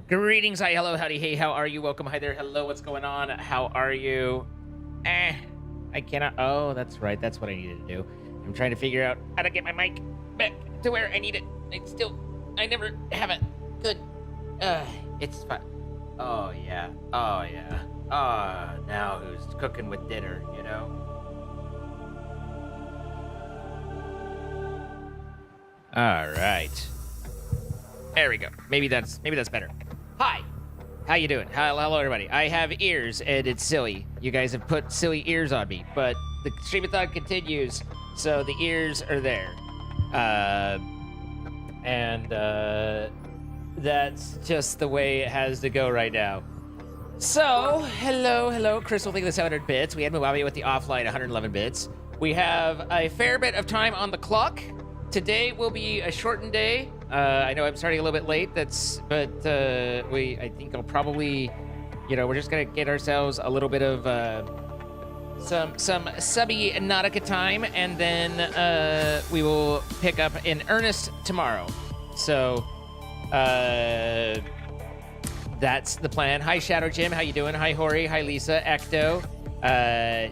Greetings, hi, hello, howdy, hey, how are you? Welcome, hi there, hello, what's going on? How are you? I cannot, oh, that's right, that's what I needed to do. I'm trying to figure out how to get my mic back to where I need it. I never have it. Good. It's fine. Oh, yeah, oh, yeah. Now who's cooking with dinner, you know? All right. There we go. Maybe that's better. Hi. How you doing? Hello, everybody. I have ears, and it's silly. You guys have put silly ears on me, but the Streamathon continues, so the ears are there. That's just the way it has to go right now. So, hello, Crystal, thank you for the 700 bits. We had Muwabi with the offline 111 bits. We have a fair bit of time on the clock. Today will be a shortened day. I know I'm starting a little bit late. I think I'll probably, we're just gonna get ourselves a little bit of some subby Nautica time, and then we will pick up in earnest tomorrow. So that's the plan. Hi, Shadow Jim, how you doing? Hi, Hori. Hi, Lisa. Ecto.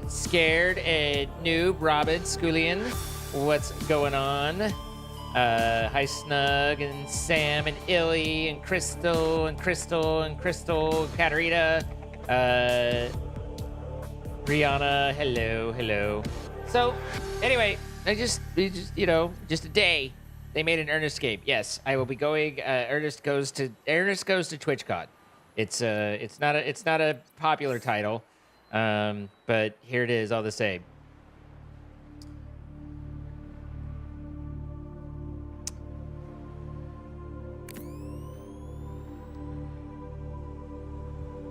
Scared and Noob, Robin, Scoolian. What's going on? Hi, Snug and Sam and Illy and Crystal, Katarina, Brianna, hello. So, anyway, just a day. They made an Ernest escape. Yes, I will be going. Ernest goes to TwitchCon. It's not a popular title, but here it is all the same.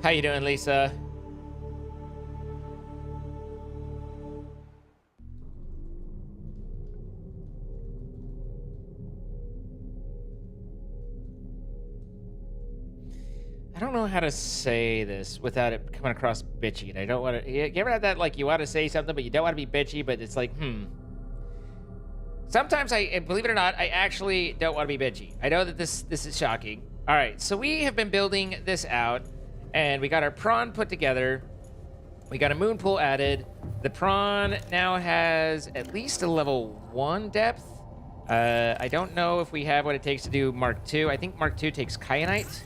How you doing, Lisa? I don't know how to say this without it coming across bitchy, and I don't want to. You ever have that, like, you want to say something, but you don't want to be bitchy, but it's like, Sometimes believe it or not, I actually don't want to be bitchy. I know that this is shocking. All right, so we have been building this out. And we got our prawn put together. We got a moon pool added. The prawn now has at least a level 1 depth. I don't know if we have what it takes to do Mark II. I think Mark II takes kyanite.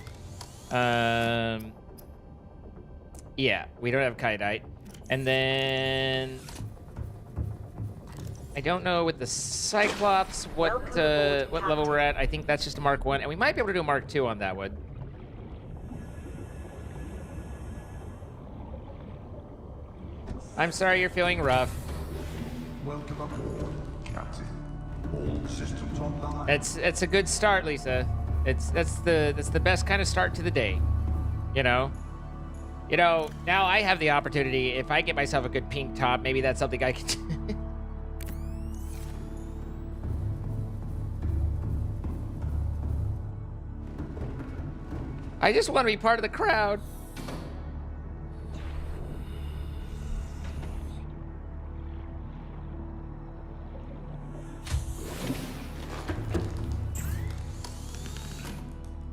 Yeah, we don't have kyanite. And then I don't know with the Cyclops what level we're at. I think that's just a Mark I, and we might be able to do a Mark II on that one. I'm sorry you're feeling rough. Welcome aboard, Captain. All systems online. It's a good start, Lisa. That's the best kind of start to the day. Now I have the opportunity, if I get myself a good pink top, maybe that's something I can do. I just want to be part of the crowd.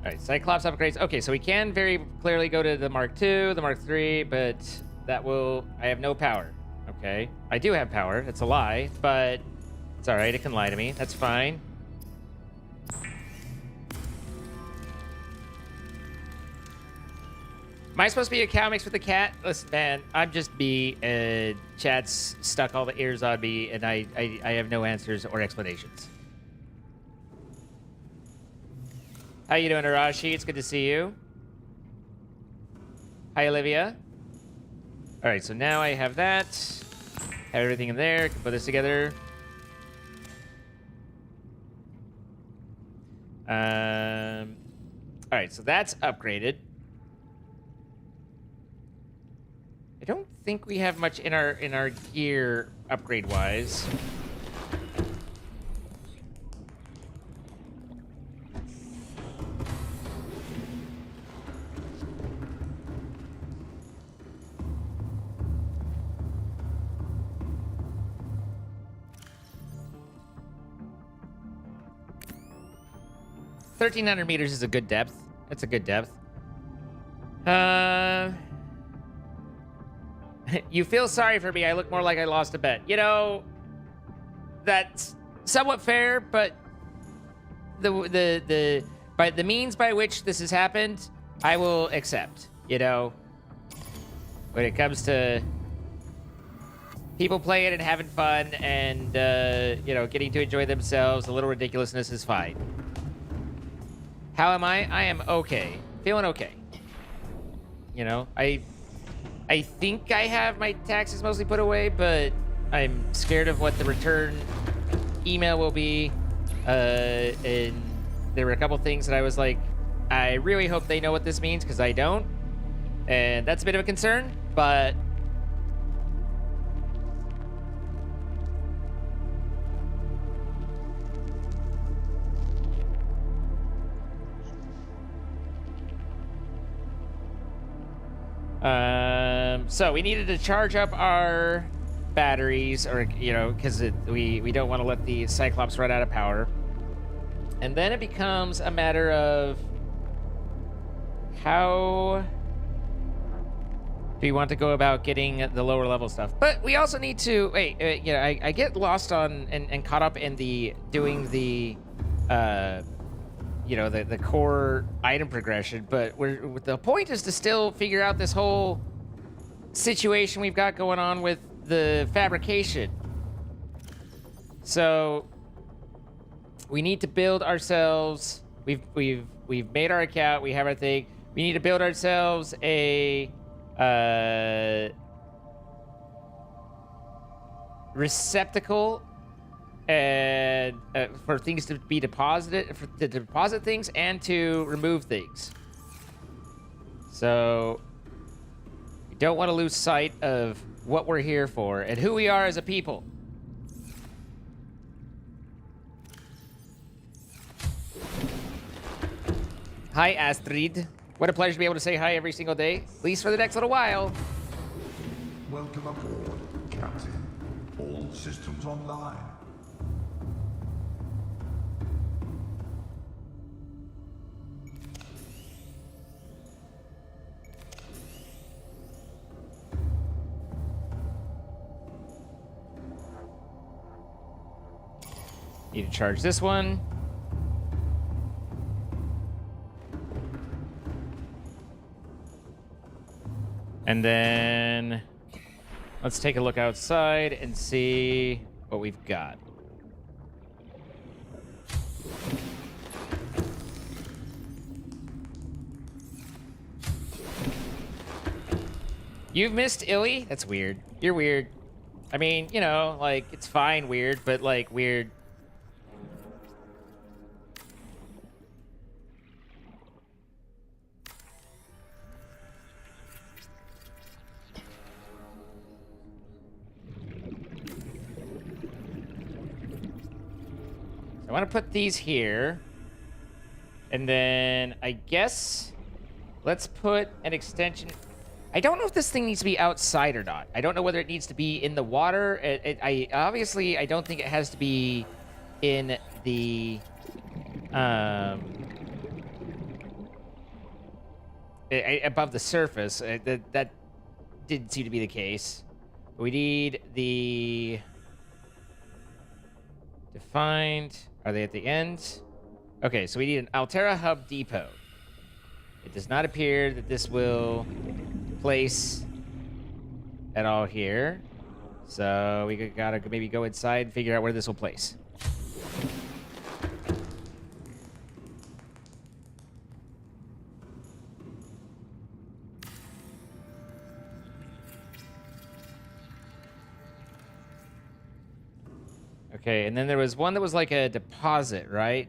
All right, Cyclops upgrades. Okay, so we can very clearly go to the Mark II, the Mark III, but I have no power, okay? I do have power, it's a lie, but it's all right, it can lie to me, that's fine. Am I supposed to be a cow mixed with a cat? Listen, man, I'm just me, and chat's stuck all the ears on me, and I have no answers or explanations. How you doing, Arashi? It's good to see you. Hi, Olivia. All right, so now I have that. Have everything in there. Can put this together. All right, so that's upgraded. I don't think we have much in our gear upgrade wise. $1,300 is a good depth. That's a good depth. You feel sorry for me. I look more like I lost a bet. You know, that's somewhat fair, but by the means by which this has happened, I will accept. You know, when it comes to people playing and having fun and you know, getting to enjoy themselves, a little ridiculousness is fine. How am I? I am okay. Feeling okay. You know, I think I have my taxes mostly put away, but I'm scared of what the return email will be. And there were a couple things that I was like, I really hope they know what this means, because I don't. And that's a bit of a concern, but so we needed to charge up our batteries, or, you know, because we don't want to let the Cyclops run out of power. And then it becomes a matter of how do you want to go about getting the lower level stuff. But we also need to wait. You know, I get lost on and caught up in the doing the you know, the core item progression, but the point is to still figure out this whole situation we've got going on with the fabrication. So we need to build ourselves. We've made our account. We have our thing. We need to build ourselves a receptacle and for things to be deposited, to deposit things and to remove things. So we don't want to lose sight of what we're here for and who we are as a people. Hi, Astrid. What a pleasure to be able to say hi every single day, at least for the next little while. Welcome aboard, Captain. All systems online. Need to charge this one. And then let's take a look outside and see what we've got. You've missed Illy? That's weird. You're weird. I mean, you know, like, it's fine weird, but, like, weird. I want to put these here. And then, I guess, let's put an extension. I don't know if this thing needs to be outside or not. I don't know whether it needs to be in the water. Obviously, I don't think it has to be in the above the surface. That didn't seem to be the case. We need the defined. Are they at the end? Okay, so we need an Alterra Hub depot. It does not appear that this will place at all here. So we gotta maybe go inside and figure out where this will place. Okay, and then there was one that was like a deposit, right?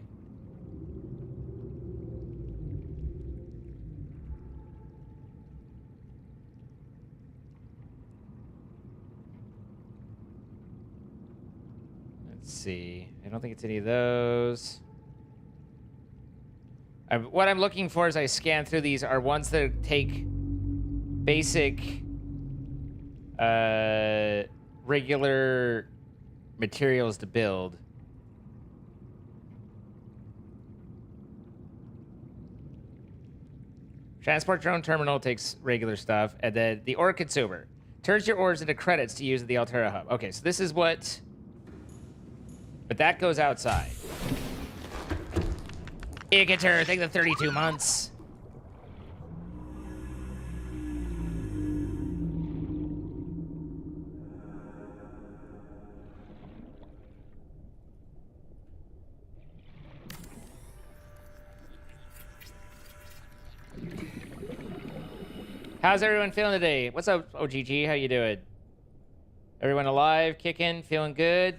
Let's see. I don't think it's any of those. What I'm looking for as I scan through these are ones that take basic, regular materials to build. Transport drone terminal takes regular stuff, and then the ore consumer turns your ores into credits to use at the Alterra Hub. Okay, so this is what... But that goes outside. Icketer, take the 32 months. How's everyone feeling today? What's up, OGG? How you doing? Everyone alive, kicking, feeling good?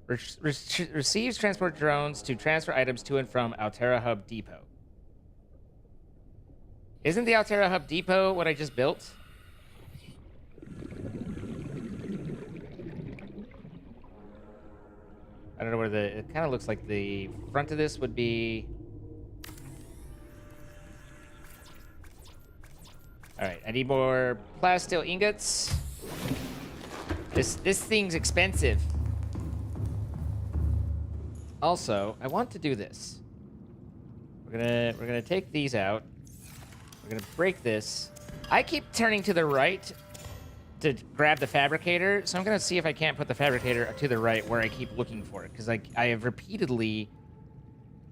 Receives transport drones to transfer items to and from Alterra Hub Depot. Isn't the Alterra Hub Depot what I just built? I don't know where the... It kind of looks like the front of this would be... Alright, I need more plasteel ingots. This thing's expensive. Also, I want to do this. We're gonna take these out. We're gonna break this. I keep turning to the right to grab the fabricator, so I'm gonna see if I can't put the fabricator to the right where I keep looking for it, because I have repeatedly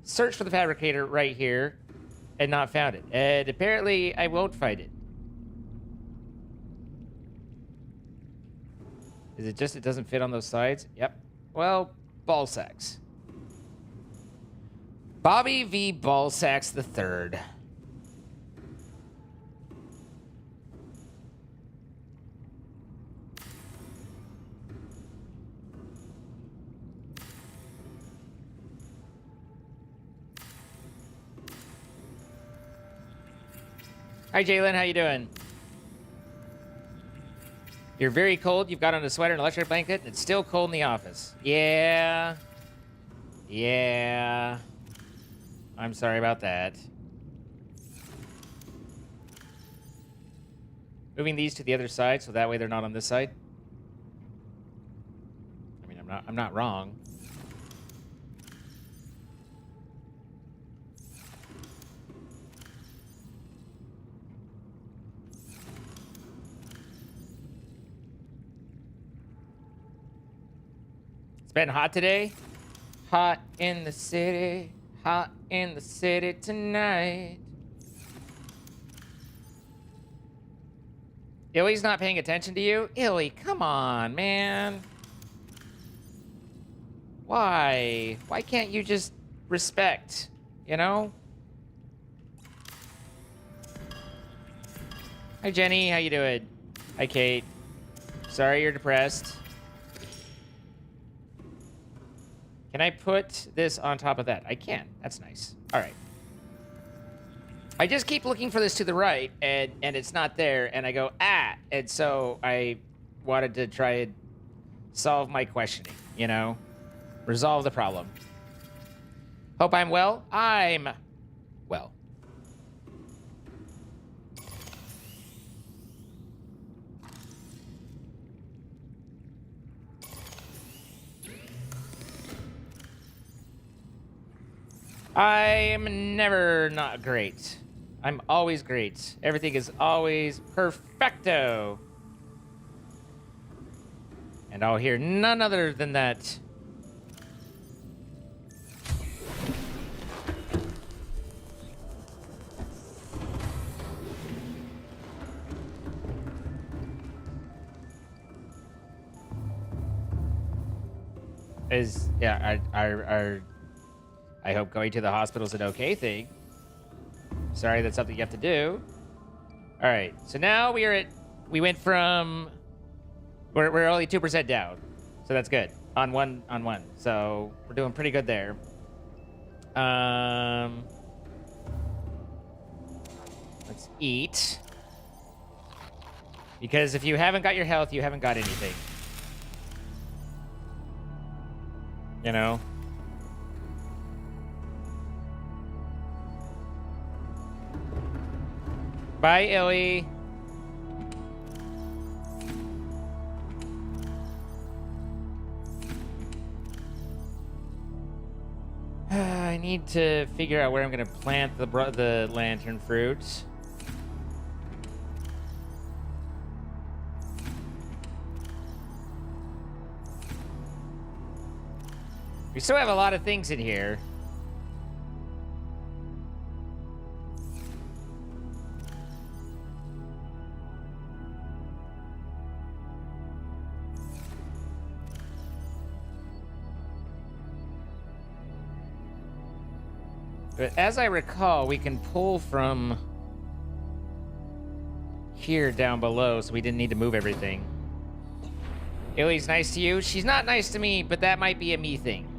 searched for the fabricator right here and not found it. And apparently I won't find it. Is it just it doesn't fit on those sides? Yep. Well, ball sacks. Bobby V. Ballsacks the Third. Hi, Jalen. How you doing? You're very cold. You've got on a sweater and electric blanket. It's still cold in the office. Yeah. Yeah. I'm sorry about that. Moving these to the other side, so that way they're not on this side. I mean, I'm not wrong. It's been hot today. Hot in the city. Hot in the city tonight. Illy's not paying attention to you? Illy, come on, man. Why? Why can't you just respect, you know? Hi, Jenny. How you doing? Hi, Kate. Sorry you're depressed. Can I put this on top of that? I can. That's nice. All right. I just keep looking for this to the right, and it's not there, and I go, ah! And so I wanted to try and solve my questioning, you know? Resolve the problem. Hope I'm well? I'm well. I'm never not great. I'm always great. Everything is always perfecto. And I'll hear none other than that. Yeah, I hope going to the hospital is an okay thing. Sorry, that's something you have to do. All right, so now we went from, we're only 2% down, so that's good on one. So we're doing pretty good there. Let's eat, because if you haven't got your health, you haven't got anything. You know. Bye, Illy. I need to figure out where I'm gonna plant the lantern fruits. We still have a lot of things in here. But as I recall, we can pull from here down below, so we didn't need to move everything. Illy's nice to you. She's not nice to me, but that might be a me thing.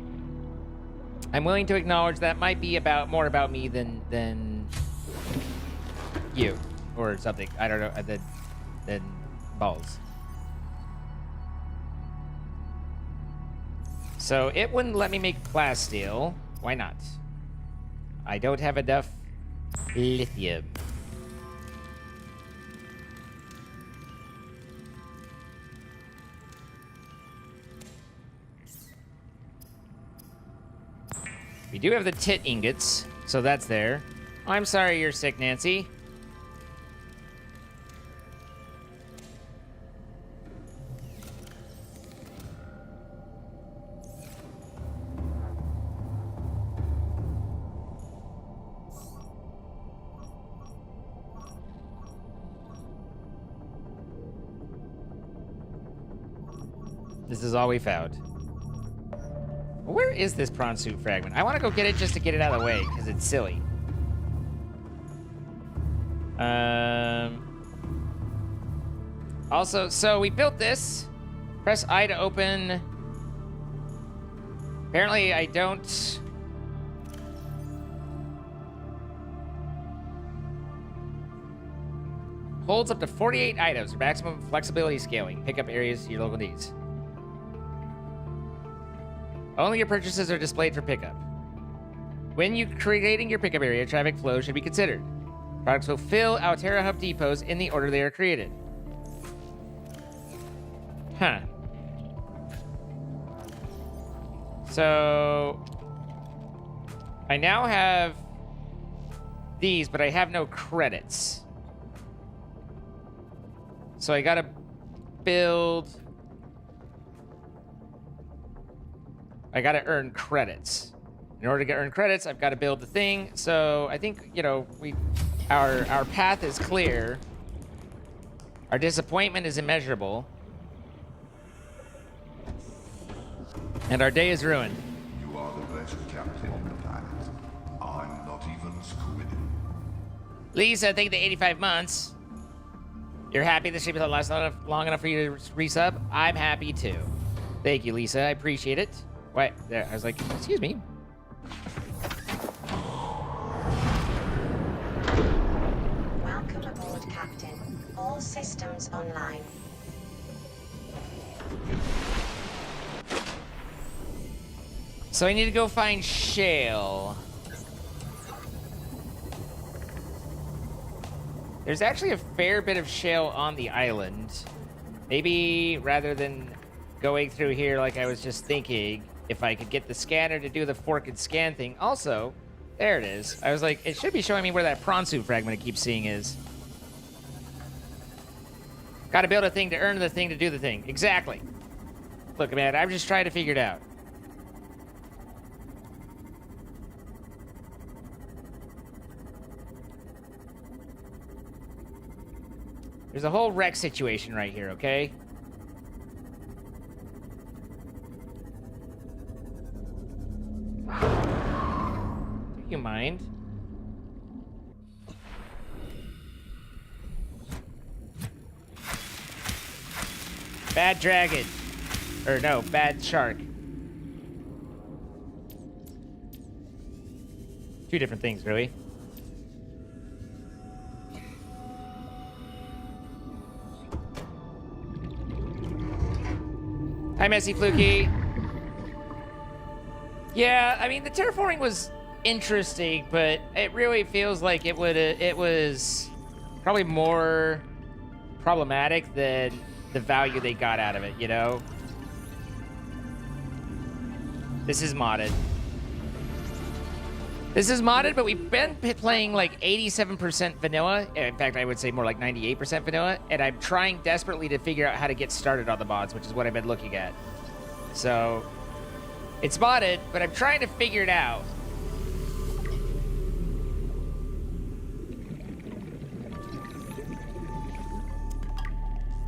I'm willing to acknowledge that might be more about me than you or something. I don't know. Than balls. So it wouldn't let me make plasteel. Why not? I don't have enough lithium. We do have the tit ingots, so that's there. Oh, I'm sorry you're sick, Nancy. This is all we found. Where is this prawn suit fragment? I want to go get it just to get it out of the way, because it's silly. Also, so we built this. Press I to open. Apparently, I don't... Holds up to 48 items for maximum flexibility scaling. Pick up areas to your local needs. Only your purchases are displayed for pickup. When you're creating your pickup area, traffic flow should be considered. Products will fill Alterra Hub depots in the order they are created. Huh. So... I now have these, but I have no credits. So I gotta build... I gotta earn credits. In order to earn credits, I've got to build the thing. So I think, you know, our path is clear. Our disappointment is immeasurable. And our day is ruined. You are the best captain on the planet. I'm not even squid. Lisa, thank you the 85 months. You're happy the stream lasts long enough for you to resub? I'm happy too. Thank you, Lisa. I appreciate it. Wait, there. I was like, excuse me. Welcome aboard, Captain. All systems online. So I need to go find shale. There's actually a fair bit of shale on the island. Maybe rather than going through here like I was just thinking, if I could get the scanner to do the fork and scan thing. Also, there it is. I was like, it should be showing me where that prawn suit fragment I keep seeing is. Gotta build a thing to earn the thing to do the thing. Exactly. Look, man, I'm just trying to figure it out. There's a whole wreck situation right here, okay? you mind? Bad dragon. Or no, bad shark. Two different things, really. Hi, Messy Fluky. Yeah, I mean, the terraforming was interesting, but it really feels like it was probably more problematic than the value they got out of it, you know? This is modded. This is modded, but we've been playing like 87% vanilla. In fact, I would say more like 98% vanilla, and I'm trying desperately to figure out how to get started on the mods, which is what I've been looking at. So, it's modded, but I'm trying to figure it out.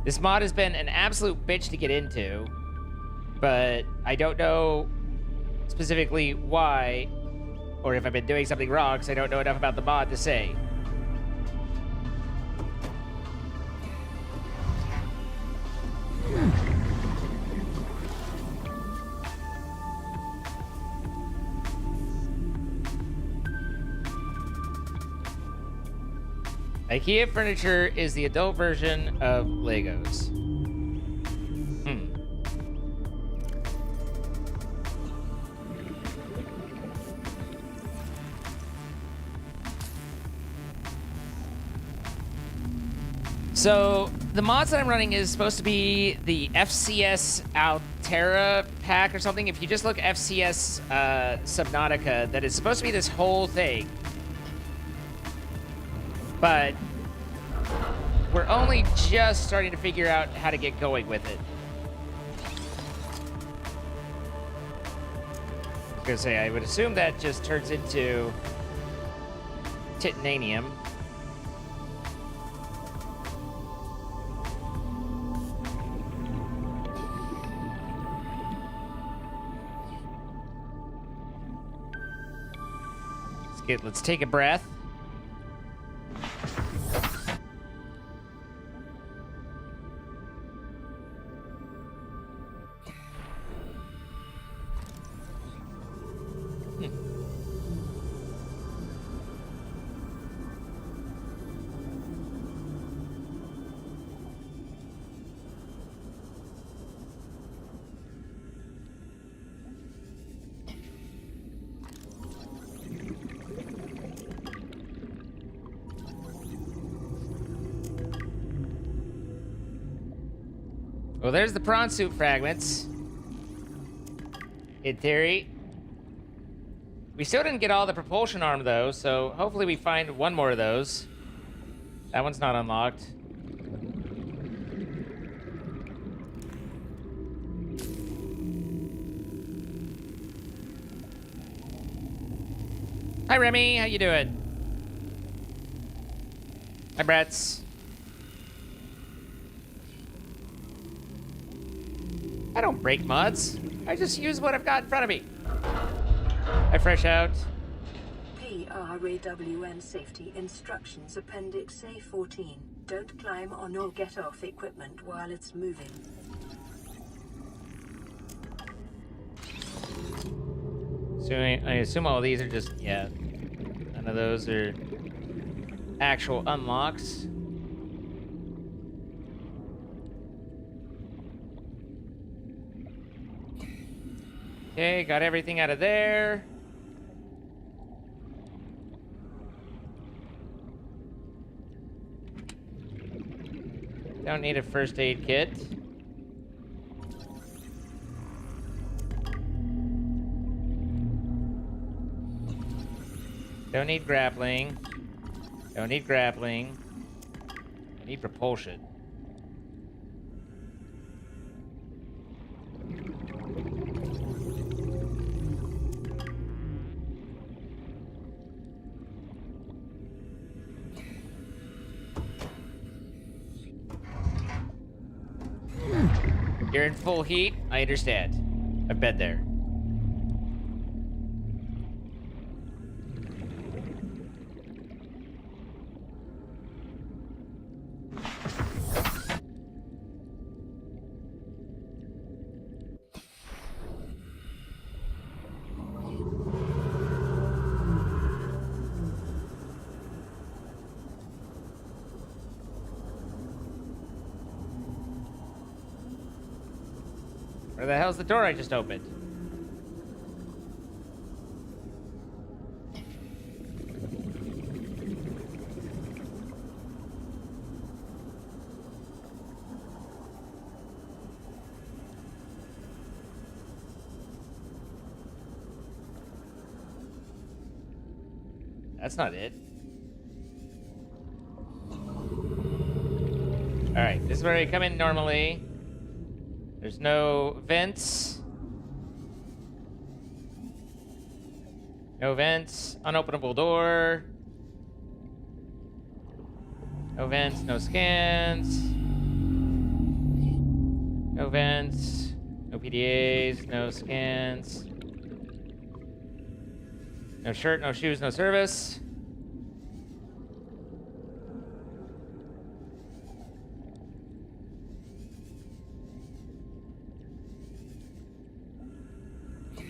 This mod has been an absolute bitch to get into, but I don't know specifically why, or if I've been doing something wrong, because I don't know enough about the mod to say. IKEA furniture is the adult version of Legos. So, the mods that I'm running is supposed to be the FCS Alterra pack or something. If you just look FCS Subnautica, that is supposed to be this whole thing. But we're only just starting to figure out how to get going with it. I was gonna say, I would assume that just turns into Titananium. Let's take a breath. Well, there's the prawn soup fragments. In theory. We still didn't get all the propulsion arm, though, so hopefully we find one more of those. That one's not unlocked. Hi, Remy. How you doing? Hi, Bratz. I don't break mods. I just use what I've got in front of me. I fresh out. PRAWN Safety Instructions Appendix A14. Don't climb on or get off equipment while it's moving. So I assume all these are just, yeah. None of those are actual unlocks. Okay, got everything out of there. Don't need a first aid kit. Don't need grappling. Don't need grappling. I need propulsion. You're in full heat. I understand. I've been there. Where the hell's the door I just opened? That's not it. Alright, this is where we come in normally. There's no vents. No vents. Unopenable door. No vents, no scans. No vents. No PDAs, no scans. No shirt, no shoes, no service.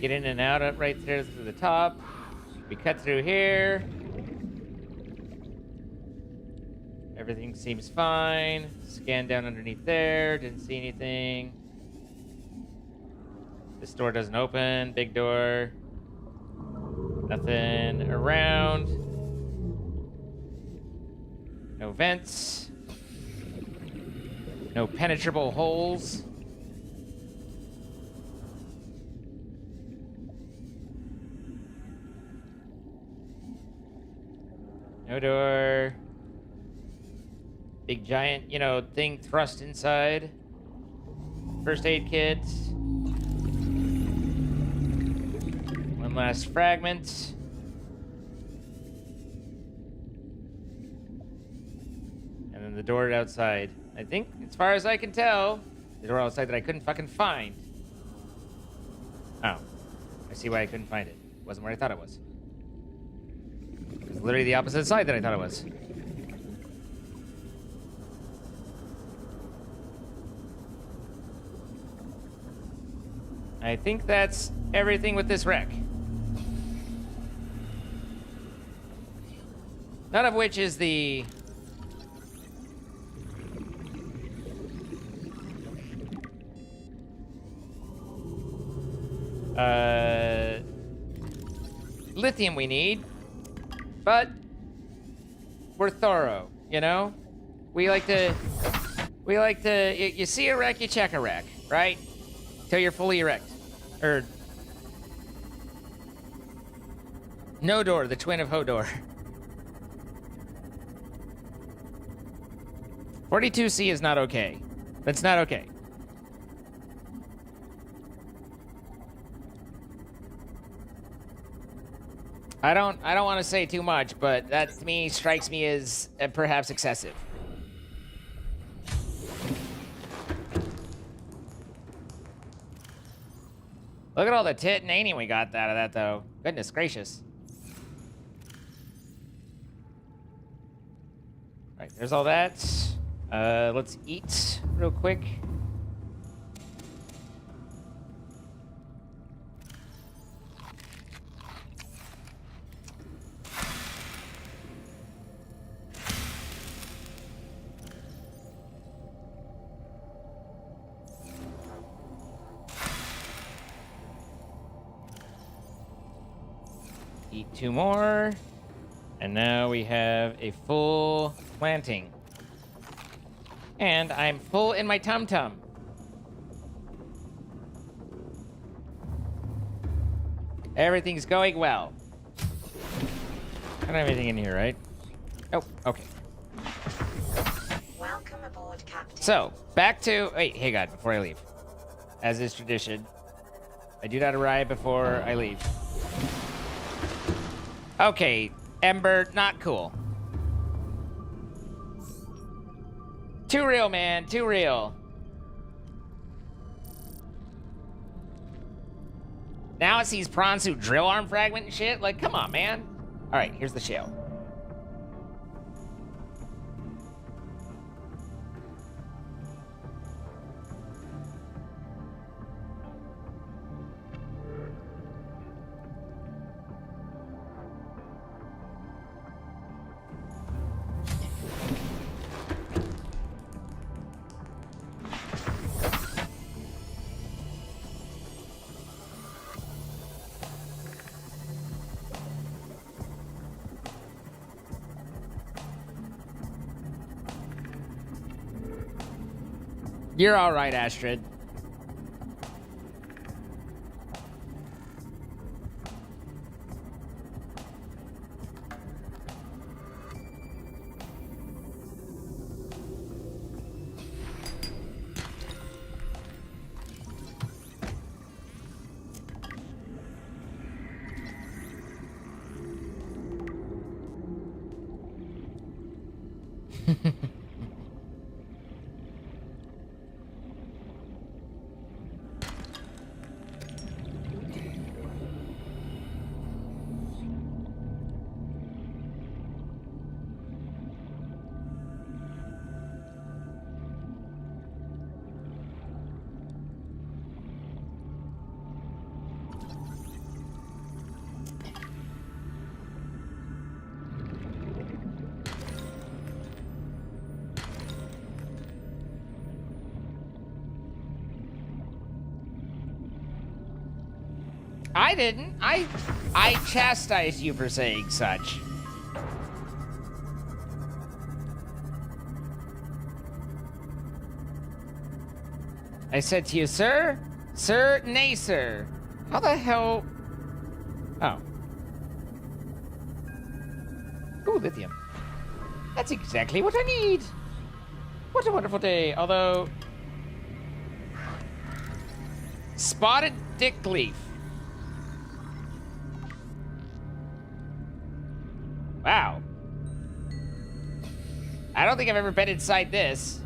Get in and out up right there to the top. We cut through here. Everything seems fine. Scan down underneath there. Didn't see anything. This door doesn't open. Big door. Nothing around. No vents. No penetrable holes. No door. Big giant, thing thrust inside. First aid kit. One last fragment. And then the door outside. I think, as far as I can tell, the door outside that I couldn't fucking find. Oh. I see why I couldn't find it. It wasn't where I thought it was. It was literally the opposite side that I thought it was. I think that's everything with this wreck. None of which is the... lithium we need. But we're thorough, We like to, you see a wreck, you check a wreck, right? Till you're fully erect. Or, Nodor, the twin of Hodor. 42C is not okay. That's not okay. I don't want to say too much, but that to me strikes me as perhaps excessive. Look at all the titanium we got out of that, though. Goodness gracious. All right, there's all that. Let's eat real quick. Eat 2 more. And now we have a full planting. And I'm full in my tum-tum. Everything's going well. I don't have anything in here, right? Oh, okay. Welcome aboard, Captain. So, back to... Wait, hey God, before I leave. As is tradition, I do not arrive before I leave. Okay, Ember, not cool. Too real, man, too real. Now it sees Pronsu drill arm fragment and shit? Like, come on, man. All right, here's the shell. You're all right, Astrid. I didn't. I chastised you for saying such. I said to you, sir? Sir? Nay, sir. How the hell... Oh. Ooh, lithium. That's exactly what I need. What a wonderful day. Although... Spotted dick leaf. Wow. I don't think I've ever been inside this.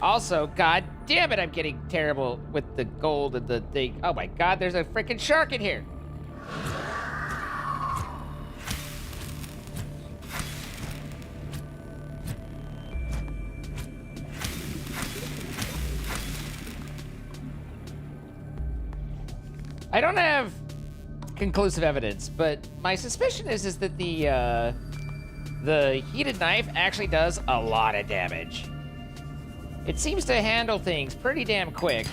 Also, god damn it, I'm getting terrible with the gold and the thing. Oh my god, there's a freaking shark in here. I don't have conclusive evidence, but my suspicion is that the heated knife actually does a lot of damage. It seems to handle things pretty damn quick.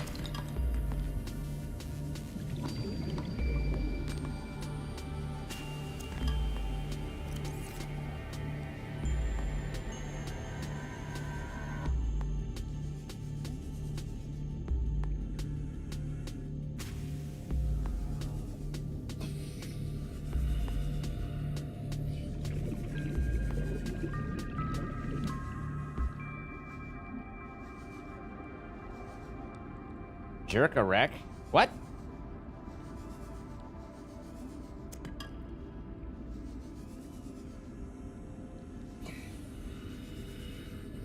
Jerk a wreck? What?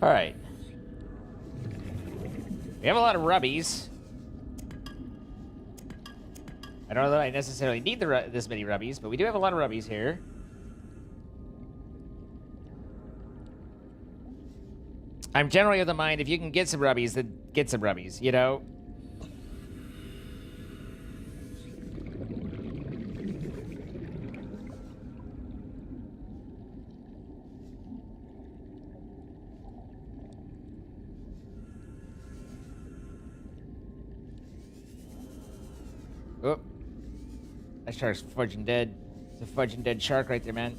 All right. We have a lot of rubbies. I don't know that I necessarily need this many rubbies, but we do have a lot of rubbies here. I'm generally of the mind if you can get some rubbies, then get some rubbies, you know? Oh. That shark's fudging dead. It's a fudging dead shark right there, man.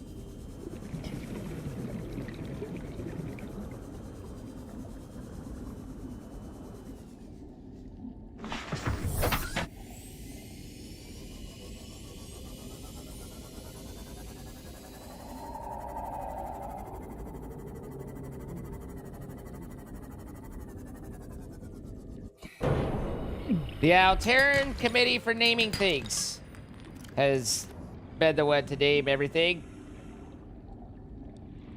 The Alterran Committee for Naming Things has been the one to name everything.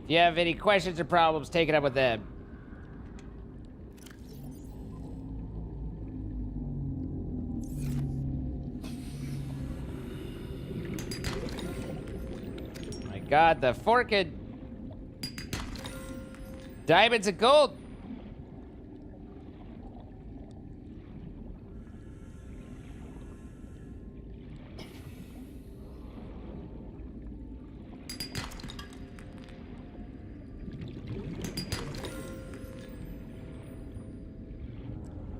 If you have any questions or problems, take it up with them. My god, the forked diamonds and gold.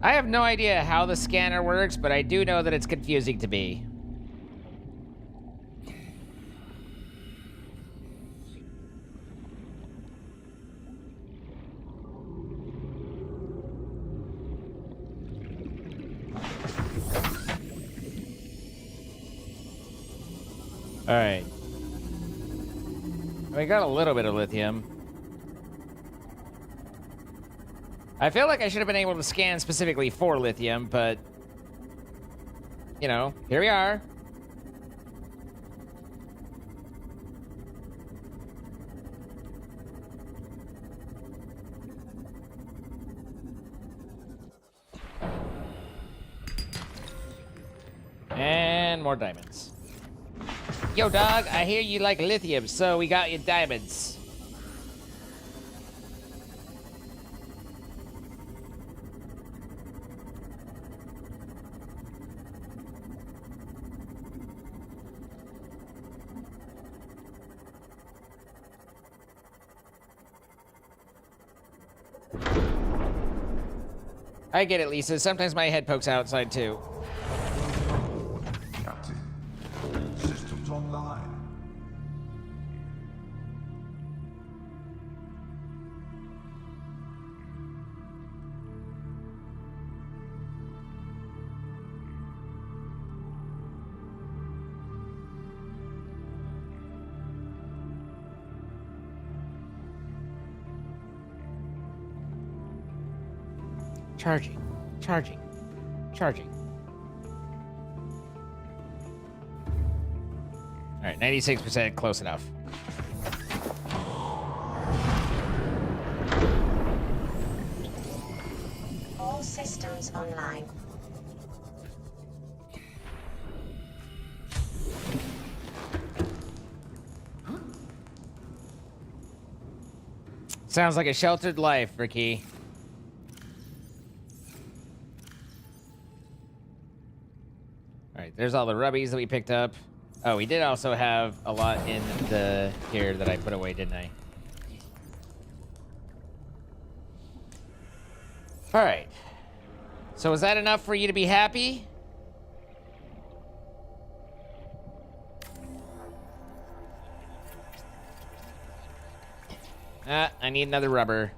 I have no idea how the scanner works, but I do know that it's confusing to me. All right. We got a little bit of lithium. I feel like I should have been able to scan specifically for lithium, but, you know, here we are. And more diamonds. Yo, dog, I hear you like lithium, so we got you diamonds. I get it, Lisa. Sometimes my head pokes outside, too. Captain, systems online. Charging. Charging. Charging. All right, 96%, close enough. All systems online. Sounds like a sheltered life, Ricky. All right, there's all the rubbies that we picked up. Oh, we did also have a lot in the here that I put away, didn't I? All right. So is that enough for you to be happy? I need another rubber.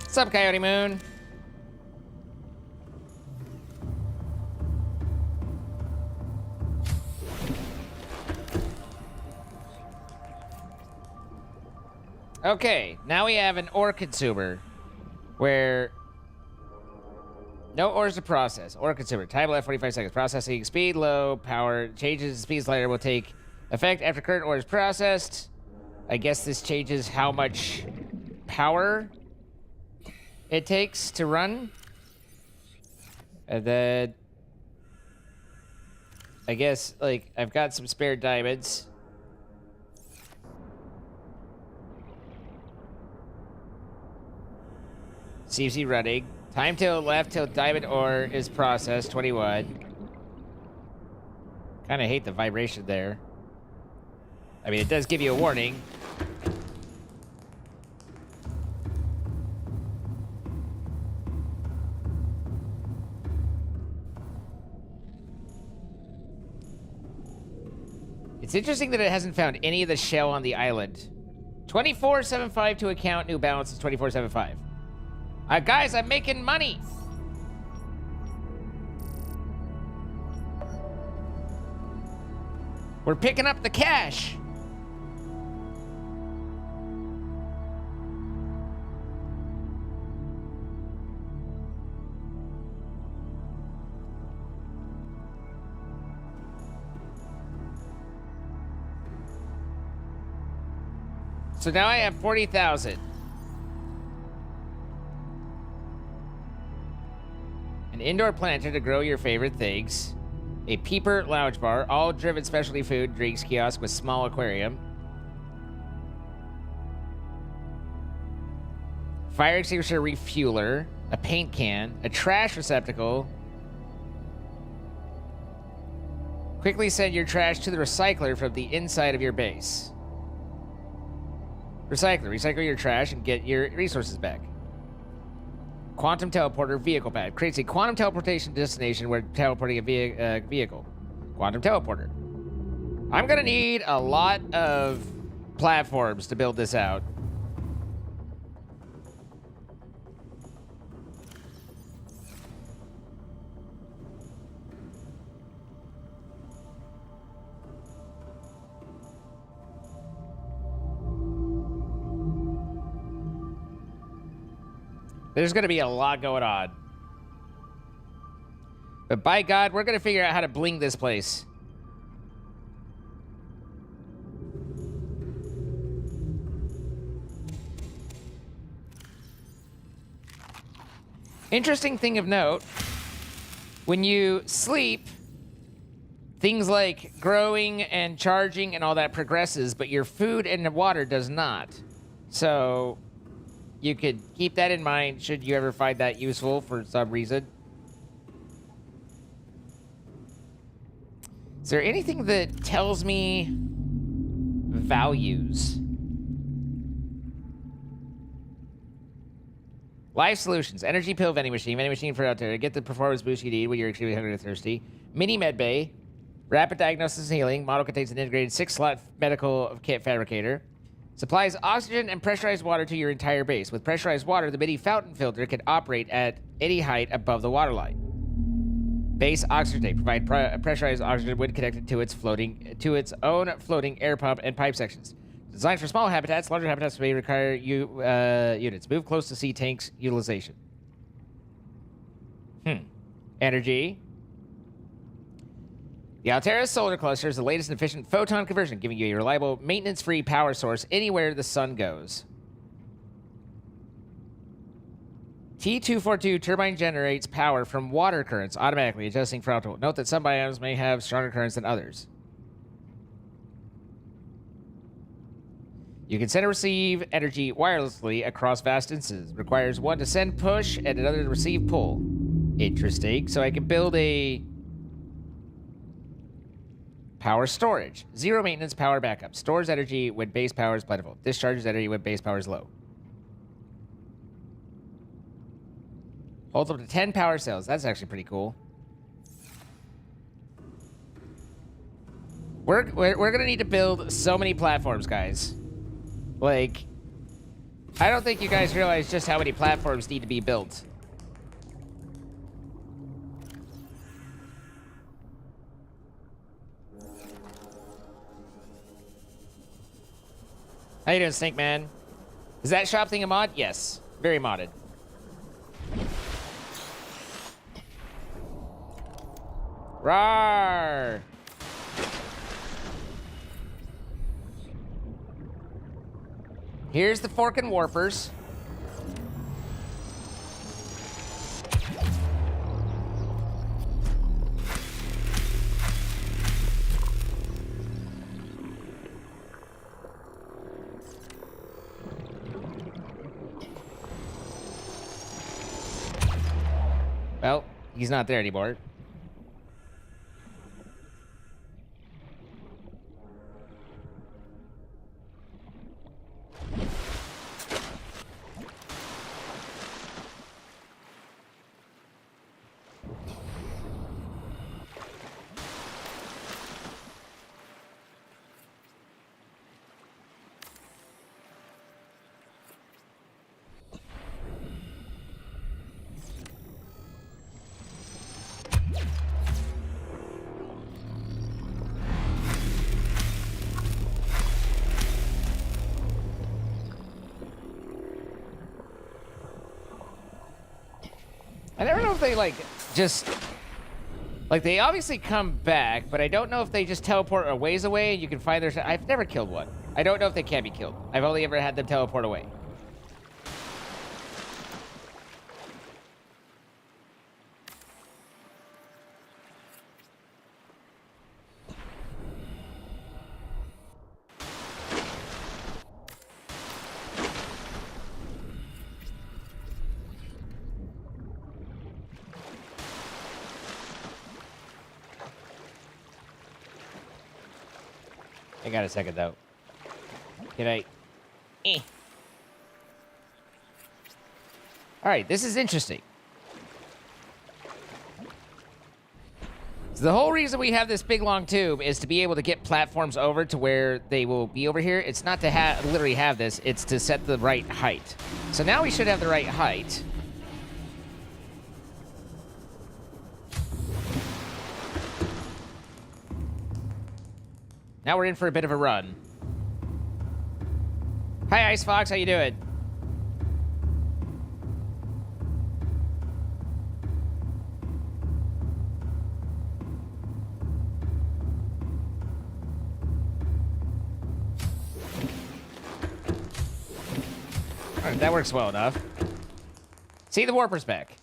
What's up, Coyote Moon? Okay, now we have an ore consumer where no ores to process. Ore consumer. Time left 45 seconds. Processing speed low. Power changes. Speed slider will take effect after current ore is processed. I guess this changes how much power it takes to run. And then I guess, like, I've got some spare diamonds. CFC running. Time till left till diamond ore is processed, 21. Kind of hate the vibration there. I mean, it does give you a warning. It's interesting that it hasn't found any of the shell on the island. 2475 to account, new balance is 2475. Guys, I'm making money. We're picking up the cash. So now I have 40,000. An indoor planter to grow your favorite things. A peeper lounge bar, all driven specialty food, drinks kiosk with small aquarium. Fire extinguisher refueler, a paint can, a trash receptacle. Quickly send your trash to the recycler from the inside of your base. Recycler, recycle your trash and get your resources back. Quantum teleporter vehicle pad. Creates a quantum teleportation destination where teleporting a vehicle. Quantum teleporter. I'm gonna need a lot of platforms to build this out. There's going to be a lot going on. But by God, we're going to figure out how to bling this place. Interesting thing of note, when you sleep, things like growing and charging and all that progresses, but your food and the water does not. So you could keep that in mind should you ever find that useful for some reason. Is there anything that tells me values? Life solutions. Energy pill vending machine. Vending machine for Alterra. Get the performance boost you need when you're extremely hungry or thirsty. Mini med bay. Rapid diagnosis and healing. Model contains an integrated 6-slot medical kit fabricator. Supplies oxygen and pressurized water to your entire base. With pressurized water, the mini fountain filter can operate at any height above the waterline. Base oxygen tank. Provide pressurized oxygen when connected to its own floating air pump and pipe sections. Designed for small habitats, larger habitats may require units. Move close to see tanks utilization. Energy. The Alterra solar cluster is the latest and efficient photon conversion, giving you a reliable, maintenance-free power source anywhere the sun goes. T242 turbine generates power from water currents, automatically adjusting for output. Note that some biomes may have stronger currents than others. You can send and receive energy wirelessly across vast distances. Requires one to send push and another to receive pull. Interesting. So I can build a power storage. Zero maintenance power backup. Stores energy when base power is plentiful. Discharges energy when base power is low. Holds up to 10 power cells. That's actually pretty cool. We're going to need to build so many platforms, guys. Like, I don't think you guys realize just how many platforms need to be built. How you doing, Snake Man? Is that shop thing a mod? Yes. Very modded. Rawr! Here's the fork and warpers. Well, he's not there anymore. I never know if they, like, just... Like, they obviously come back, but I don't know if they just teleport a ways away and you can find their... I've never killed one. I don't know if they can be killed. I've only ever had them teleport away. I got a second, though. Can I... All right, this is interesting. So the whole reason we have this big long tube is to be able to get platforms over to where they will be over here. It's not to literally have this, it's to set the right height. So now we should have the right height. Now we're in for a bit of a run. Hi, Ice Fox, how you doing? All right, that works well enough. See, the warper's back.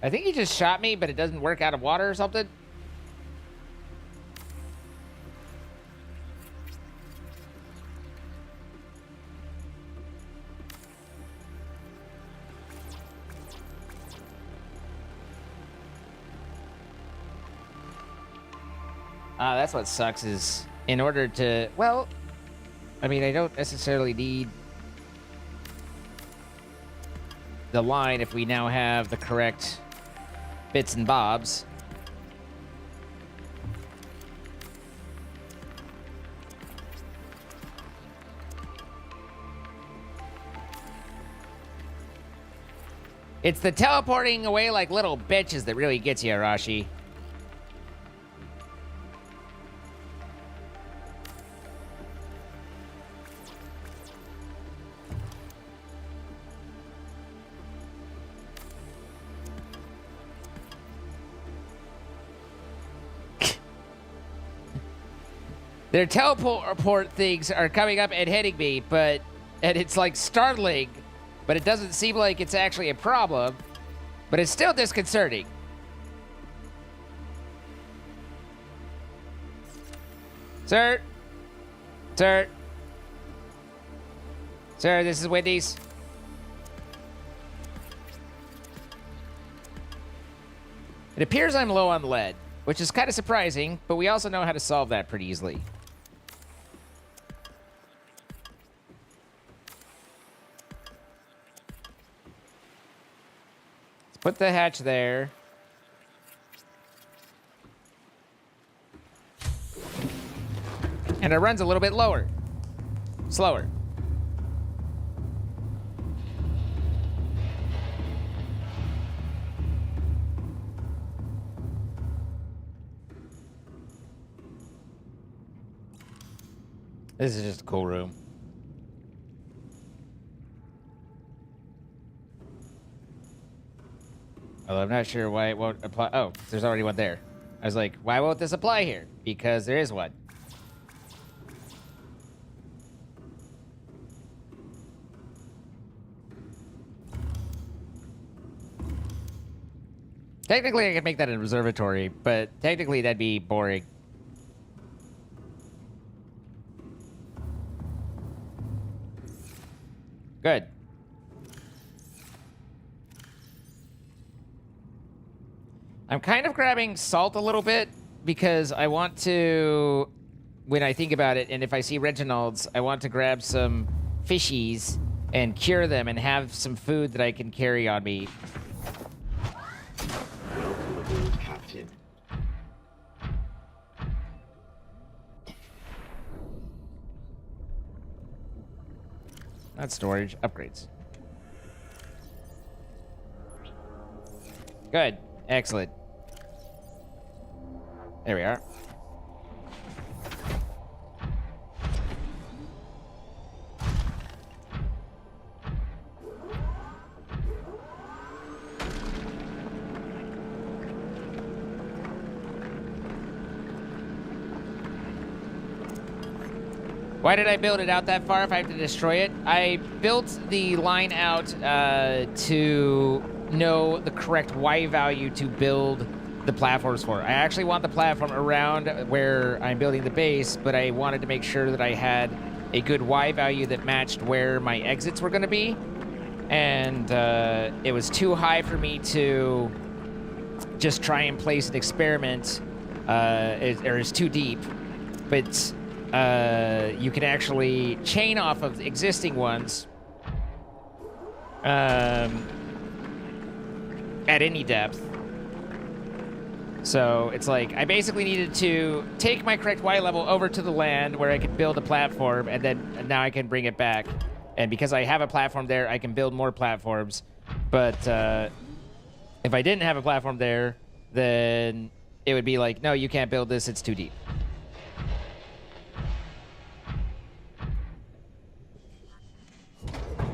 I think he just shot me, but it doesn't work out of water or something. That's what sucks is in order to, well, I mean, I don't necessarily need the line if we now have the correct bits and bobs. It's the teleporting away like little bitches that really gets you, Arashi. Their teleport things are coming up and hitting me, and it's like startling, but it doesn't seem like it's actually a problem, but it's still disconcerting. Sir? Sir? Sir, this is Wendy's. It appears I'm low on lead, which is kind of surprising, but we also know how to solve that pretty easily. Put the hatch there. And it runs a little bit lower. Slower. This is just a cool room. Although I'm not sure why it won't apply. Oh, there's already one there. I was like, why won't this apply here? Because there is one. Technically, I could make that an observatory, but technically that'd be boring. Good. I'm kind of grabbing salt a little bit because I want to, when I think about it, and if I see Reginald's, I want to grab some fishies and cure them and have some food that I can carry on me. Captain. Not storage, upgrades. Good. Excellent. There we are. Why did I build it out that far if I have to destroy it? I built the line out to know the correct Y value to build the platforms for. I actually want the platform around where I'm building the base, but I wanted to make sure that I had a good Y value that matched where my exits were going to be. And it was too high for me to just try and place an experiment, or it's too deep. But you can actually chain off of existing ones at any depth. So it's like I basically needed to take my correct Y level over to the land where I could build a platform, and then now I can bring it back. And because I have a platform there, I can build more platforms. But if I didn't have a platform there, then it would be like, no, you can't build this. It's too deep.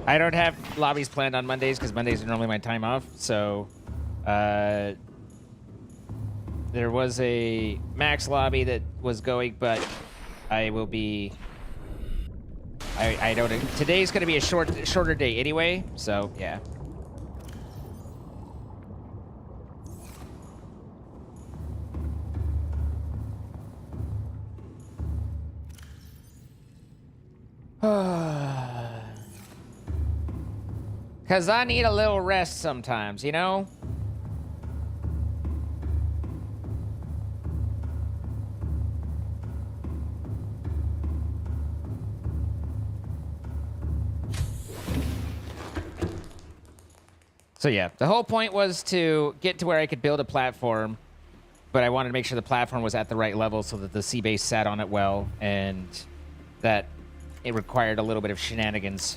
I don't have lobbies planned on Mondays because Mondays are normally my time off. So there was a max lobby that was going, but I will be... I don't... Today's going to be a shorter day anyway, so yeah. Because I need a little rest sometimes, you know? So yeah, the whole point was to get to where I could build a platform, but I wanted to make sure the platform was at the right level so that the sea base sat on it well, and that it required a little bit of shenanigans.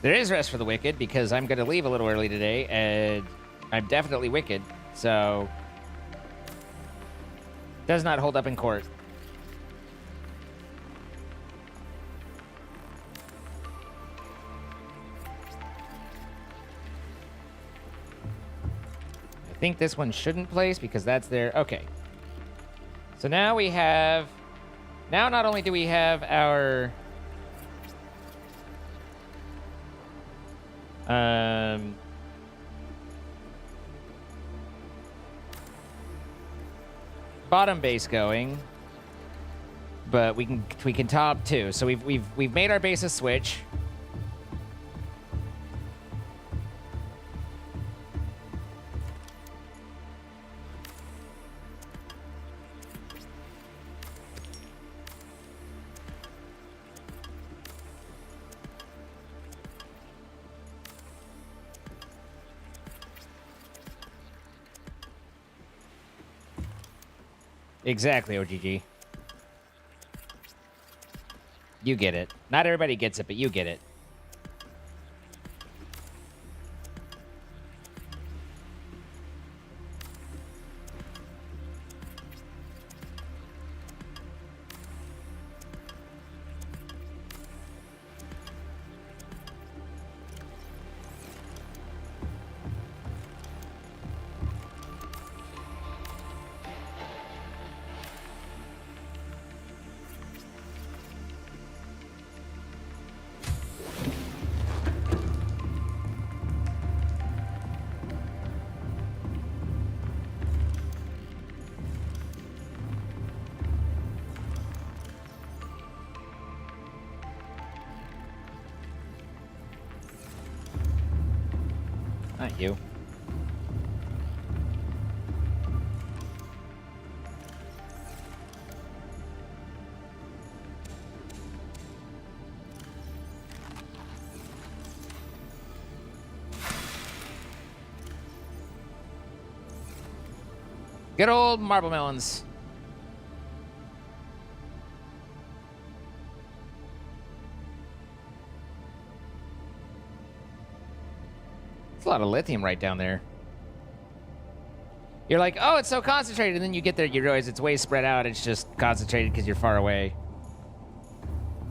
There is rest for the wicked, because I'm going to leave a little early today, and I'm definitely wicked, so... Does not hold up in court. I think this one shouldn't place, because that's there. Okay. So now we have... Now not only do we have our... bottom base going, but we can top too. So we've made our base a switch. Exactly, OGG. You get it. Not everybody gets it, but you get it. Not you. Good old marble melons. It's a lot of lithium right down there. You're like, oh, it's so concentrated, and then you get there, you realize it's way spread out. It's just concentrated because you're far away.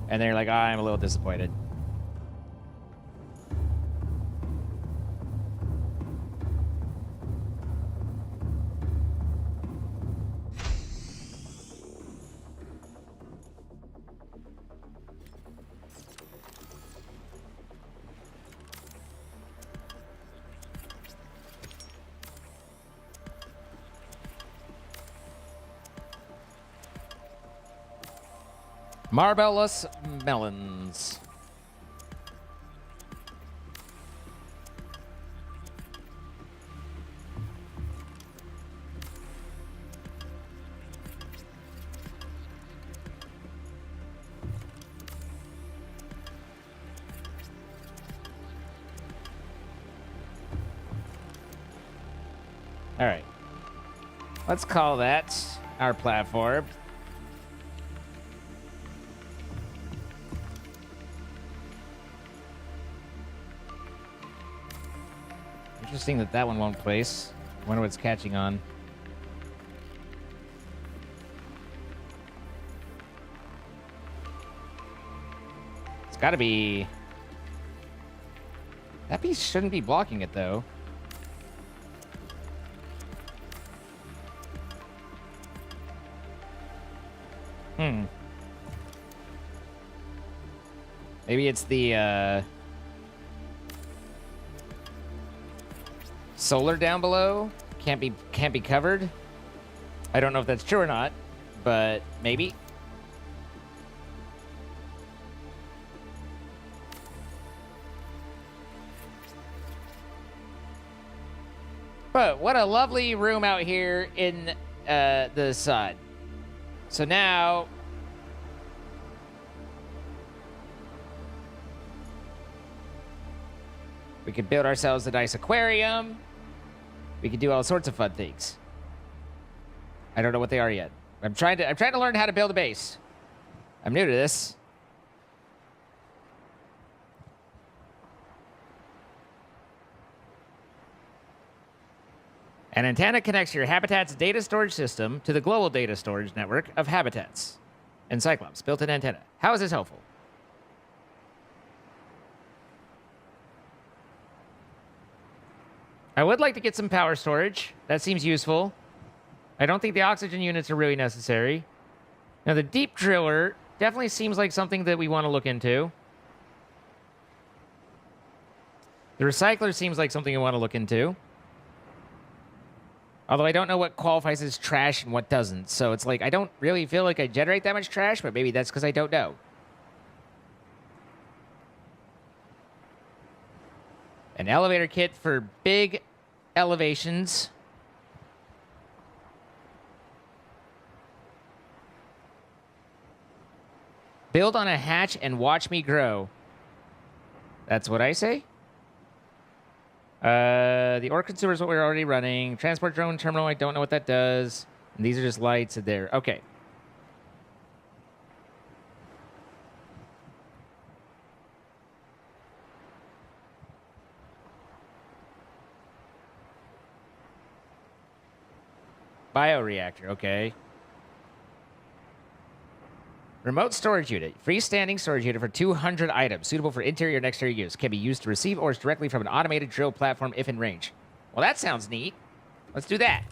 And then you're like, oh, I'm a little disappointed. Marvelous melons. All right. Let's call that our platform. Interesting that that one won't place. I wonder what's catching on. It's got to be... That piece shouldn't be blocking it, though. Maybe it's the solar down below can't be covered. I don't know if that's true or not, but maybe. But what a lovely room out here in the sun. So now we could build ourselves a nice aquarium. We could do all sorts of fun things. I don't know what they are yet. I'm trying to learn how to build a base. I'm new to this. An antenna connects your habitat's data storage system to the global data storage network of habitats. And Cyclops built an antenna. How is this helpful? I would like to get some power storage. That seems useful. I don't think the oxygen units are really necessary. Now, the deep driller definitely seems like something that we want to look into. The recycler seems like something we want to look into. Although I don't know what qualifies as trash and what doesn't. So it's like, I don't really feel like I generate that much trash, but maybe that's because I don't know. An elevator kit for big elevations. Build on a hatch and watch me grow. That's what I say. The ore consumer is what we're already running. Transport drone terminal, I don't know what that does. And these are just lights there. Okay. Bioreactor, okay. Remote storage unit. Freestanding storage unit for 200 items. Suitable for interior and exterior use. Can be used to receive ores directly from an automated drill platform if in range. Well, that sounds neat. Let's do that.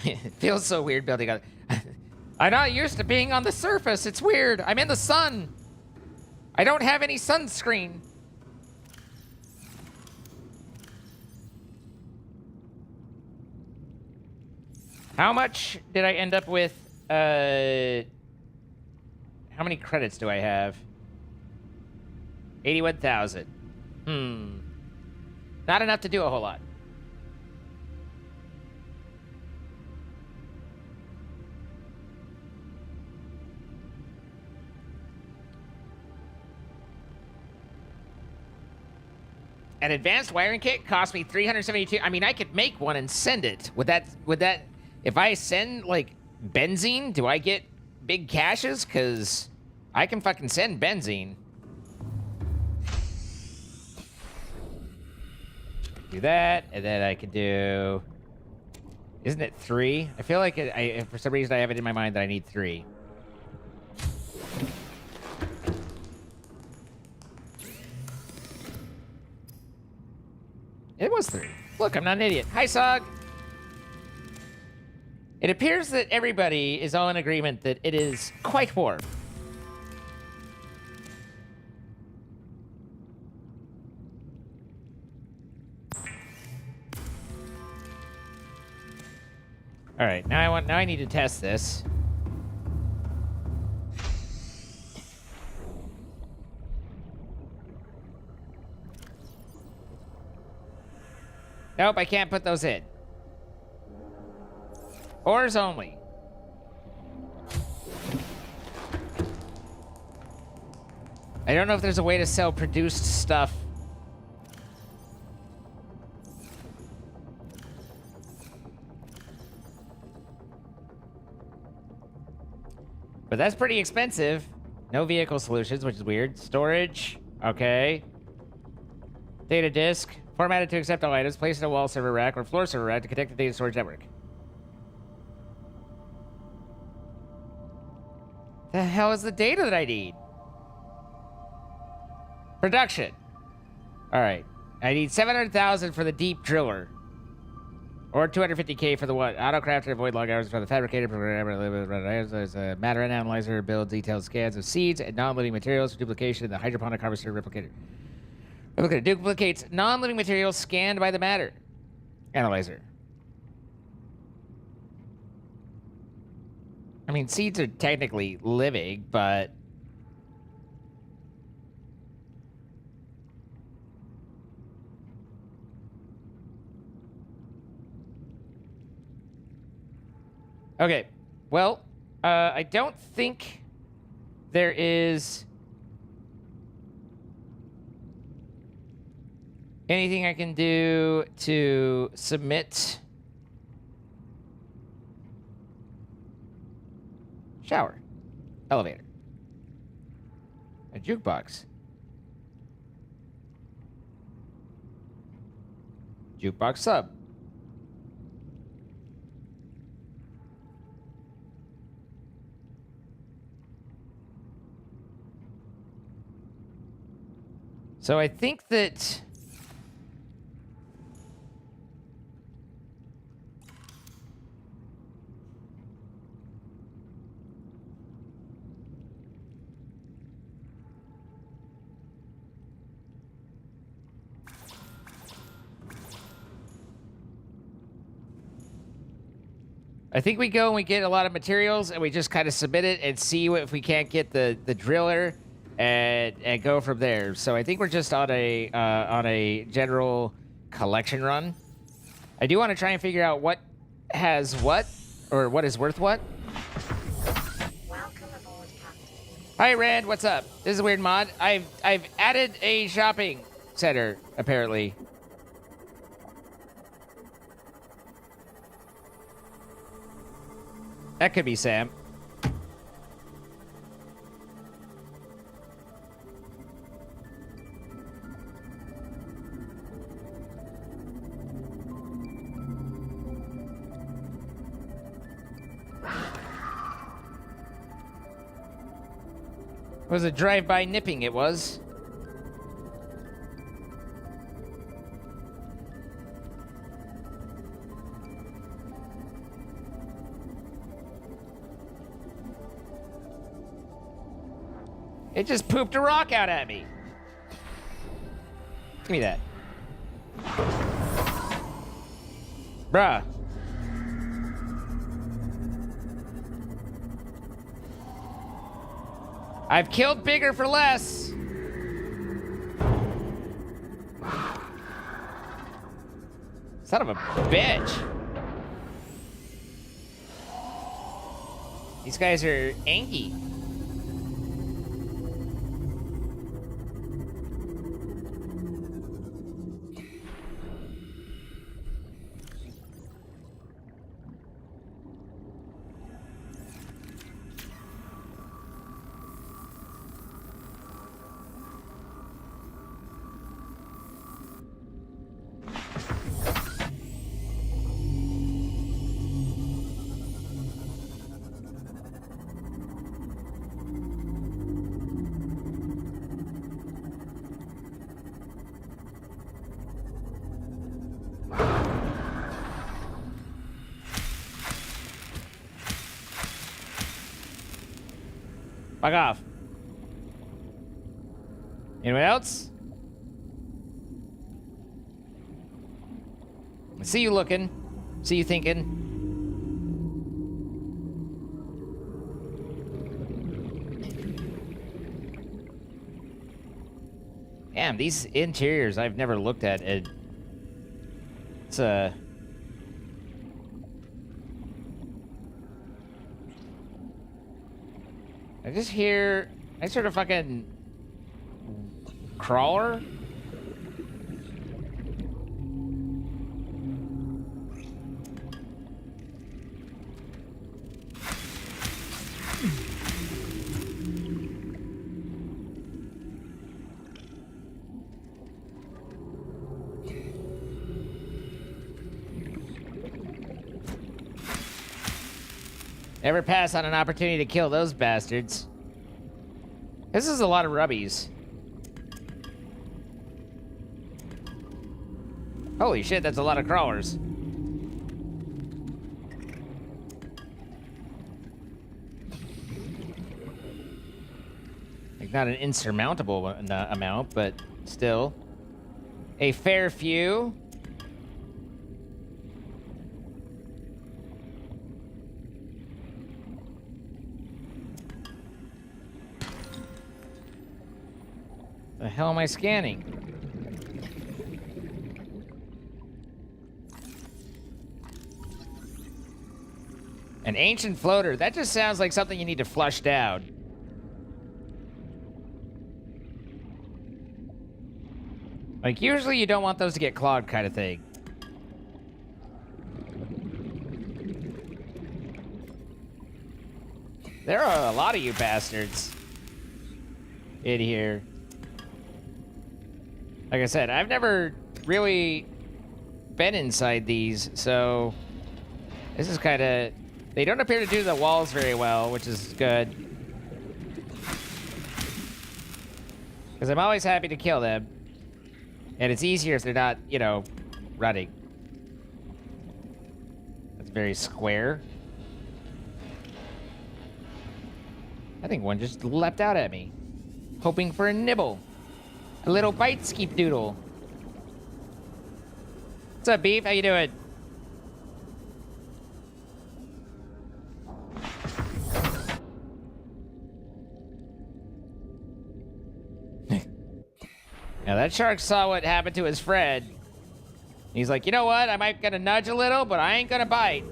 It feels so weird building on... I'm not used to being on the surface. It's weird. I'm in the sun. I don't have any sunscreen. How much did I end up with? How many credits do I have? 81,000. Not enough to do a whole lot. An advanced wiring kit cost me 372. I mean, I could make one and send it. Would that if I send like benzene, do I get big caches? Cause I can fucking send benzene. Do that, and then I could do... Isn't it 3? I feel like for some reason I have it in my mind that I need 3. It was 3. Look, I'm not an idiot. Hi, Sog. It appears that everybody is all in agreement that it is quite warm. All right, now I need to test this. Nope, I can't put those in. Ores only. I don't know if there's a way to sell produced stuff. But that's pretty expensive. No vehicle solutions, which is weird. Storage. Okay. Data disk. Formatted to accept all items. Placed in a wall server rack or floor server rack to connect the data storage network. The hell is the data that I need? Production. All right. I need 700,000 for the deep driller. Or 250K for the what? Autocrafter, avoid log hours for the fabricator, there's a matter analyzer, build detailed scans of seeds and non-living materials for duplication in the hydroponic harvester replicator. Replicator duplicates non-living materials scanned by the matter analyzer. I mean, seeds are technically living, but... Okay, well, I don't think there is anything I can do to submit. Shower. Elevator. A jukebox. Jukebox sub. So I think that... I think we go and we get a lot of materials and we just kind of submit it and see if we can't get the driller and go from there. So I think we're just on a general collection run. I do want to try and figure out what has what or what is worth what. Welcome aboard, Captain. Hi Rand, what's up? This is a weird mod. I've added a shopping center apparently. That could be Sam. It was a drive-by nipping, it was. It just pooped a rock out at me. Give me that. Bruh. I've killed bigger for less. Son of a bitch. These guys are anky. Fuck off. Anyone else? I see you looking. See you thinking. Damn, these interiors I've never looked at. It's I just hear I sort of fucking crawler. Never pass on an opportunity to kill those bastards. This is a lot of rubbies. Holy shit, that's a lot of crawlers. Like, not an insurmountable amount, but still. A fair few. The hell am I scanning? An ancient floater. That just sounds like something you need to flush down. Like, usually you don't want those to get clogged, kind of thing. There are a lot of you bastards in here. Like I said, I've never really been inside these, so this is kind of... They don't appear to do the walls very well, which is good. Because I'm always happy to kill them. And it's easier if they're not, you know, running. That's very square. I think one just leapt out at me, hoping for a nibble. A little bite skeep doodle. What's up, Beef? How you doing? Now that shark saw what happened to his friend. He's like, you know what? I might gonna nudge a little, but I ain't gonna bite.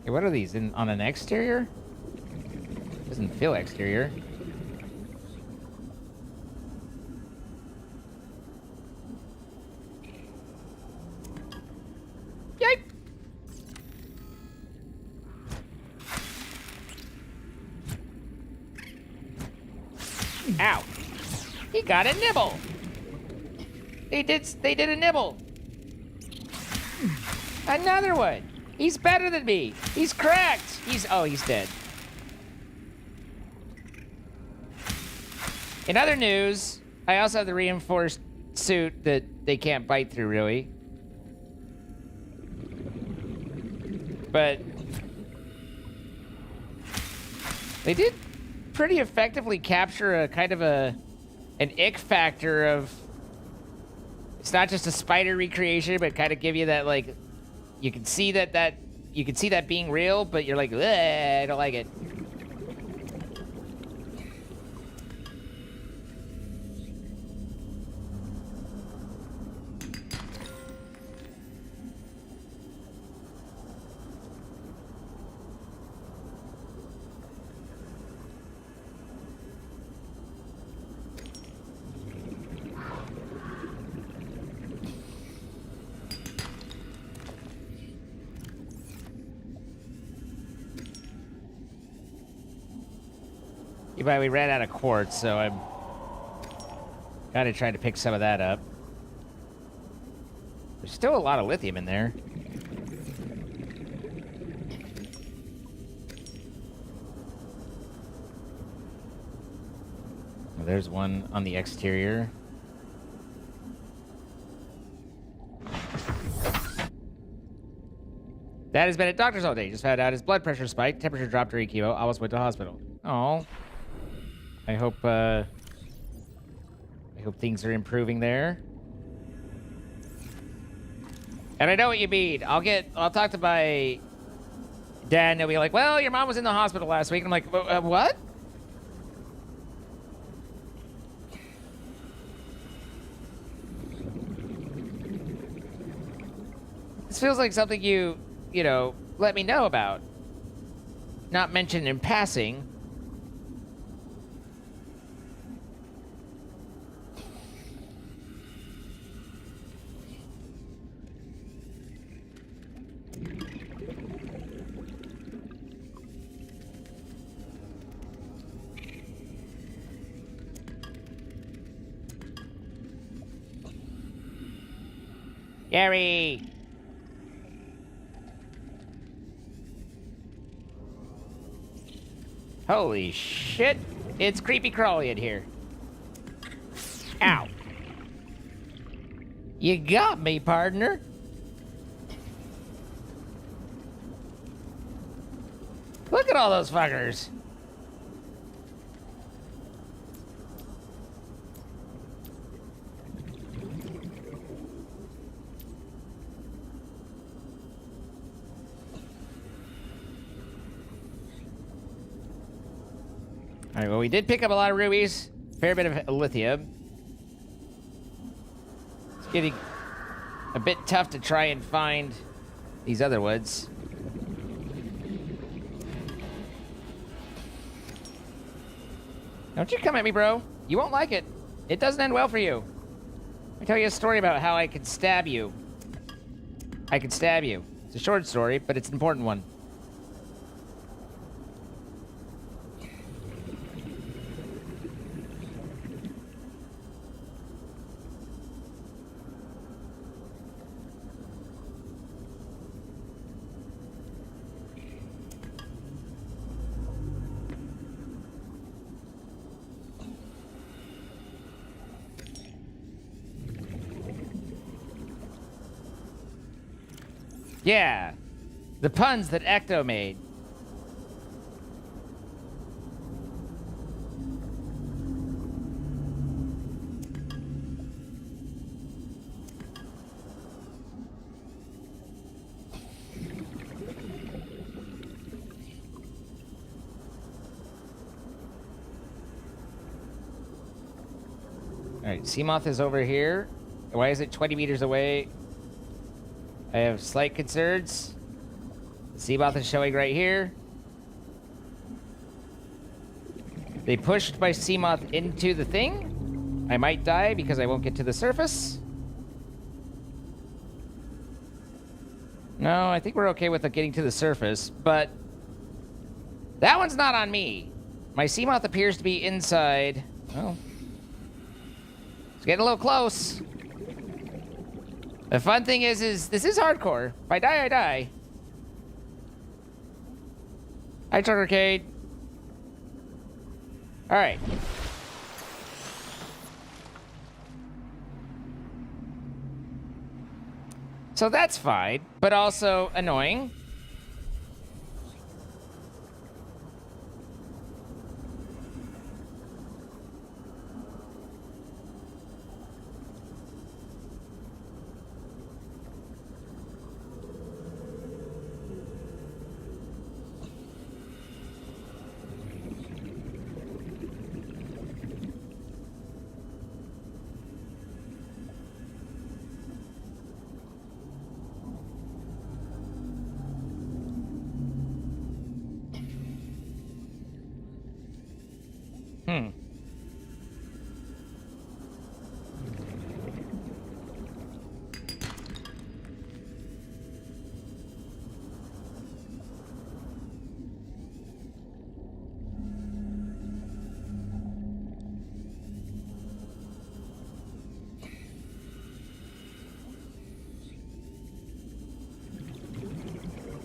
Hey, what are these? On an exterior? Doesn't feel exterior. Yipe! Ow! He got a nibble. They did a nibble. Another one. He's better than me. He's cracked. He's dead. In other news, I also have the reinforced suit that they can't bite through, really. But they did pretty effectively capture a kind of an ick factor of, it's not just a spider recreation, but kind of give you that, like, you can see that being real, but you're like, I don't like it. But we ran out of quartz, so I'm kind of trying to pick some of that up. There's still a lot of lithium in there. Well, there's one on the exterior. Dad has been at doctor's all day. Just found out his blood pressure spiked, temperature dropped during chemo, almost went to hospital. Oh. I hope things are improving there. And I know what you mean. I'll talk to my dad and he'll be like, well, your mom was in the hospital last week. And I'm like, what? This feels like something you know, let me know about. Not mentioned in passing. Gary! Holy shit! It's creepy crawly in here. Ow! You got me, partner. Look at all those fuckers. All right, well, we did pick up a lot of rubies, fair bit of lithium. It's getting a bit tough to try and find these other woods. Don't you come at me, bro. You won't like it. It doesn't end well for you. Let me tell you a story about how I could stab you. I could stab you. It's a short story, but it's an important one. Yeah, the puns that Ecto made. All right, Seamoth is over here. Why is it 20 meters away? I have slight concerns. Seamoth is showing right here. They pushed my Seamoth into the thing. I might die because I won't get to the surface. No, I think we're okay with getting to the surface, but that one's not on me. My Seamoth appears to be inside. Oh. It's getting a little close. The fun thing is this is hardcore. If I die, I die. Hi, Truckercade. All right. So that's fine, but also annoying.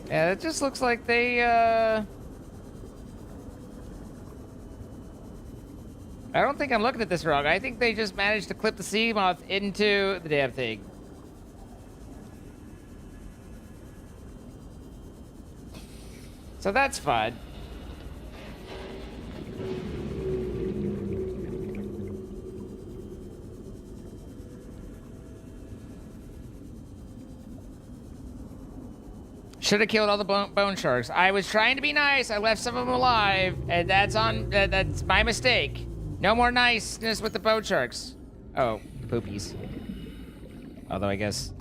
Yeah, it just looks like they, I don't think I'm looking at this wrong. I think they just managed to clip the Seamoth into the damn thing. So that's fun. Should have killed all the bone sharks. I was trying to be nice. I left some of them alive, and that's my mistake. No more niceness with the bone sharks. Oh, poopies. Although I guess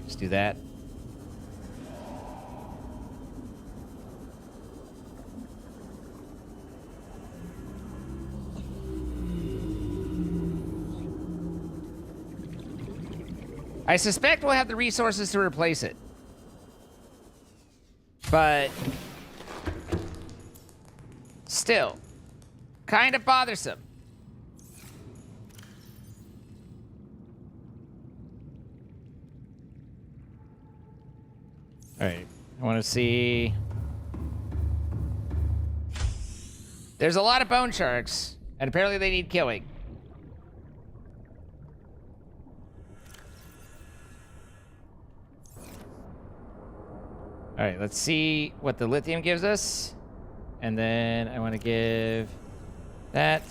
just do that. I suspect we'll have the resources to replace it. But still, kind of bothersome. All right, I want to see. There's a lot of bone sharks, and apparently they need killing. All right, let's see what the lithium gives us. And then I want to give that.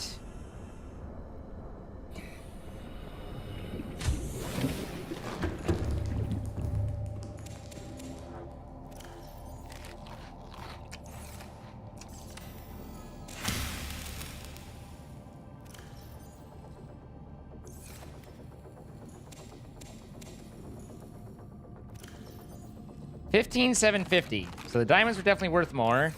$15,750. So the diamonds are definitely worth more.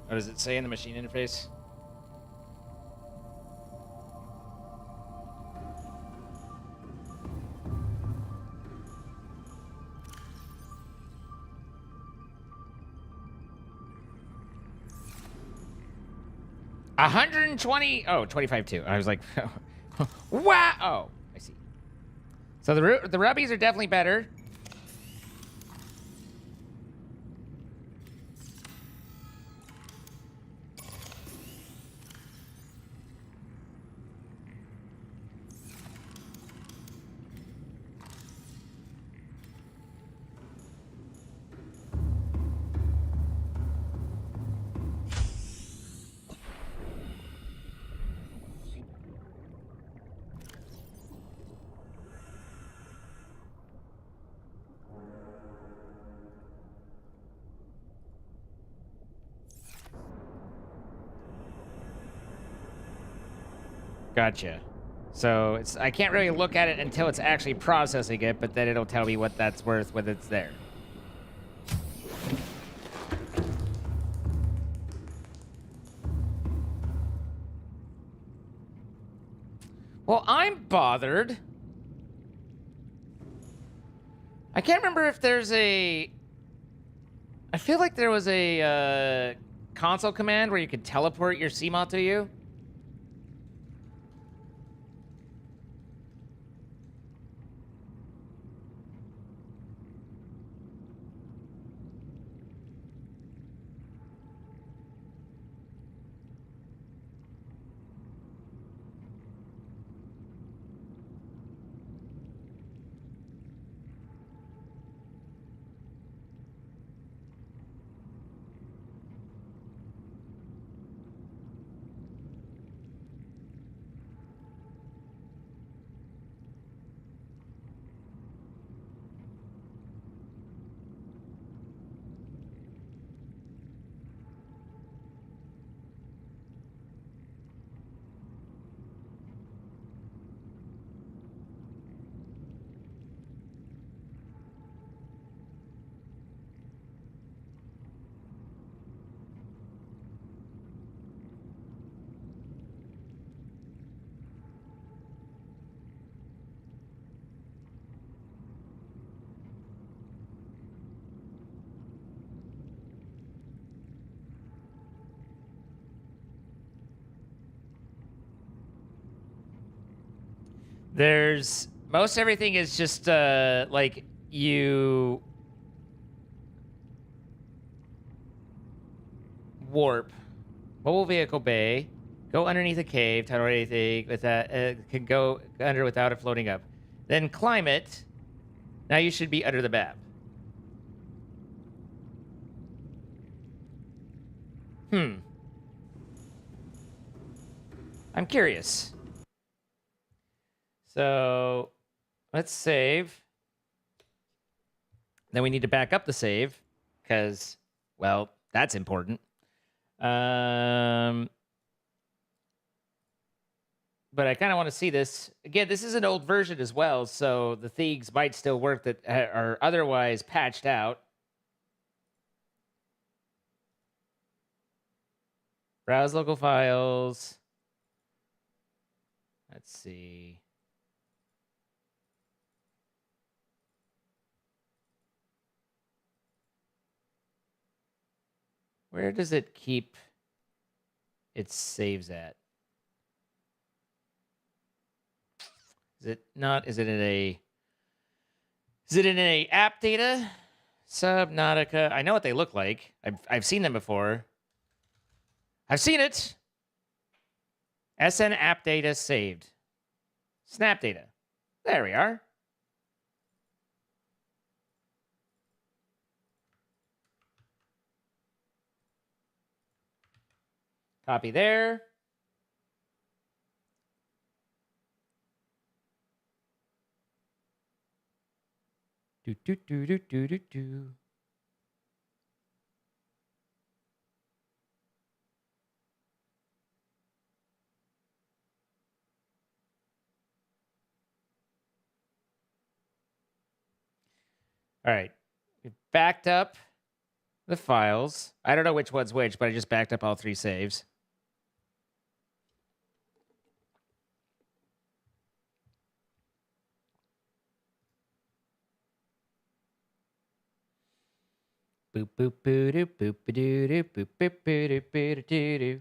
What does it say in the machine interface? $120. Oh, 25 too. I was like, wow. Oh, I see. So the rubbies are definitely better. Gotcha. So I can't really look at it until it's actually processing it, but then it'll tell me what that's worth when it's there. Well, I'm bothered. I can't remember if there's a... I feel like there was a console command where you could teleport your CMOD to you. There's most everything is just like you warp mobile vehicle bay, go underneath a cave, tunnel or anything with that can go under without it floating up, then climb it. Now you should be under the map. I'm curious. So let's save. Then we need to back up the save because, well, that's important. But I kind of want to see this. Again, this is an old version as well, so the thieves might still work that are otherwise patched out. Browse local files. Let's see. Where does it keep its saves at? Is it not? Is it in a? Is it in a app data? Subnautica. I know what they look like. I've seen them before. I've seen it. SN app data saved. Snap data. There we are. Copy there. Do do do do do do do. All right. We've backed up the files. I don't know which one's which, but I just backed up all 3 saves. Boop boop boo doo boop ba doo doo boop boop boo doo boo doo doo doo.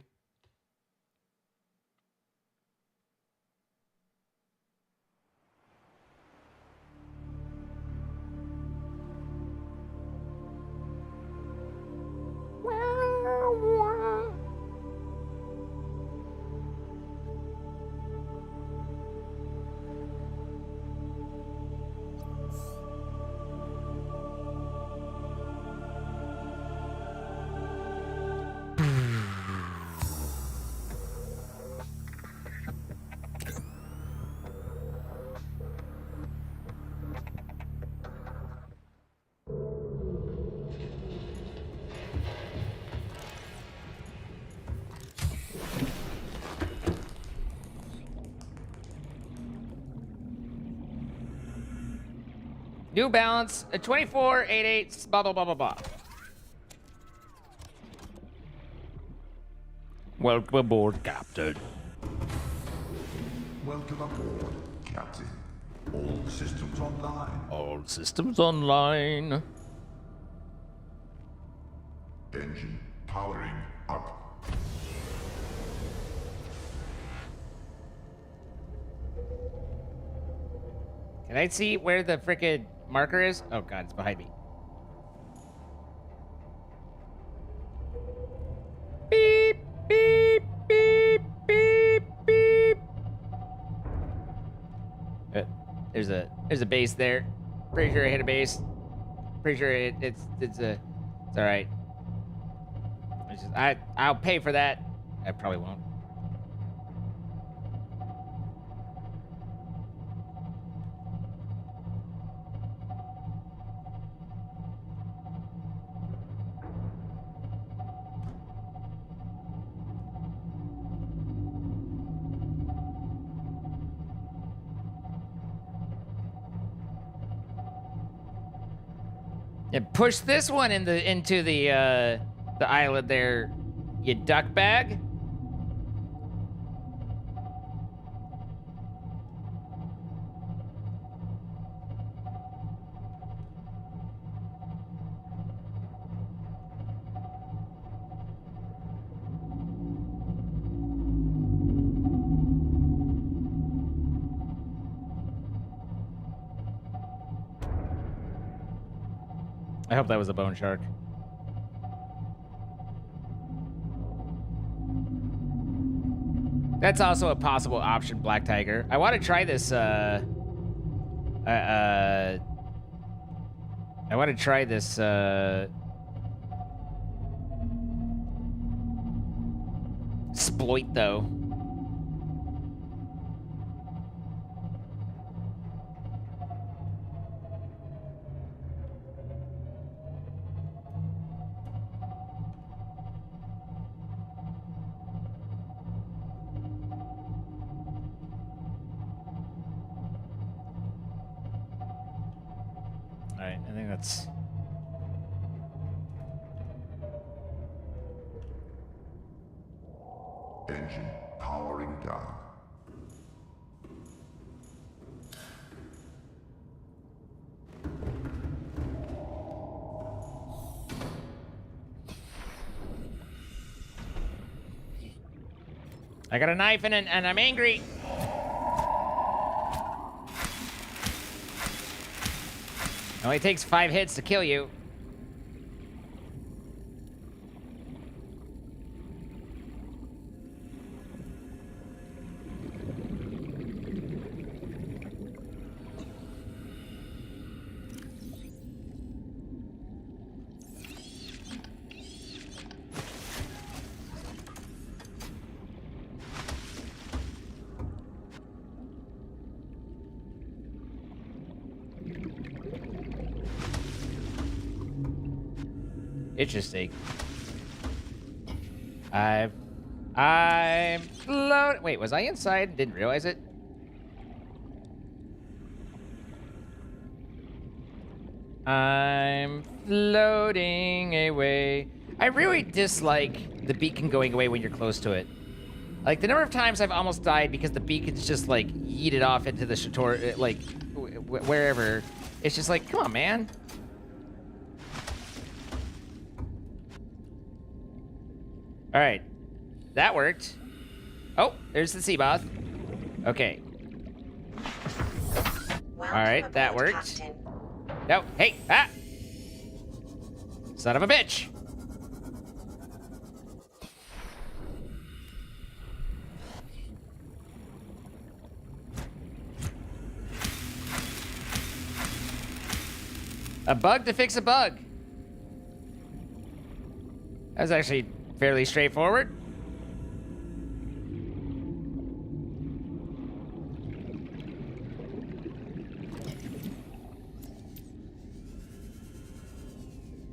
New balance, 2488, blah, blah, blah, blah, blah. Welcome aboard, Captain. Welcome aboard, Captain. All systems online. All systems online. Engine powering up. Can I see where the frickin' marker is? Oh god, it's behind me. Beep, beep, beep, beep, beep. There's a base there. Pretty sure I hit a base. Pretty sure it's all right. I'll pay for that. I probably won't. And push this one into the island there, you duck bag. I hope that was a bone shark. That's also a possible option, Black Tiger. I want to try this, I want to try this, exploit, though. All right, I think that's... Engine powering down. I got a knife and I'm angry. It only takes 5 hits to kill you. Interesting. I'm floating. Wait, was I inside? Didn't realize it. I'm floating away. I really dislike the beacon going away when you're close to it. Like, the number of times I've almost died because the beacon's just, like, yeeted off into the Shator, like, wherever. It's just like, come on, man. All right, that worked. Oh, there's the sea moth. Okay. All right, that worked. No, hey, ah! Son of a bitch! A bug to fix a bug. That was actually fairly straightforward.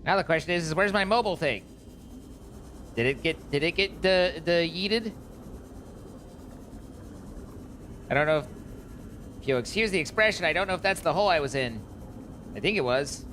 Now the question is where's my mobile thing? Did it get the yeeted? I don't know if you'll excuse the expression, I don't know if that's the hole I was in. I think it was.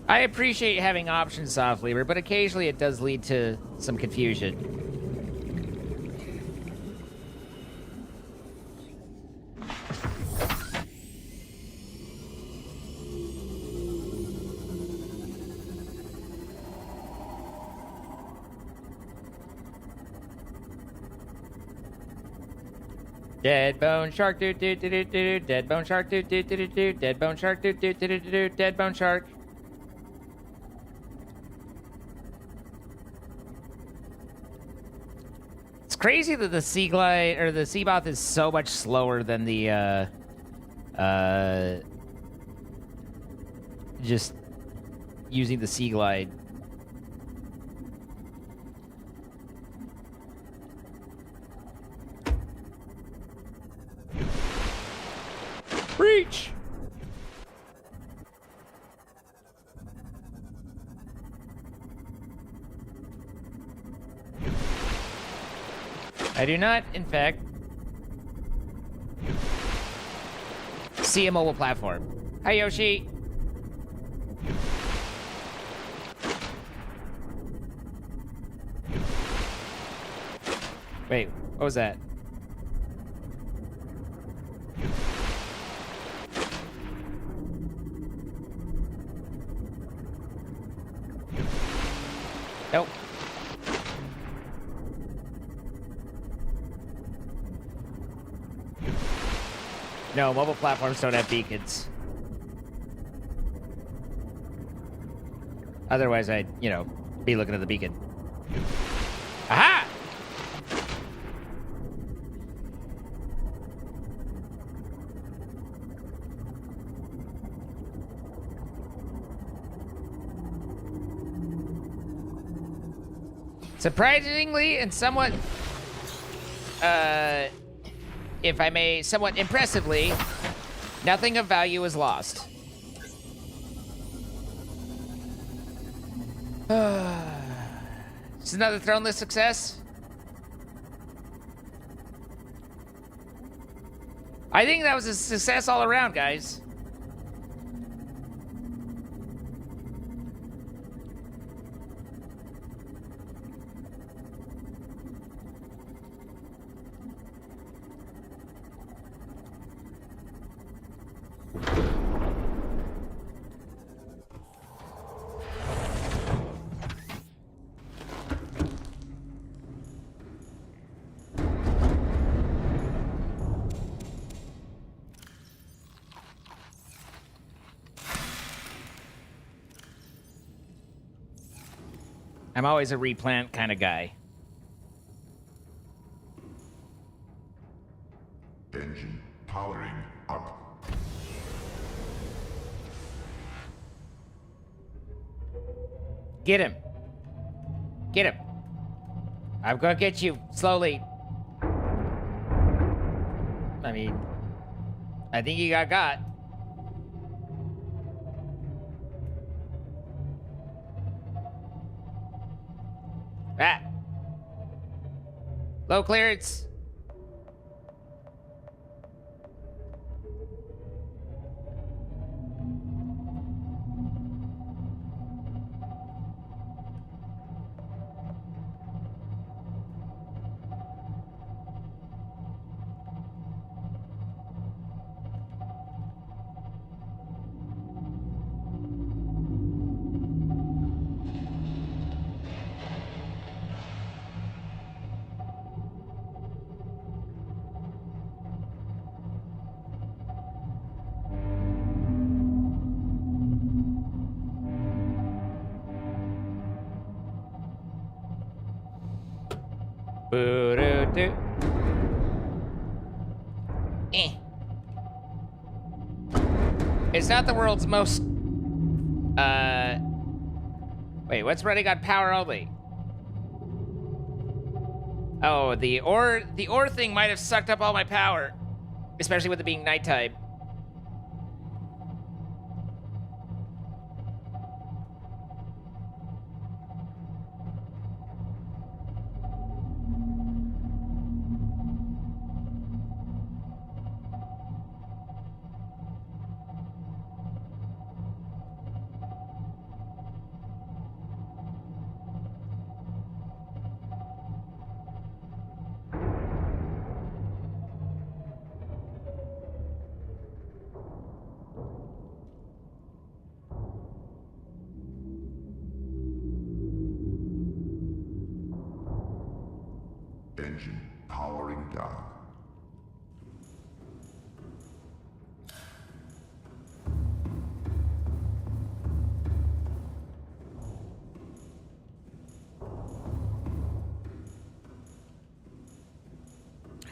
I appreciate having options, Soft Lever, but occasionally it does lead to some confusion. Dead bone shark, do do do do do. Dead bone shark, do do do do do. Dead bone shark, do do do do do. Dead bone shark. It's crazy that the sea glide or the sea moth is so much slower than the just using the sea glide. Breach! I do not, in fact, see a mobile platform. Hi, Yoshi! Wait, what was that? Nope. No, mobile platforms don't have beacons. Otherwise, I'd, you know, be looking at the beacon. Aha! Surprisingly and somewhat, if I may, somewhat impressively, nothing of value is lost. It's another throneless success. I think that was a success all around, guys. I'm always a replant kind of guy. Engine powering up. Get him. Get him. I'm gonna get you slowly. I mean, I think you got. Ah. Low clearance. Boo-doo-doo. It's not the world's most... Wait, what's running on power only? Oh, the ore thing might have sucked up all my power. Especially with it being nighttime. Engine powering down.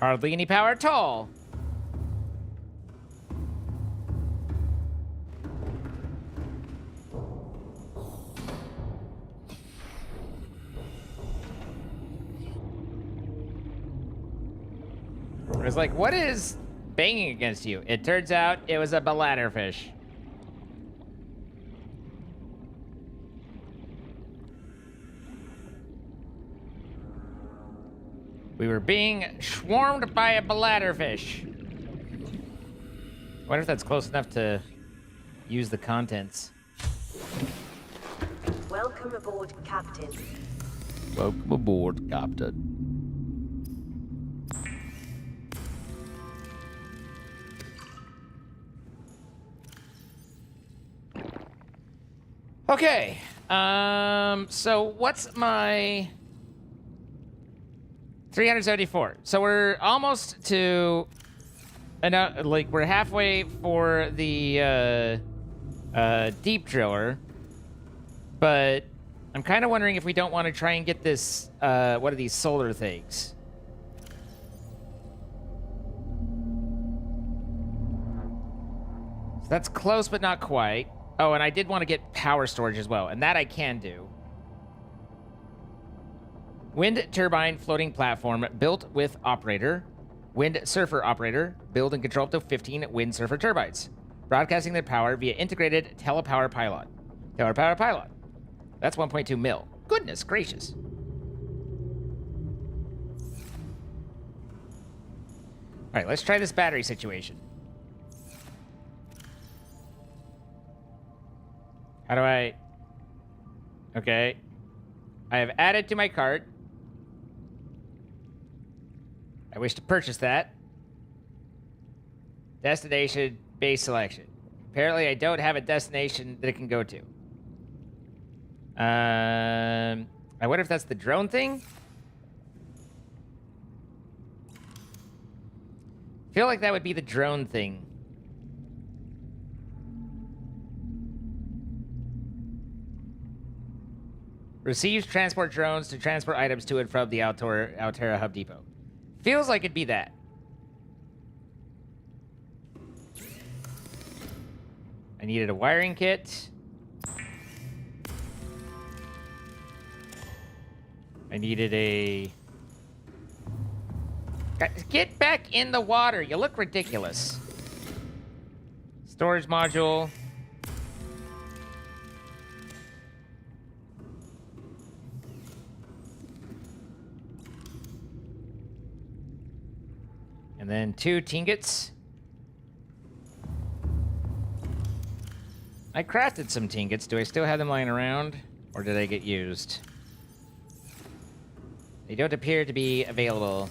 Hardly any power at all. It was like, what is banging against you? It turns out it was a bladderfish. We were being swarmed by a bladderfish. I wonder if that's close enough to use the contents. Welcome aboard, Captain. Welcome aboard, Captain. Okay, So what's my 374? So we're almost to, like we're halfway for the deep driller, but I'm kind of wondering if we don't want to try and get this. What are these solar things? So that's close, but not quite. Oh, and I did want to get power storage as well, and that I can do. Wind turbine floating platform built with operator. Wind surfer operator. Build and control up to 15 wind surfer turbines. Broadcasting their power via integrated telepower pylon. Telepower pylon. That's 1.2 mil. Goodness gracious. All right, let's try this battery situation. How do I... Okay. I have added to my cart. I wish to purchase that. Destination, base selection. Apparently, I don't have a destination that it can go to. I wonder if that's the drone thing? I feel like that would be the drone thing. Receives transport drones to transport items to and from the Alterra Hub depot. Feels like it'd be that. I needed a wiring kit. I needed a... Get back in the water. You look ridiculous. Storage module. And then 2 tingots. I crafted some tingots. Do I still have them lying around? Or did they get used? They don't appear to be available.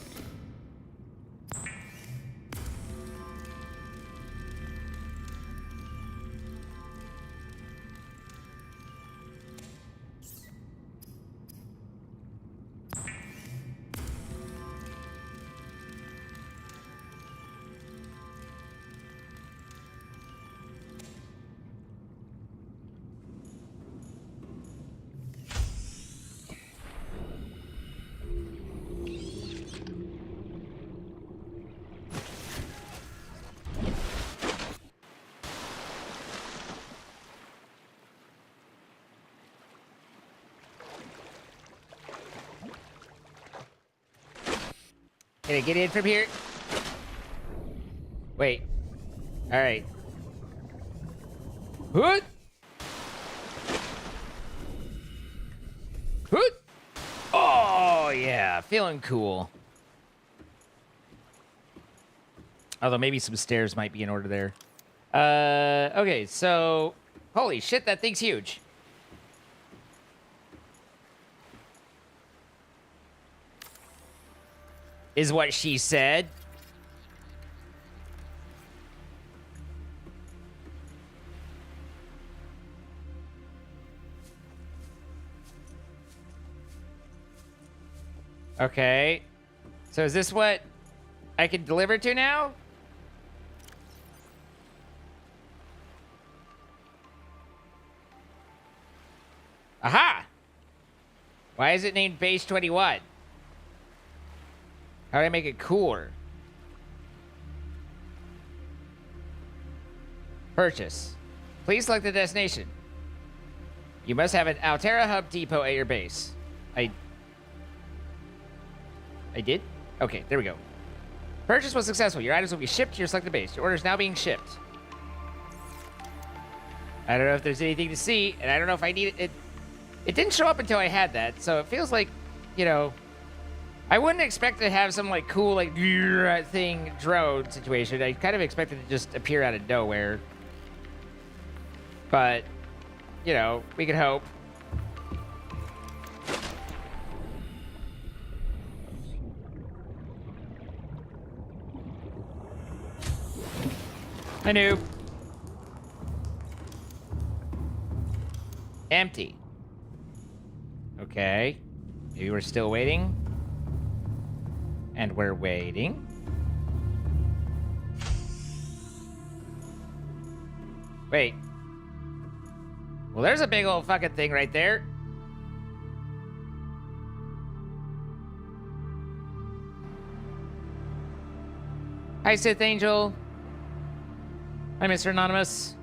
Can I get in from here? Wait. Alright. Hoot! Hoot! Oh, yeah. Feeling cool. Although maybe some stairs might be in order there. Okay, so... Holy shit, that thing's huge. Is what she said. Okay. So is this what I can deliver to now? Aha! Why is it named Base 21? How do I make it cooler? Purchase. Please select the destination. You must have an Alterra Hub depot at your base. I did? Okay, there we go. Purchase was successful. Your items will be shipped to your selected base. Your order is now being shipped. I don't know if there's anything to see, and I don't know if I need it. It didn't show up until I had that, so it feels like, you know... I wouldn't expect to have some, like, cool, like, thing drone situation. I kind of expected it to just appear out of nowhere. But, you know, we could hope. I knew. Empty. Okay. Maybe we're still waiting. And we're waiting. Wait. Well, there's a big old fucking thing right there. Hi, Sith Angel. Hi, Mr. Anonymous.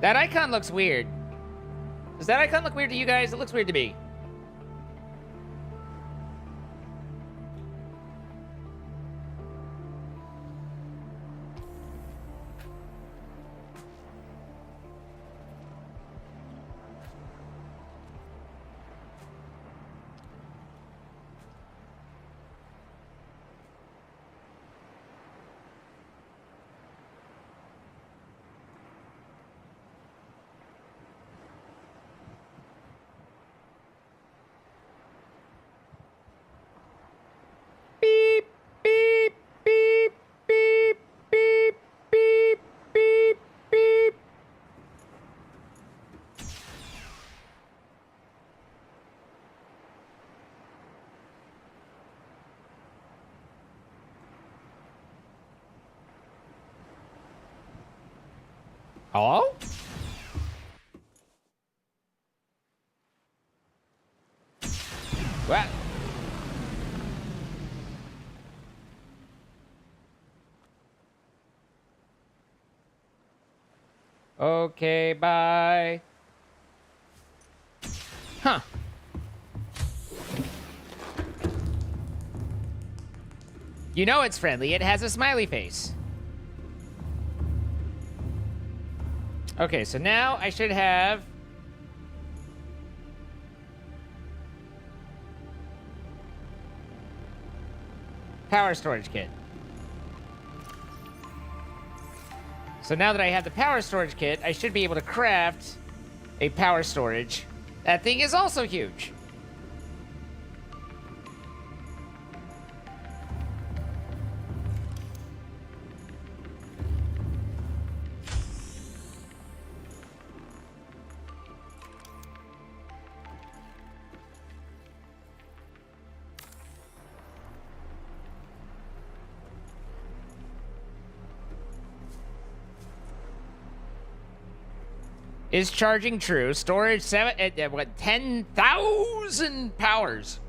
That icon looks weird. Does that icon look weird to you guys? It looks weird to me. Beep, beep, beep, beep, beep, beep, beep, beep. Hello? What? Okay, bye. Huh. You know it's friendly. It has a smiley face. Okay, so now I should have... power storage kit. So now that I have the power storage kit, I should be able to craft a power storage. That thing is also huge. Is charging true? Storage 10,000 powers.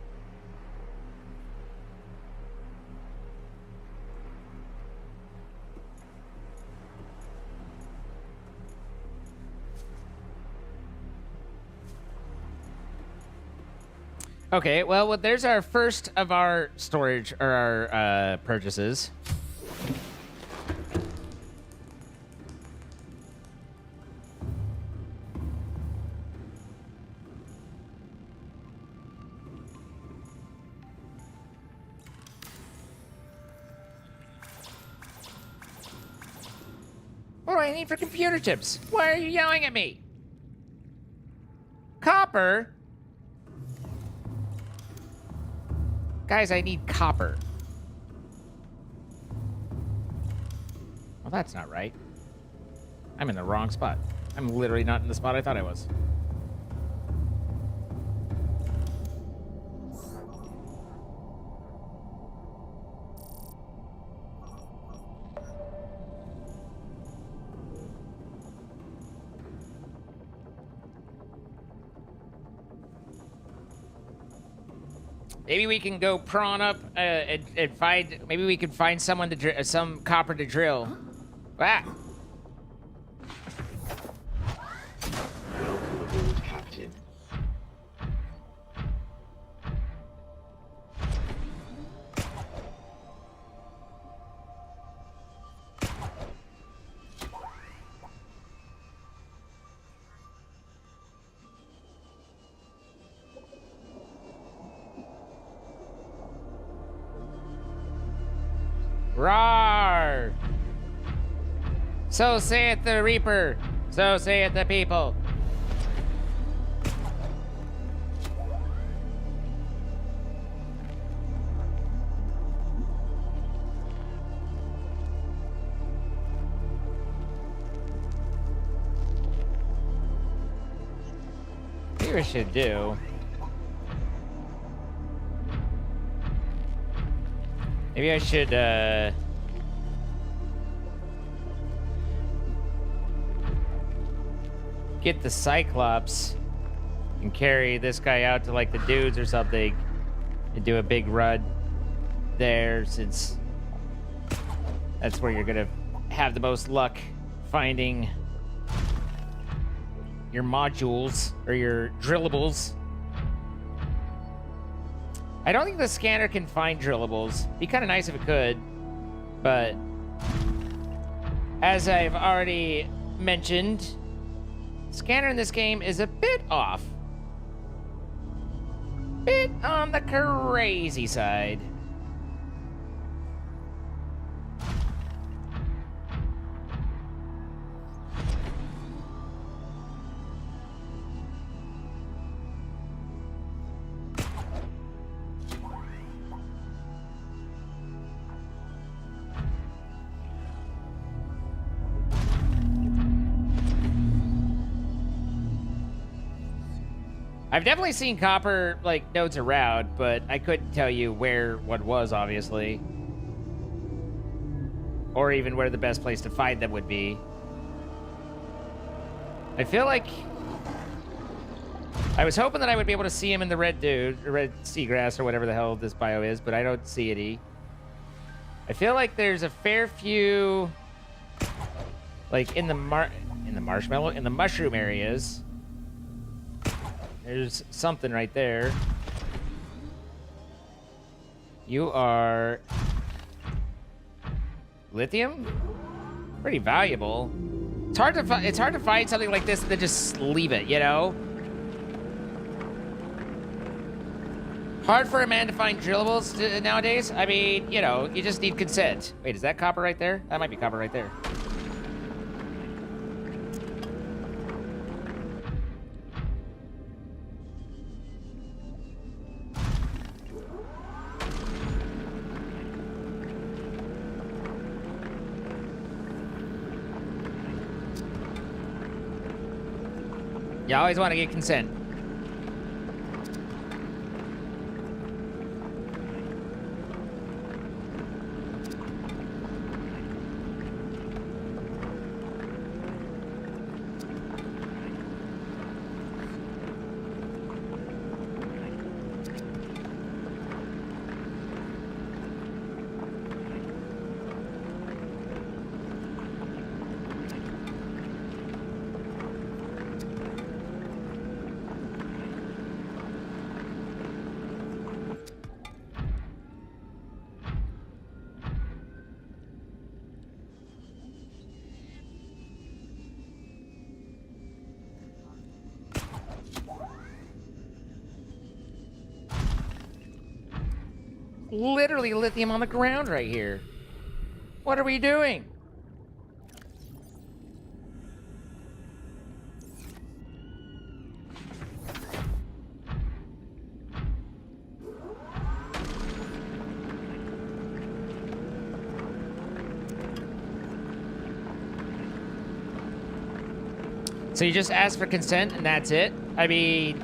Okay, well, there's our first of our storage or our purchases. What do I need for computer chips? Why are you yelling at me? Copper? Guys, I need copper. Well, that's not right. I'm in the wrong spot. I'm literally not in the spot I thought I was. Maybe we can go prawn up and find. Maybe we can find someone to some copper to drill. Ah! Welcome aboard, Captain. Roar! So saith the Reaper, so saith the people. Maybe we should do. Maybe I should, get the Cyclops and carry this guy out to, like, the dudes or something and do a big run there, since that's where you're gonna have the most luck finding your modules or your drillables. I don't think the scanner can find drillables. Be kind of nice if it could, but as I've already mentioned, scanner in this game is a bit off. Bit on the crazy side. I've definitely seen copper, like, nodes around, but I couldn't tell you where one was, obviously. Or even where the best place to find them would be. I feel like I was hoping that I would be able to see him in the red dude, or red seagrass, or whatever the hell this bio is, but I don't see any. I feel like there's a fair few, like, in the mushroom areas. There's something right there. You are lithium? Pretty valuable. It's hard to find something like this and then just leave it, you know? Hard for a man to find drillables nowadays. I mean, you know, you just need consent. Wait, is that copper right there? That might be copper right there. You always want to get consent. Literally lithium on the ground right here. What are we doing? So you just ask for consent and that's it? I mean,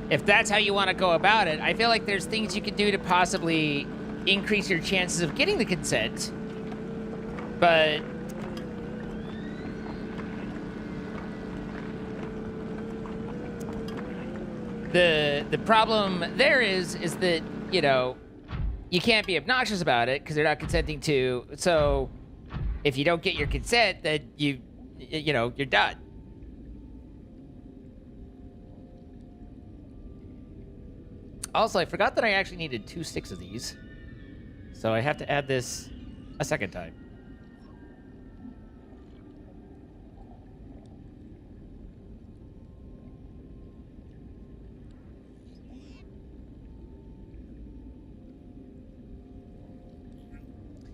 if that's how you want to go about it, I feel like there's things you can do to possibly increase your chances of getting the consent. But the problem there is that, you know, you can't be obnoxious about it because they're not consenting to. So if you don't get your consent, then you know, you're done. Also, I forgot that I actually needed 2 sticks of these. So I have to add this a second time.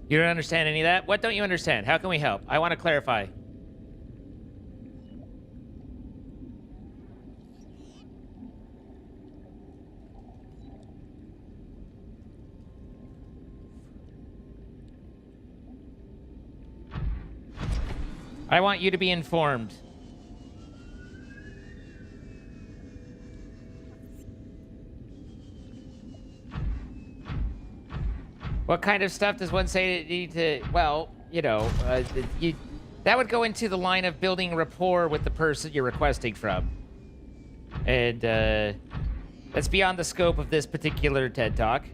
You don't understand any of that? What don't you understand? How can we help? I want to clarify. I want you to be informed. What kind of stuff does one say you need to... Well, you know, that would go into the line of building rapport with the person you're requesting from. And, that's beyond the scope of this particular TED Talk.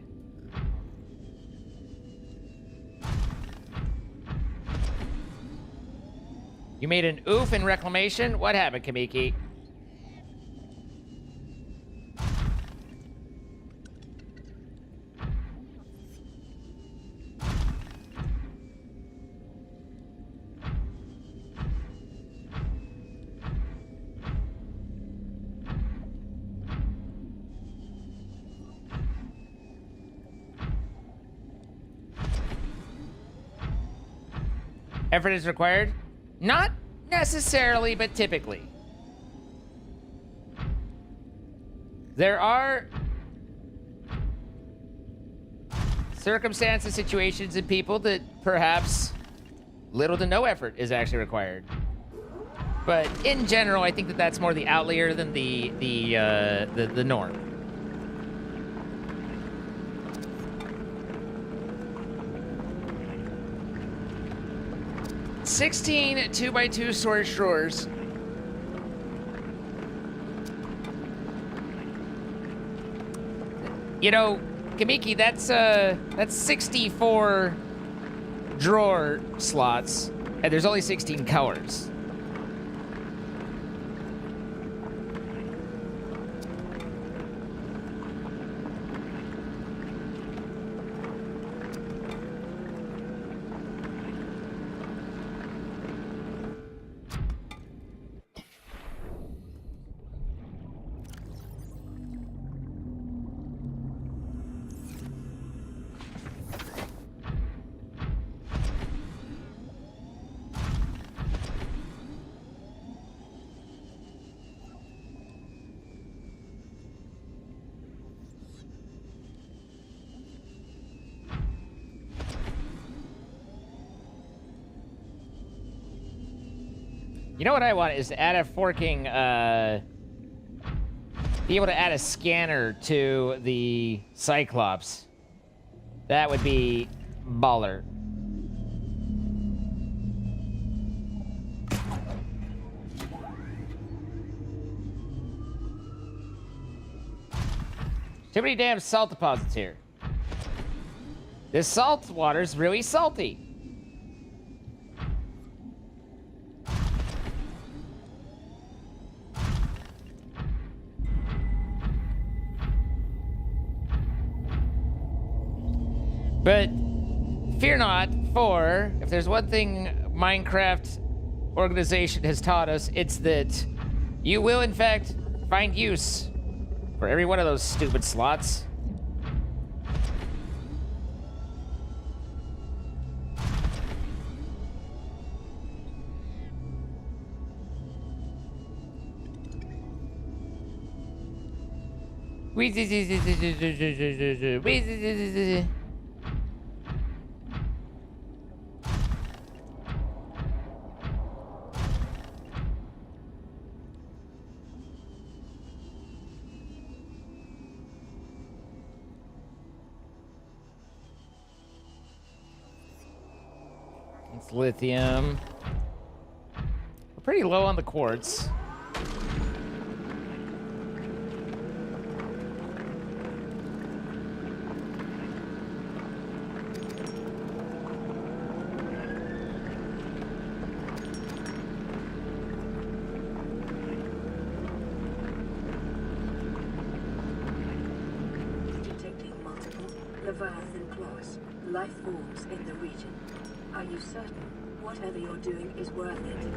You made an oof in reclamation? What happened, Kamiki? Effort is required? Not necessarily, but typically. There are circumstances, situations, and people that perhaps little to no effort is actually required. But in general, I think that that's more the outlier than the norm. $16 2x2 storage drawers. You know, Kamiki, that's 64 drawer slots, and there's only 16 colors. You know what I want is to add a forking, be able to add a scanner to the Cyclops. That would be baller. Too many damn salt deposits here. This salt water's really salty. But fear not, for if there's one thing Minecraft organization has taught us, it's that you will, in fact, find use for every one of those stupid slots. It's lithium. We're pretty low on the quartz. Detecting multiple Leviathan claws, life forms in the region. Are you certain whatever you're doing is worth it?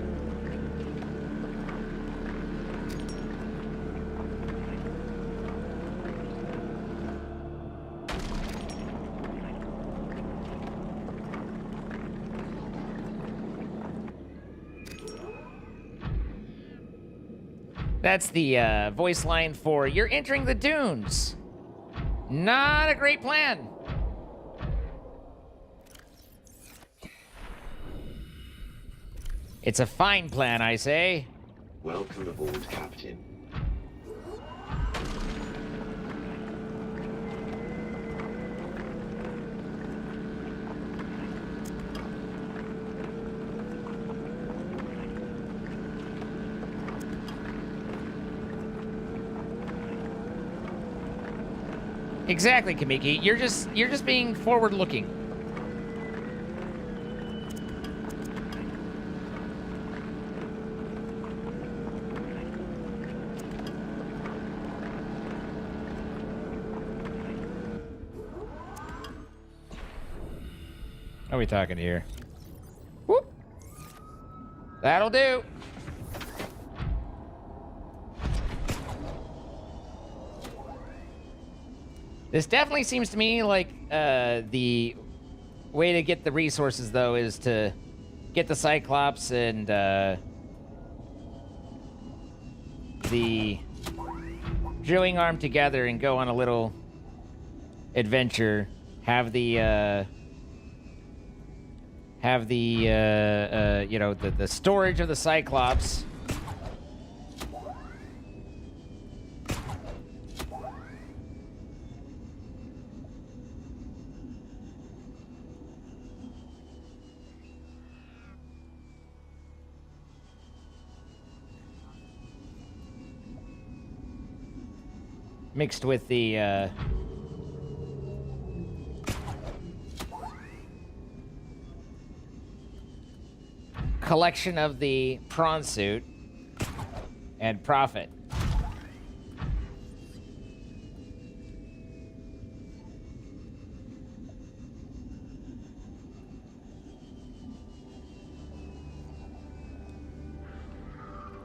That's the voice line for "You're entering the dunes." Not a great plan. It's a fine plan, I say. Welcome aboard, Captain. Exactly, Kamiki. You're just being forward-looking. What are we talking here? Whoop. That'll do. This definitely seems to me like the way to get the resources, though, is to get the Cyclops and the drilling arm together and go on a little adventure. Have the you know, the storage of the Cyclops. Mixed with the collection of the prawn suit and profit.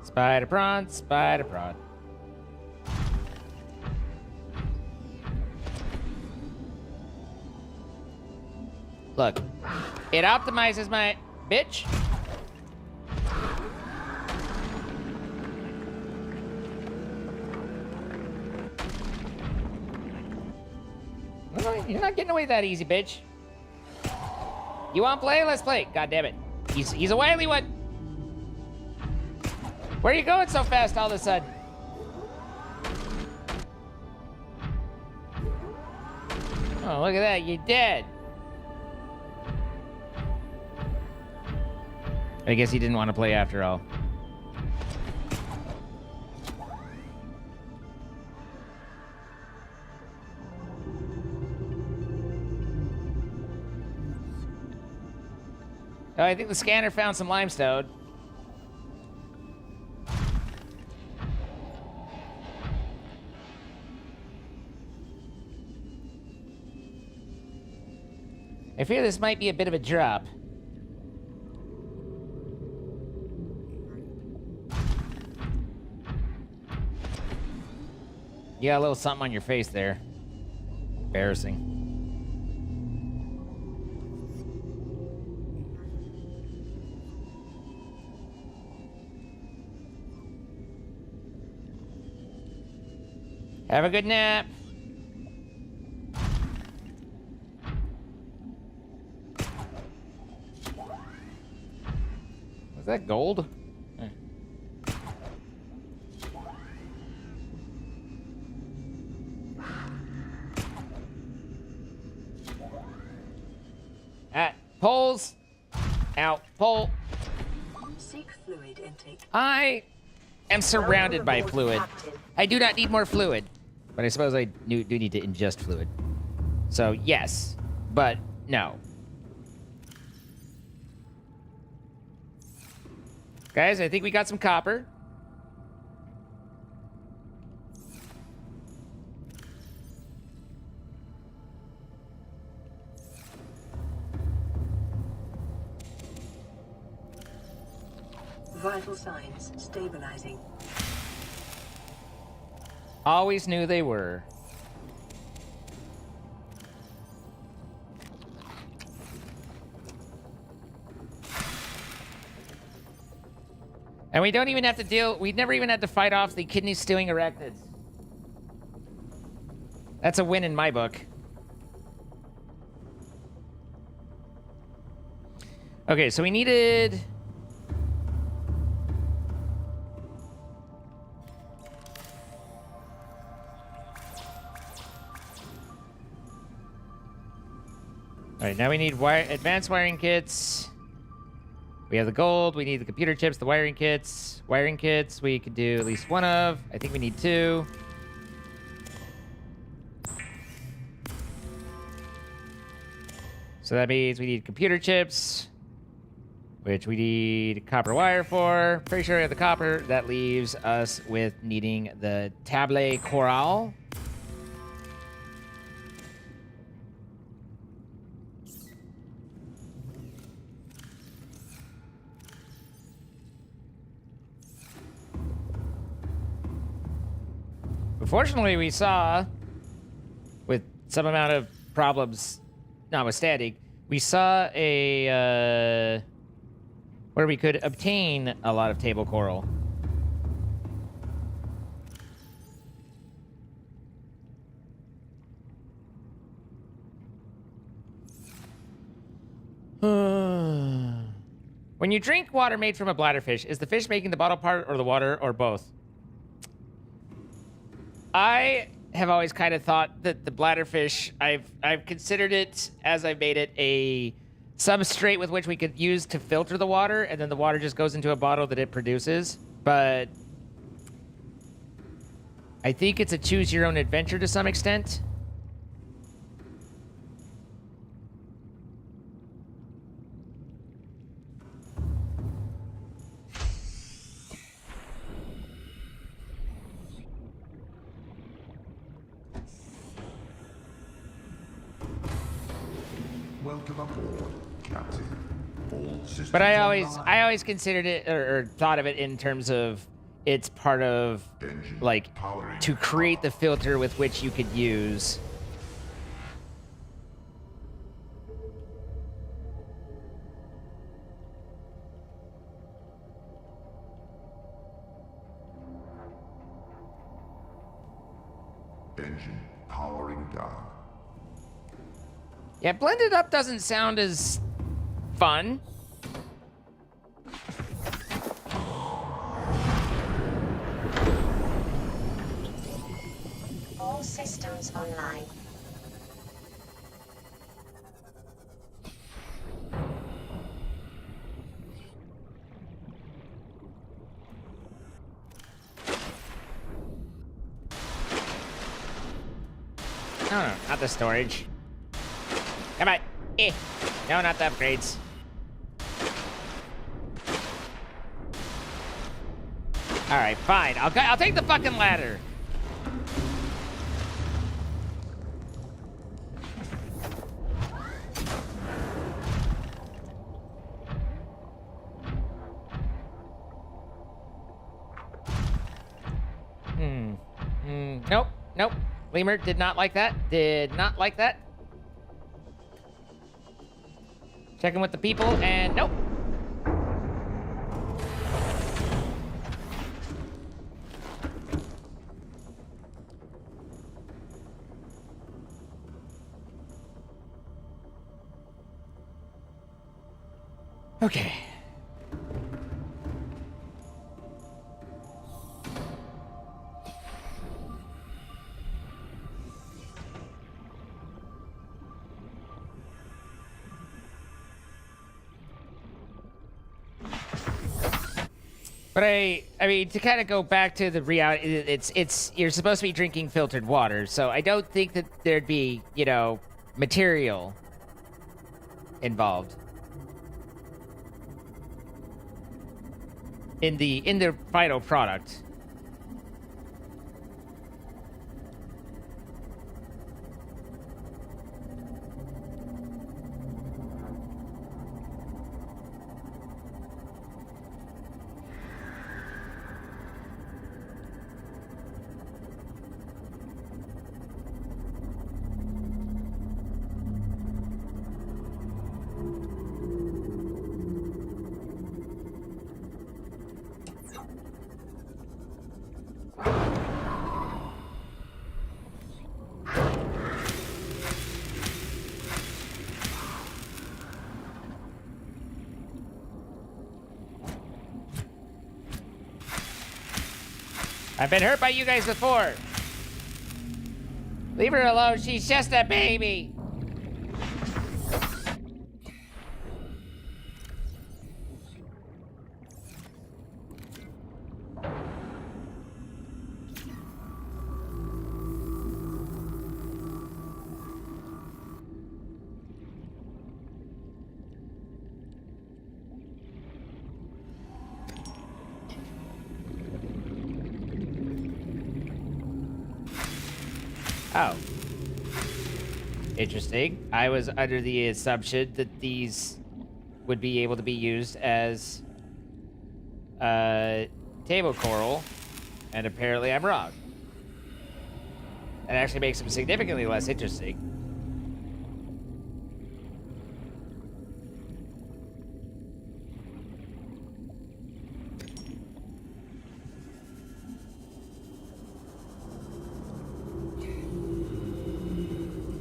Spider prawn, spider prawn. Look, it optimizes my bitch. You're not getting away that easy, bitch. You want to play? Let's play. God damn it. He's a wily one. Where are you going so fast all of a sudden? Oh, look at that. You're dead. I guess he didn't want to play after all. Oh, I think the scanner found some limestone. I fear this might be a bit of a drop. You got a little something on your face there. Embarrassing. Have a good nap. Was that gold? Poles. Out. Pole. Seek fluid intake. I am surrounded by fluid. I do not need more fluid. But I suppose I do need to ingest fluid. So, yes. But, no. Guys, I think we got some copper. Vital signs stabilizing. Always knew they were. And we don't even have to deal... We never even had to fight off the kidney-stewing arachnids. That's a win in my book. Okay, so we needed... Alright, now we need advanced wiring kits. We have the gold, we need the computer chips, the wiring kits. Wiring kits we could do at least one of. I think we need two. So that means we need computer chips, which we need copper wire for. Pretty sure we have the copper. That leaves us with needing the table coral. Unfortunately, we saw, with some amount of problems notwithstanding, we saw a where we could obtain a lot of table coral. When you drink water made from a bladderfish, is the fish making the bottle part or the water or both? I have always kind of thought that the bladderfish, I've considered it, as I made it, a substrate with which we could use to filter the water, and then the water just goes into a bottle that it produces. But I think it's a choose your own adventure to some extent. Welcome aboard, Captain. All systems But I online. always considered it or thought of it in terms of it's part of Engine like powering to create the filter with which you could use. engine powering down. Yeah, blended up doesn't sound as fun. All systems online. No, not the storage. Come on. No, not the upgrades. All right, fine. I'll take the fucking ladder. Nope. Lemur did not like that. Did not like that. Checking with the people, and nope. Okay. But I mean, to kind of go back to the reality, it's you're supposed to be drinking filtered water, so I don't think that there'd be, you know, material involved in the final product. I've been hurt by you guys before. Leave her alone. She's just a baby. Oh. Interesting. I was under the assumption that these would be able to be used as table coral, and apparently I'm wrong. That actually makes them significantly less interesting.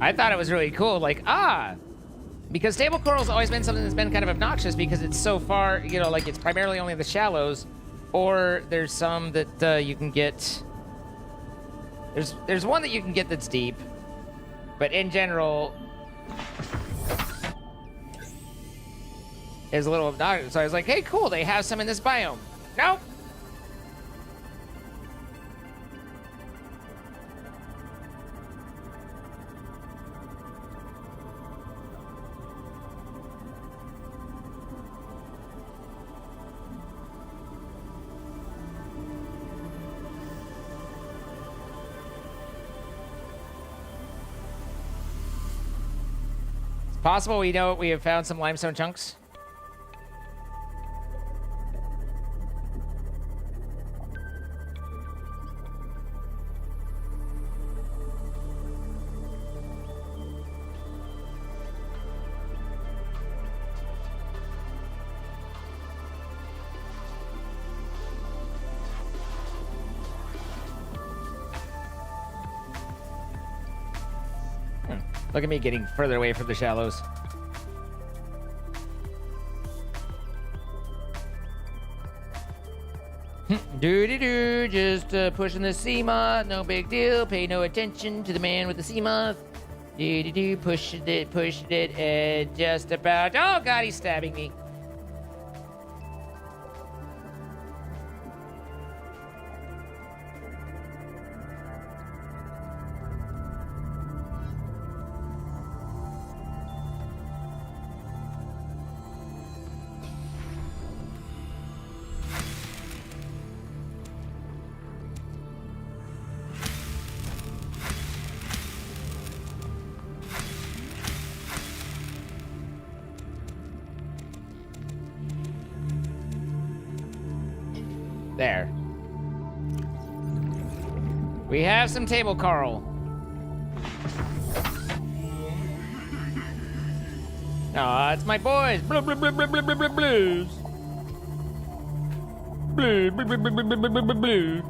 I thought it was really cool, like, because table coral's always been something that's been kind of obnoxious because it's so far, you know, like it's primarily only in the shallows, or there's some that you can get. There's one that you can get that's deep, but in general, it's a little obnoxious. So I was like, hey, cool, they have some in this biome. Nope. Possible we know we have found some limestone chunks. Look at me getting further away from the shallows. Doo-doo-doo, just pushing the sea moth, no big deal, pay no attention to the man with the sea moth. Doo-doo-doo, pushing it, and just about, oh god, he's stabbing me. There. We have some table coral. Aw, it's my boys. Blue, blue, blue, blue, blue, blue, blue, blues. Blue, blue, blue, blue, blue, blue, blue, blue, blue.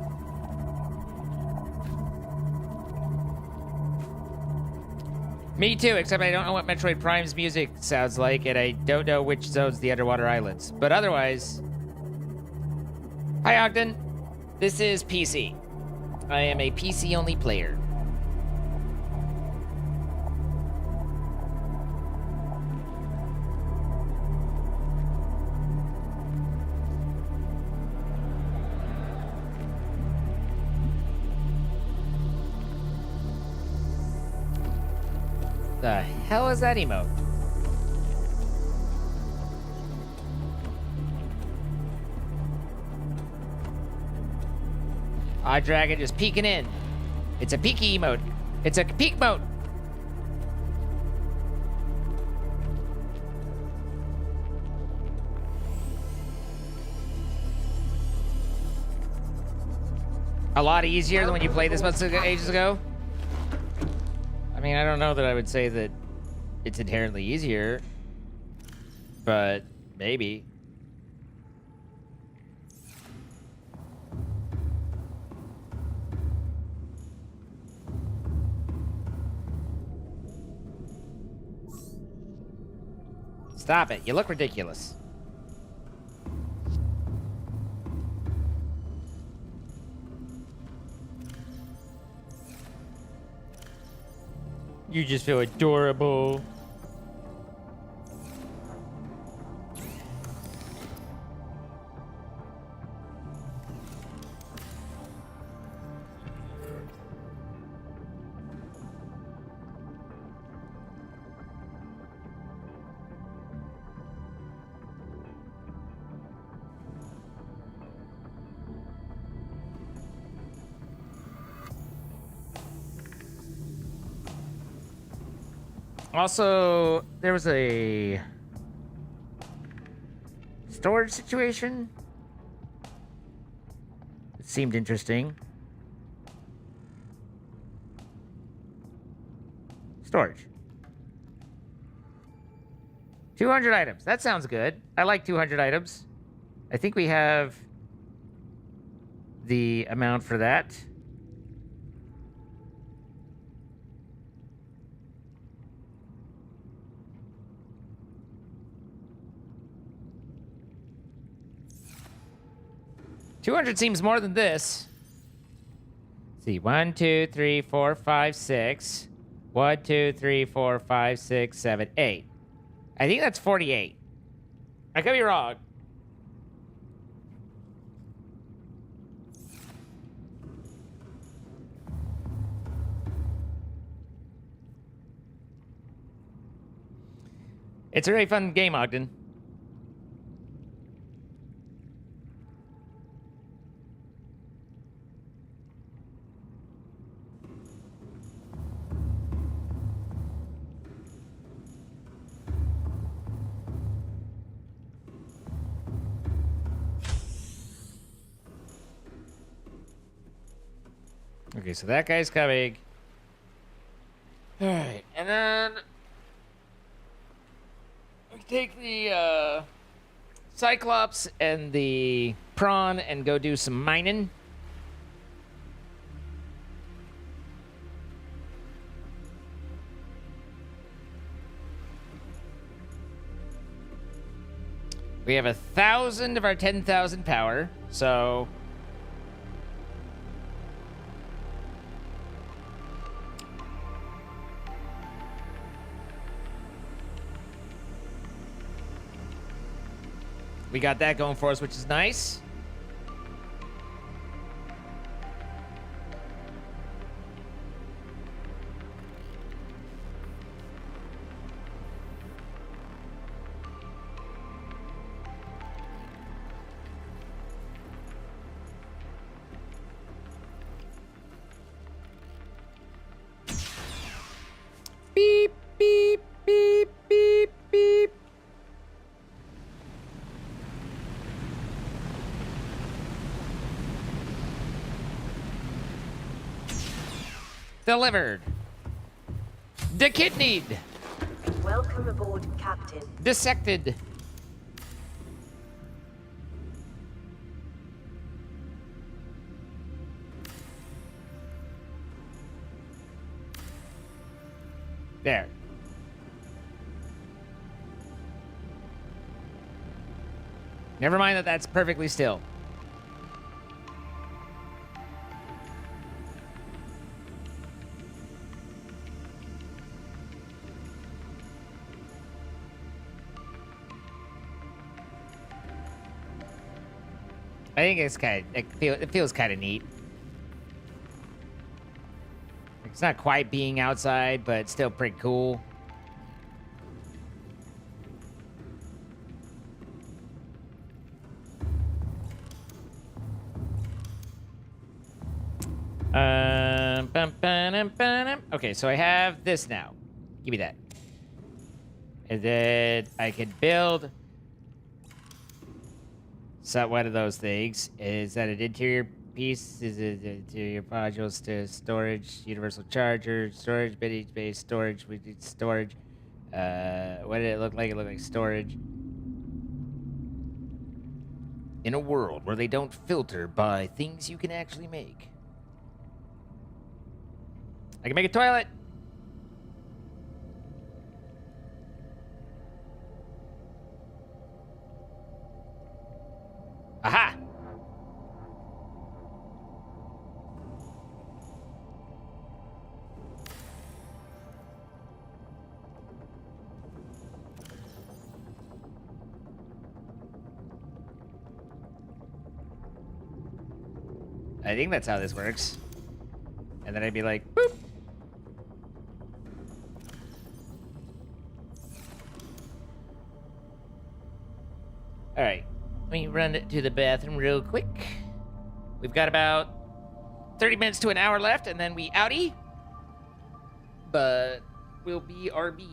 Me too, except I don't know what Metroid Prime's music sounds like, and I don't know which zone's the underwater islands. But otherwise... Hi, Ogden. This is PC. I am a PC-only player. The hell is that emote? Eye Dragon just peeking in. It's a peeky emote. It's a peek mode. A lot easier than when you played this ages ago. I mean, I don't know that I would say that it's inherently easier, but maybe. Stop it. You look ridiculous. You just feel adorable. Also, there was a storage situation. It seemed interesting. Storage. 200 items. That sounds good. I like 200 items. I think we have the amount for that. $200 seems more than this. Let's see, 1, 2, 3, 4, 5, 6. 1, 2, 3, 4, 5, 6, 7, 8. I think that's 48. I could be wrong. It's a really fun game, Ogden. Okay, so that guy's coming. Alright, and then we take the Cyclops and the Prawn and go do some mining. We have 1,000 of our 10,000 power, so we got that going for us, which is nice. Beep, beep, beep, beep, beep. Delivered. Dekidneyed. Welcome aboard, Captain. Dissected. There. Never mind that that's perfectly still. I think it's kind of, it feels kind of neat. It's not quite being outside, but it's still pretty cool. Okay, so I have this now. Give me that. And then I can build. So one of those things. Is that an interior piece? Is it interior modules to storage, universal charger, storage, mini base storage, we need storage. What did it look like? It looked like storage. In a world where they don't filter by things you can actually make. I can make a toilet. Aha! I think that's how this works. And then I'd be like, boop. All right. Let me run to the bathroom real quick. We've got about 30 minutes to an hour left, and then we outie. But will be RB.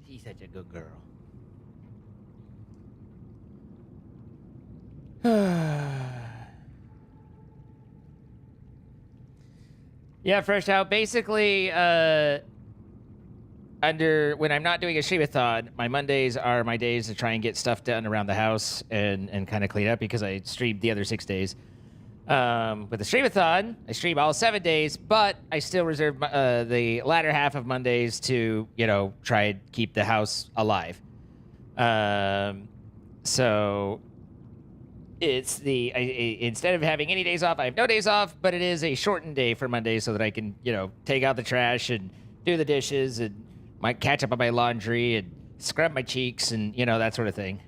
She's such a good girl. Yeah, Fresh Out. Basically, when I'm not doing a streamathon, my Mondays are my days to try and get stuff done around the house and kind of clean up because I streamed the other 6 days. With the streamathon, I stream all 7 days, but I still reserve the latter half of Mondays to, try and keep the house alive. So it's instead of having any days off, I have no days off, but it is a shortened day for Monday so that I can, take out the trash and do the dishes and might catch up on my laundry and scrub my cheeks and, that sort of thing.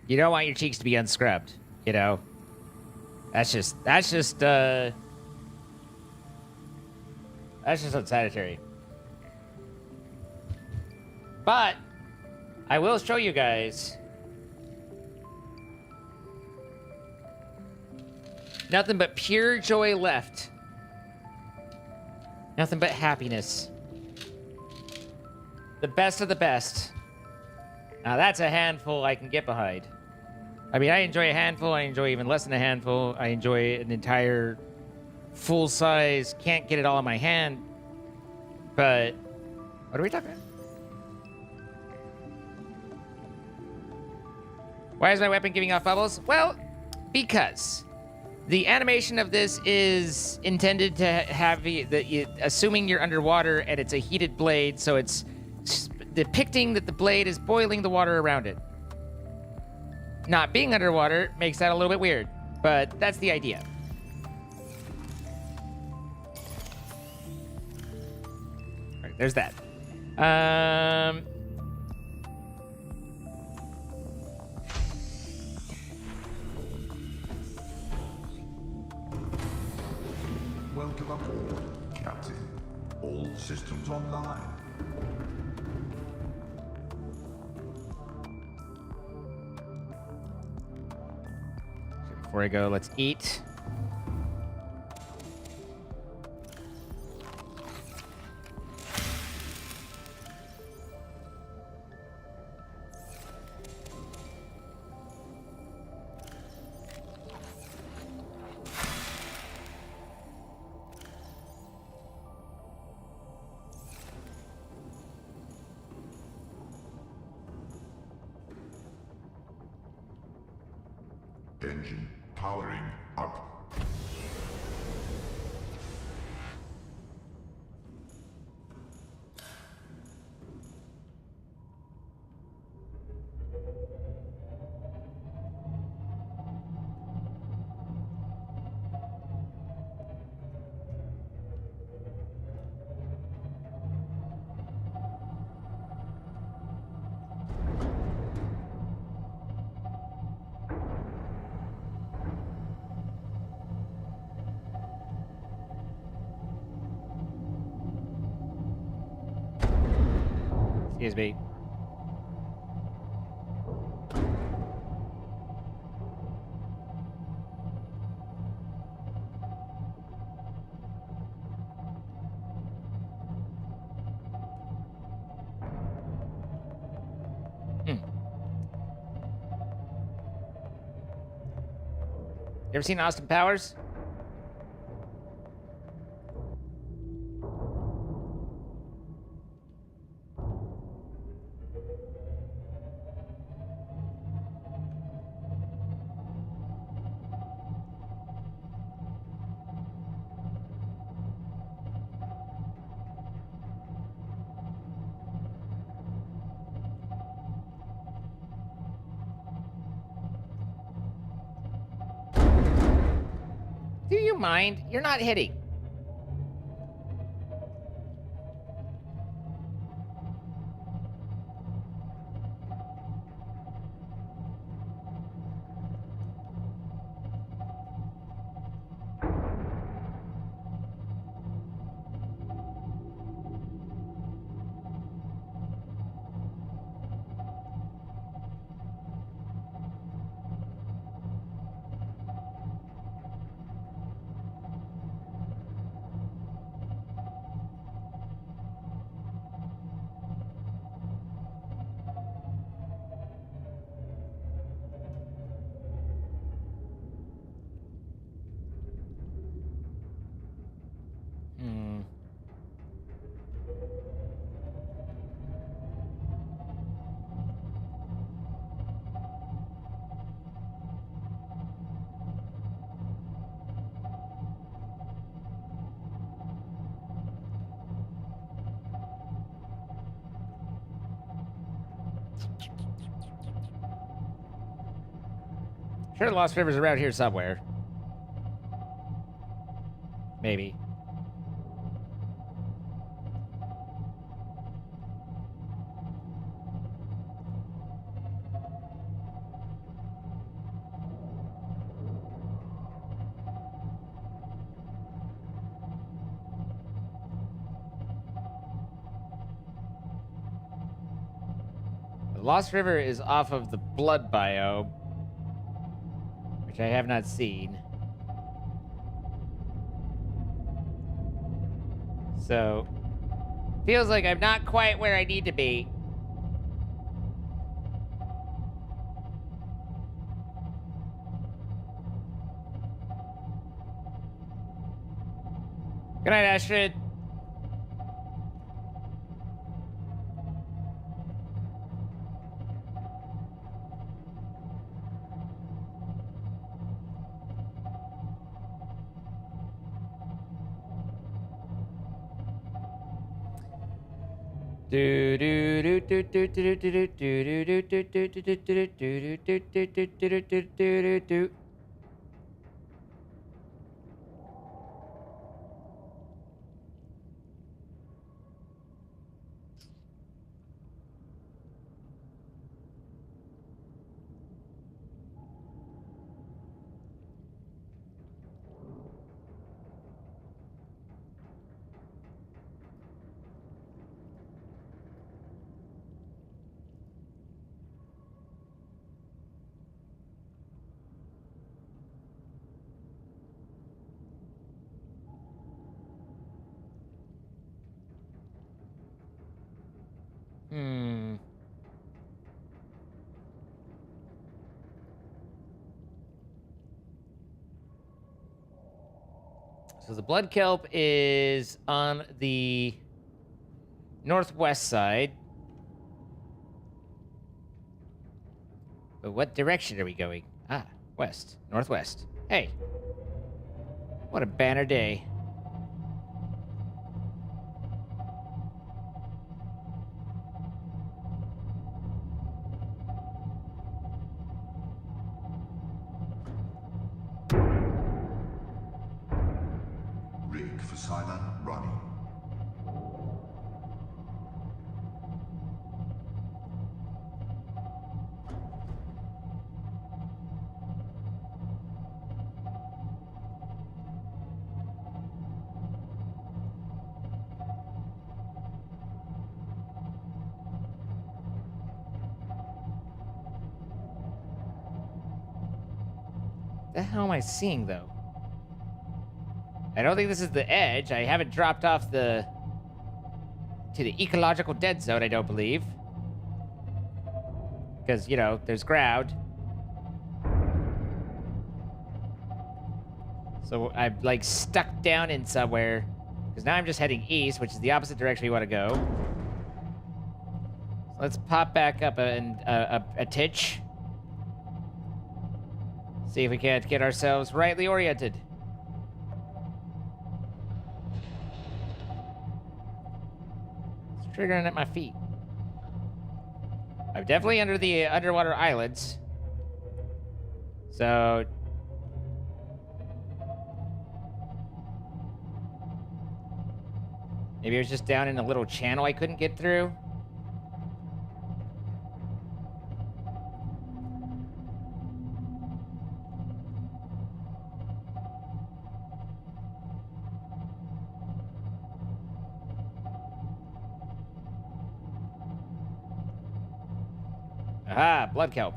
You don't want your cheeks to be unscrubbed, That's just unsanitary. But I will show you guys nothing but pure joy left. Nothing but happiness. The best of the best. Now that's a handful I can get behind. I mean, I enjoy a handful. I enjoy even less than a handful. I enjoy an entire full size. Can't get it all in my hand. But what are we talking about? Why is my weapon giving off bubbles? Well, because the animation of this is intended to have assuming you're underwater and it's a heated blade, so it's depicting that the blade is boiling the water around it. Not being underwater makes that a little bit weird, but that's the idea. All right, there's that. Welcome aboard, Captain. All systems online. Before I go, let's eat. Engine powering up. Excuse me. You ever seen Austin Powers? Do you mind? You're not hitting. Sure, the Lost River's around here somewhere. Maybe. The Lost River is off of the Blood biome, which I have not seen. So, feels like I'm not quite where I need to be. Good night, Astrid. Do do do do do do do do do do do do do do do do do do do do. So the blood kelp is on the northwest side. But what direction are we going? Ah, west. Northwest. Hey. What a banner day. Rig for silent running. The hell am I seeing, though? I don't think this is the edge. I haven't dropped off to the ecological dead zone, I don't believe. Because, you know, there's ground. So I'm, like, stuck down in somewhere. Because now I'm just heading east, which is the opposite direction we want to go. So let's pop back up a titch. See if we can't get ourselves rightly oriented. It's triggering at my feet. I'm definitely under the underwater islands. So... maybe it was just down in a little channel I couldn't get through. Aha, blood kelp.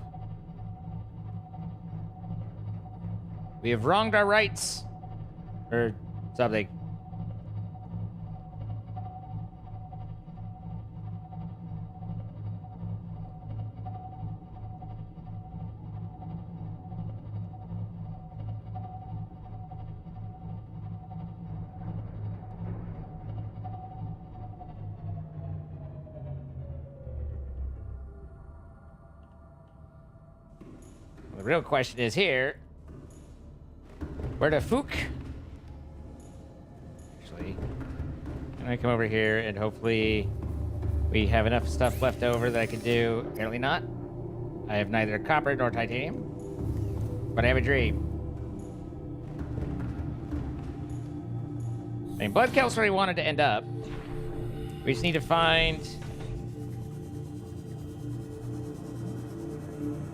We have wronged our rights. Or something. The real question is here, where the fuck? Actually, can I come over here and hopefully we have enough stuff left over that I can do? Apparently not. I have neither copper nor titanium, but I have a dream. I mean, blood kelp's where we wanted to end up. We just need to find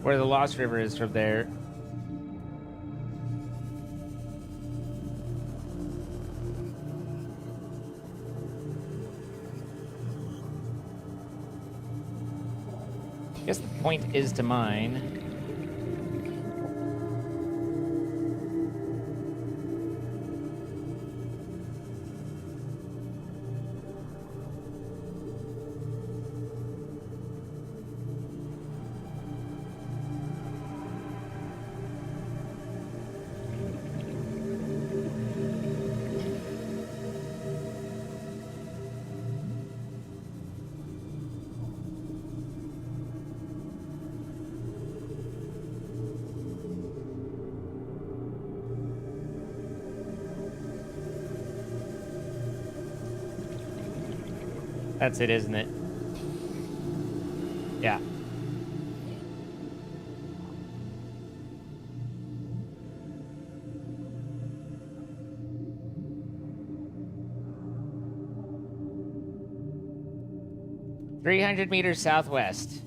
where the Lost River is from there. I guess the point is to mine. That's it, isn't it? Yeah. "300 meters southwest."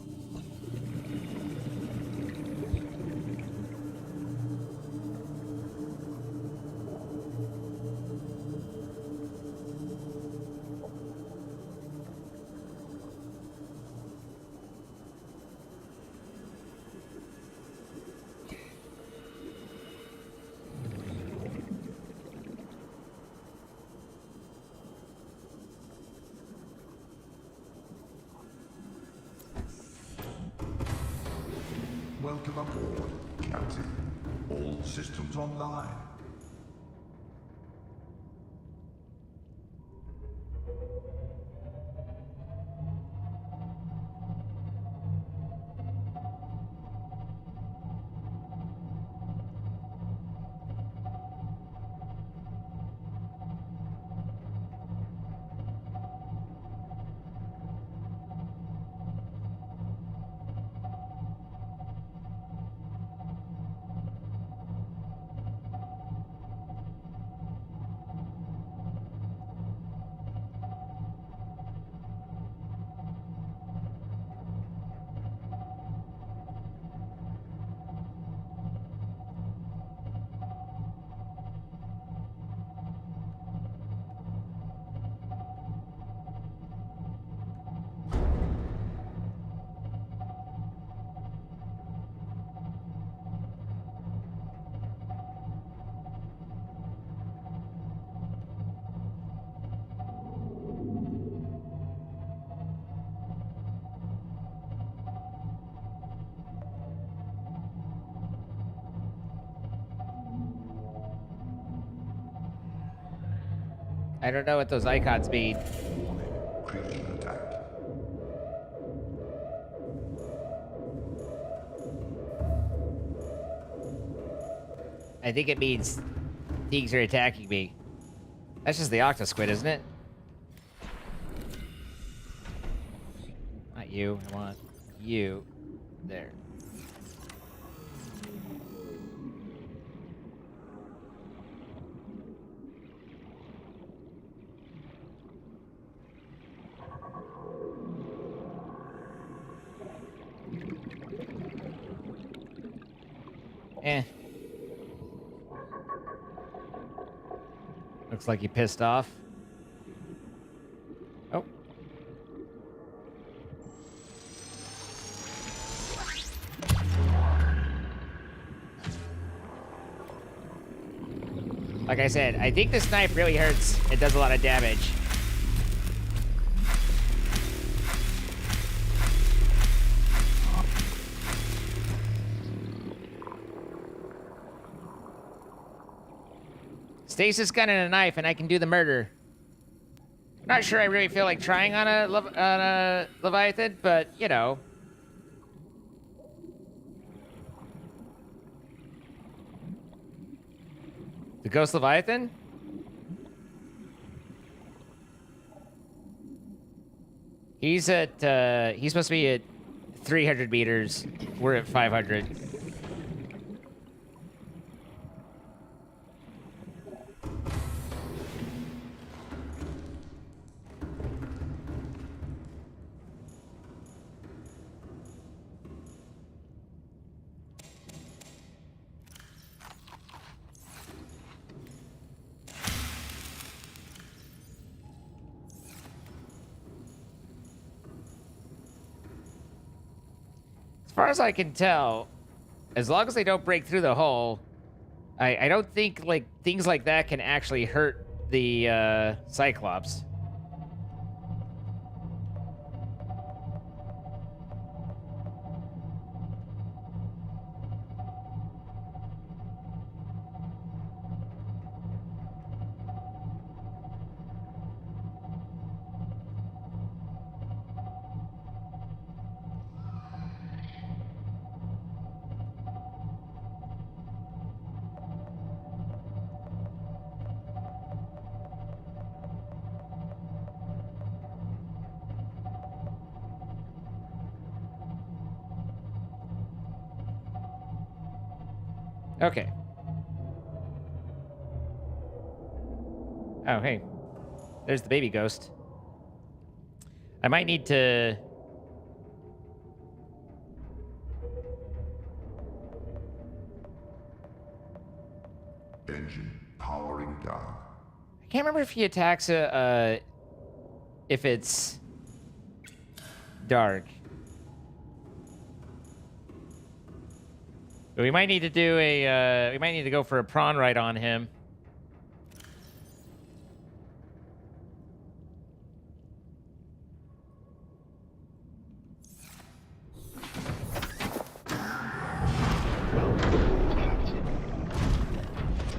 Welcome aboard, Captain. All systems online. I don't know what those icons mean. Warning, creature attacked. I think it means things are attacking me. That's just the octosquid, isn't it? Not you. I want you. There. Eh. Looks like you pissed off. Oh. Like I said, I think this knife really hurts. It does a lot of damage. Stasis gun and a knife, and I can do the murder. Not sure I really feel like trying on a Leviathan, but, you know. The Ghost Leviathan? He's at, he's supposed to be at 300 meters. We're at 500. As far as I can tell, as long as they don't break through the hole, I don't think like things like that can actually hurt the Cyclops. Okay. Oh, hey. There's the baby ghost. I might need to... Engine powering down. I can't remember if he attacks if it's dark. But we might need to do a, we might need to go for a prawn ride on him.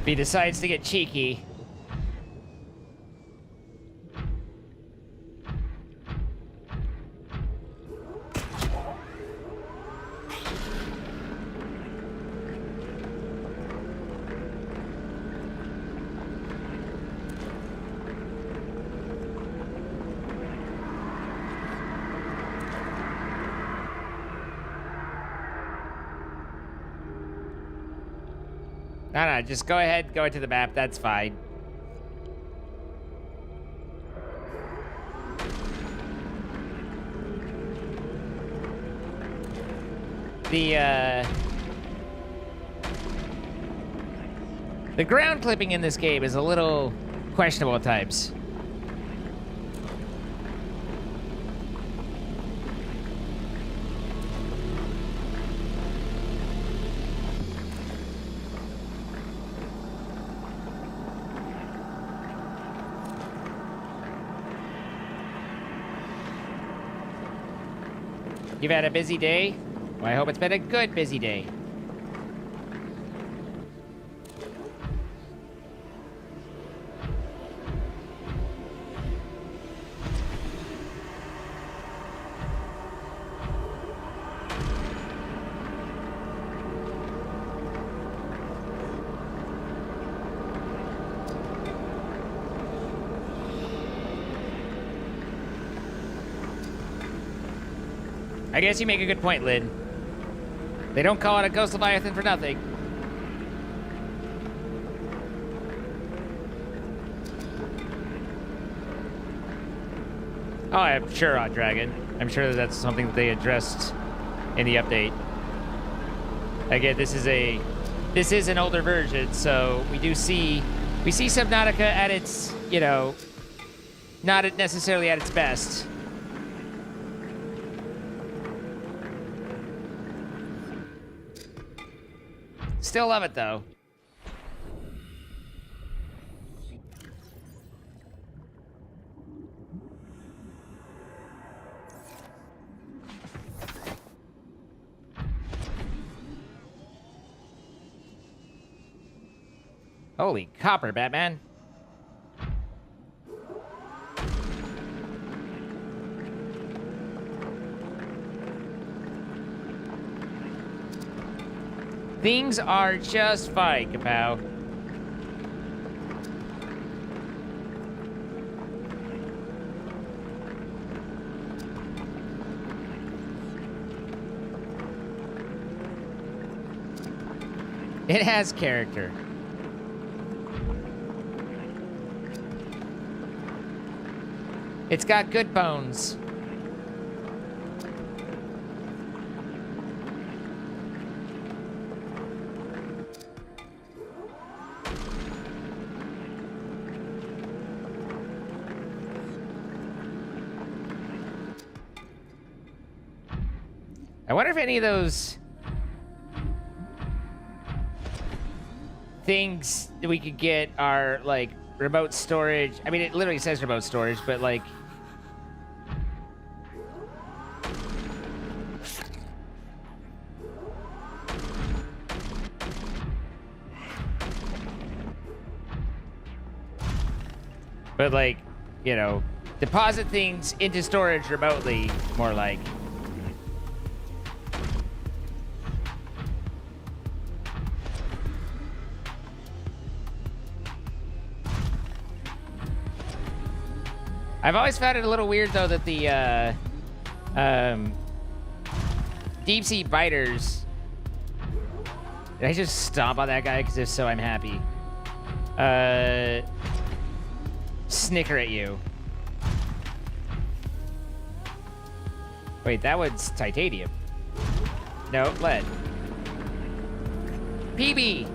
If he decides to get cheeky. No, just go ahead, go into the map, that's fine. The ground clipping in this game is a little questionable at times. You've had a busy day? Well, I hope it's been a good busy day. I guess you make a good point, Lynn. They don't call it a Ghost Leviathan for nothing. Oh, I'm sure, Odd Dragon. I'm sure that's something that they addressed in the update. Again, this is an older version, so we see Subnautica at its, you know, not necessarily at its best. Still love it, though. Holy copper, Batman. Things are just fine, Kapow. It has character. It's got good bones. I wonder if any of those things that we could get are like remote storage. I mean, it literally says remote storage, but like, you know, deposit things into storage remotely, more like. I've always found it a little weird, though, that the deep sea biters. Did I just stomp on that guy? Because if so, I'm happy. Snicker at you. Wait, that was titanium. No, lead. PB.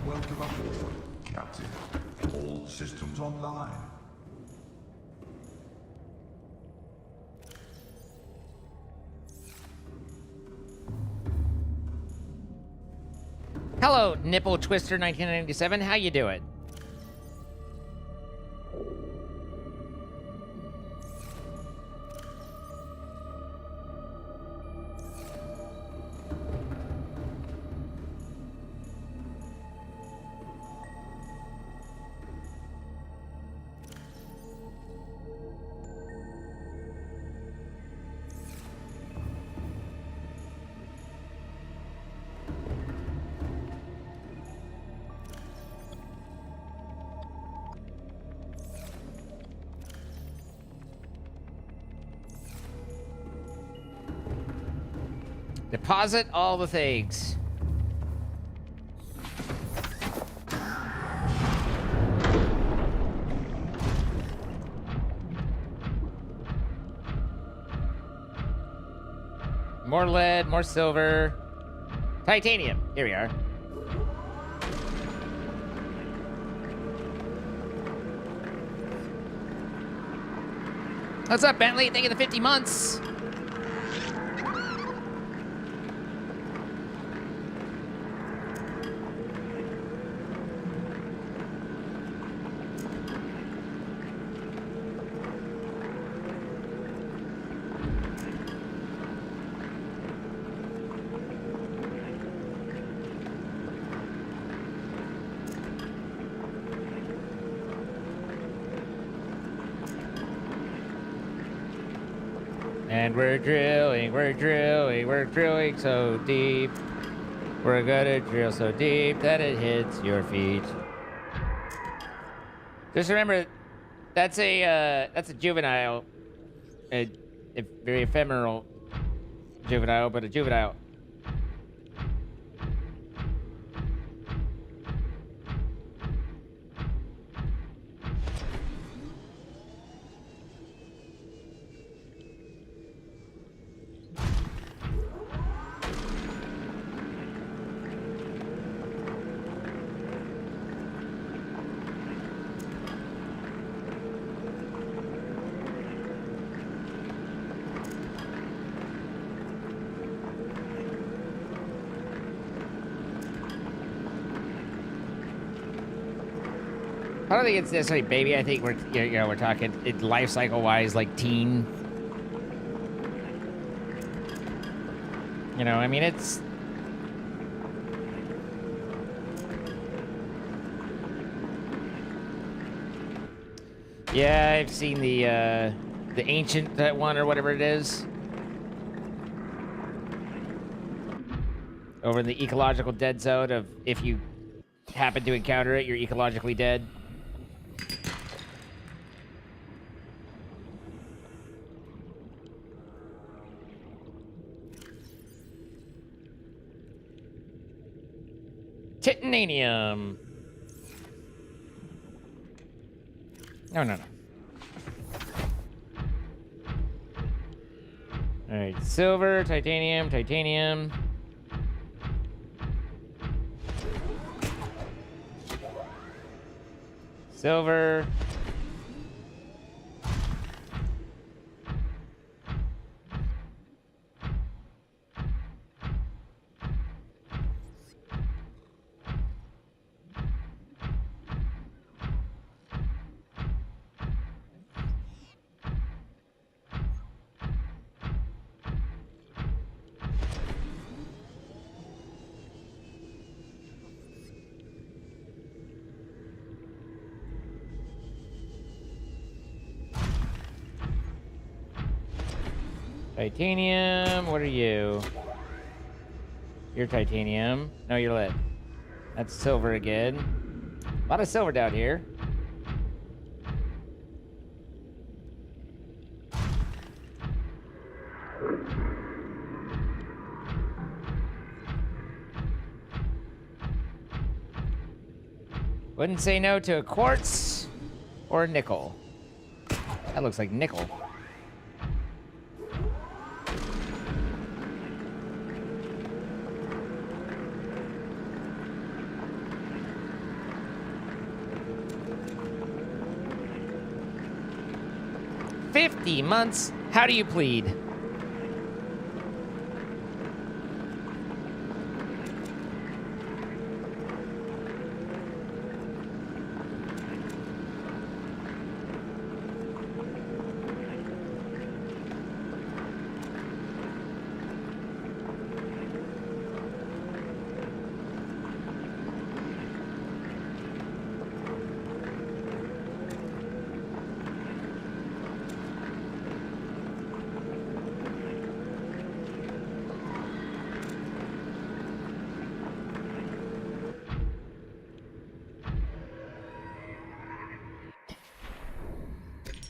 Welcome aboard, Captain. All systems online. Hello, Nipple Twister 1997. How you doing? Deposit all the things. More lead, more silver. Titanium. Here we are. What's up, Bentley? Thank you for the 50 months. And we're drilling so deep. We're gonna drill so deep that it hits your feet. Just remember, that's a juvenile, a very ephemeral juvenile, but a juvenile. I don't think it's necessarily baby. I think we're talking it life cycle wise, like teen. You know, I mean, it's. Yeah, I've seen the ancient one or whatever it is. Over in the ecological dead zone of if you happen to encounter it, you're ecologically dead. Titanium. No. All right, silver, titanium. Silver. Titanium, what are you? You're titanium. No, you're lead. That's silver again. A lot of silver down here. Wouldn't say no to a quartz or a nickel. That looks like nickel. $50 months. How do you plead?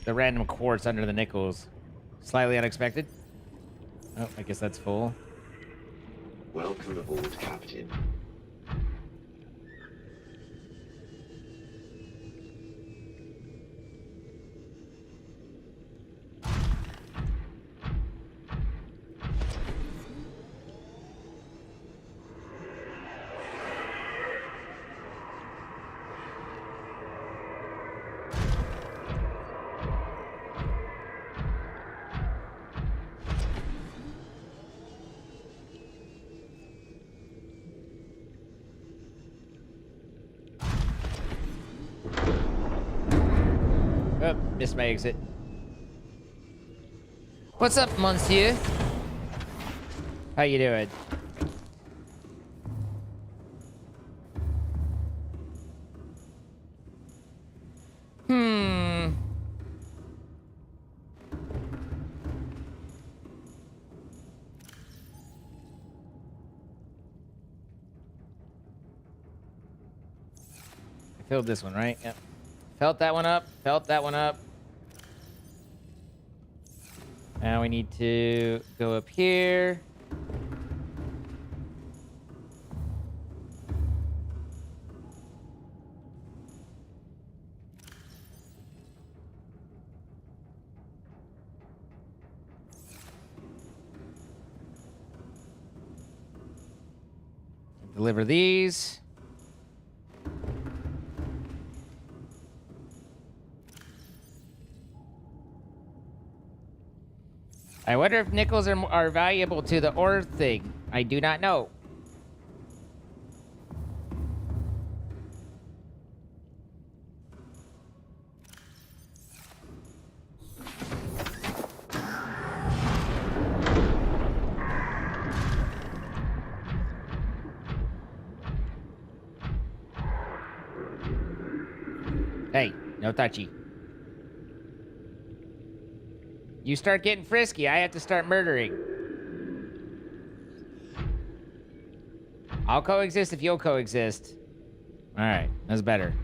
The random quartz under the nickels. Slightly unexpected. Oh, I guess that's full. Welcome aboard, Captain. missed my exit. What's up, monsieur? How you doing? I filled this one, right? Yep. Felt that one up. Felt that one up. Now we need to go up here. Deliver these. I wonder if nickels are valuable to the ore thing. I do not know. Hey, no touchy. You start getting frisky, I have to start murdering. I'll coexist if you'll coexist. Alright, that's better.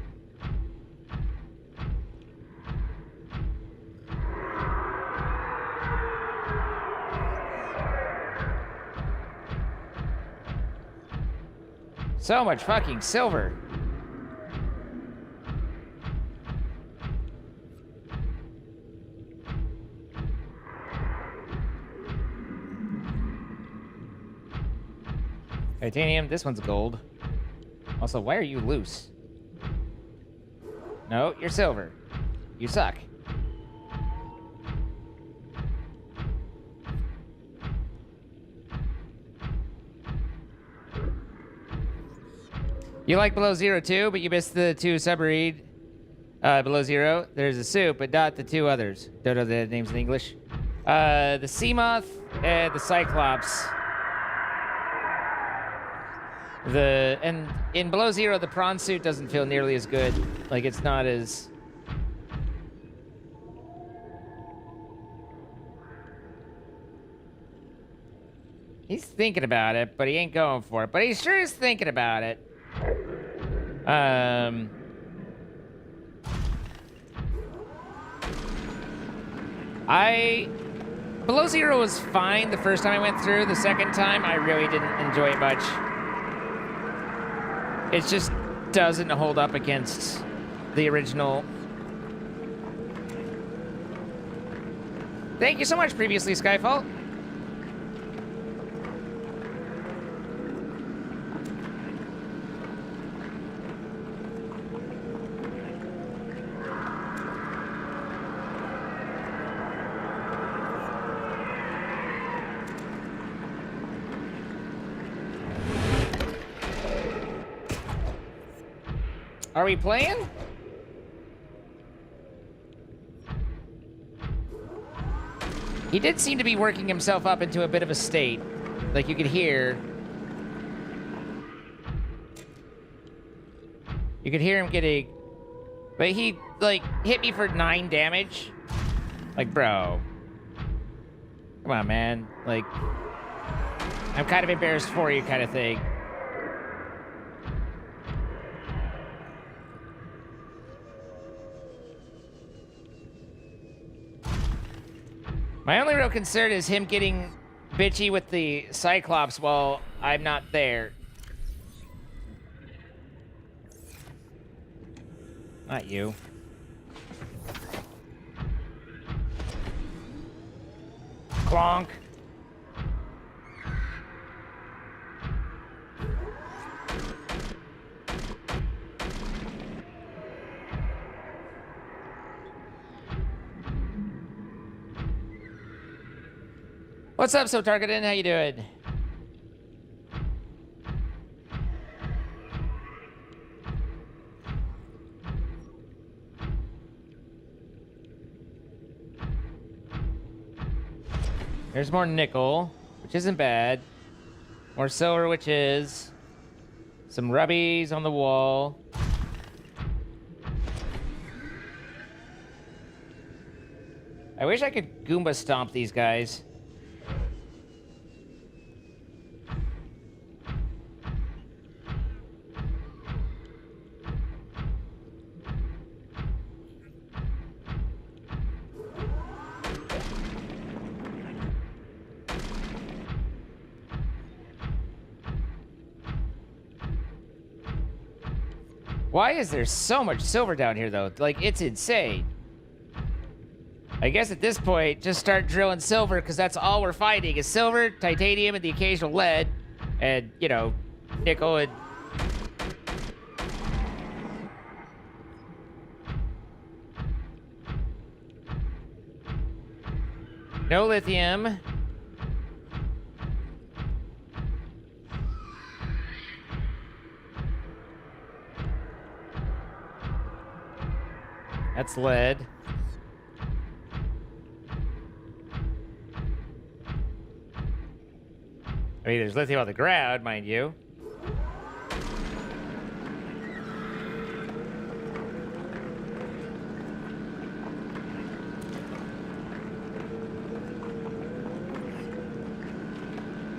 So much fucking silver. Titanium, this one's gold. Also, why are you loose? No, you're silver. You suck. You like Below Zero too, but you missed the two submarine Below Zero. There's a soup, but not the two others. Don't know the names in English. The Seamoth and the Cyclops. And in Below Zero, the prawn suit doesn't feel nearly as good. Like, it's not as... He's thinking about it, but he ain't going for it. But he sure is thinking about it. Below Zero was fine the first time I went through. The second time, I really didn't enjoy it much. It just doesn't hold up against the original. Thank you so much, previously, Skyfall. Are we playing? He did seem to be working himself up into a bit of a state. Like you could hear. You could hear him getting... But he, like, hit me for 9 damage. Like, bro. Come on, man. Like, I'm kind of embarrassed for you kind of thing. My only real concern is him getting bitchy with the Cyclops while I'm not there. Not you. Clonk. What's up, So Targeted? How you doing? There's more nickel, which isn't bad. More silver, which is. Some rubbies on the wall. I wish I could Goomba stomp these guys. Why is there so much silver down here, though? Like, it's insane. I guess at this point, just start drilling silver, because that's all we're finding is silver, titanium, and the occasional lead. And, you know, nickel and... No lithium. That's lead. I mean, there's lithium on the ground, mind you.